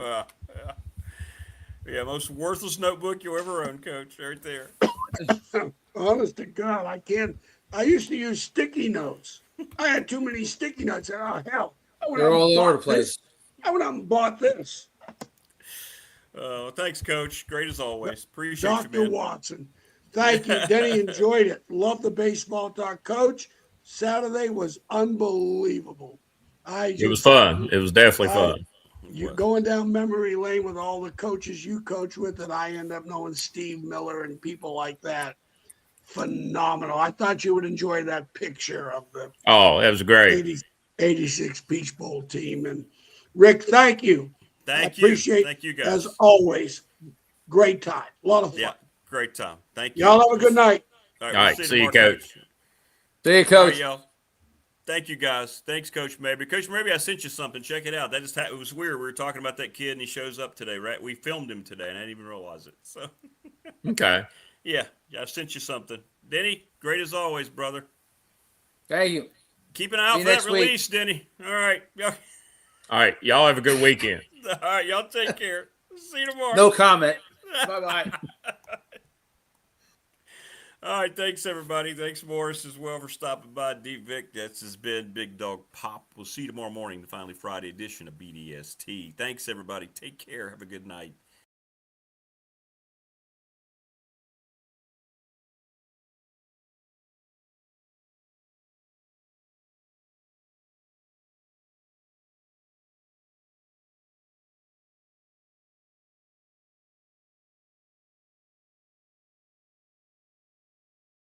Yeah, most worthless notebook you ever own, Coach, right there. Honest to God, I used to use sticky notes. I had too many sticky notes. Oh, hell. They're all over the place. I went out and bought this. Thanks, Coach. Great as always. Appreciate Dr. you, man. Watson. Thank you. Denny enjoyed it. Love the baseball talk. Coach, Saturday was unbelievable. It was fun. It was definitely fun. You're going down memory lane with all the coaches you coach with, and I end up knowing Steve Miller and people like that. Phenomenal. I thought you would enjoy that picture of the that was great. 86 Peach Bowl team. And Rick, thank you. Thank you. Thank you, guys. As always, great time. A lot of fun. Yeah, great time. Thank you. Y'all have a good night. All right, we'll see you, Coach. See you, All Coach. right, y'all. Thank you, guys. Thanks, Coach Mabry. Coach Mabry, I sent you something. Check it out. It was weird. We were talking about that kid, and he shows up today, right? We filmed him today, and I didn't even realize it. So, Okay. Yeah, I sent you something. Denny, great as always, brother. Thank you. Keep an eye out for that release, Denny. All right. All right. Y'all have a good weekend. All right, y'all take care. See you tomorrow. No comment. Bye-bye. All right, thanks, everybody. Thanks, Morris, as well, for stopping by. Deep Vic, this has been Big Dawg Pop. We'll see you tomorrow morning, the finally Friday edition of BDST. Thanks, everybody. Take care. Have a good night.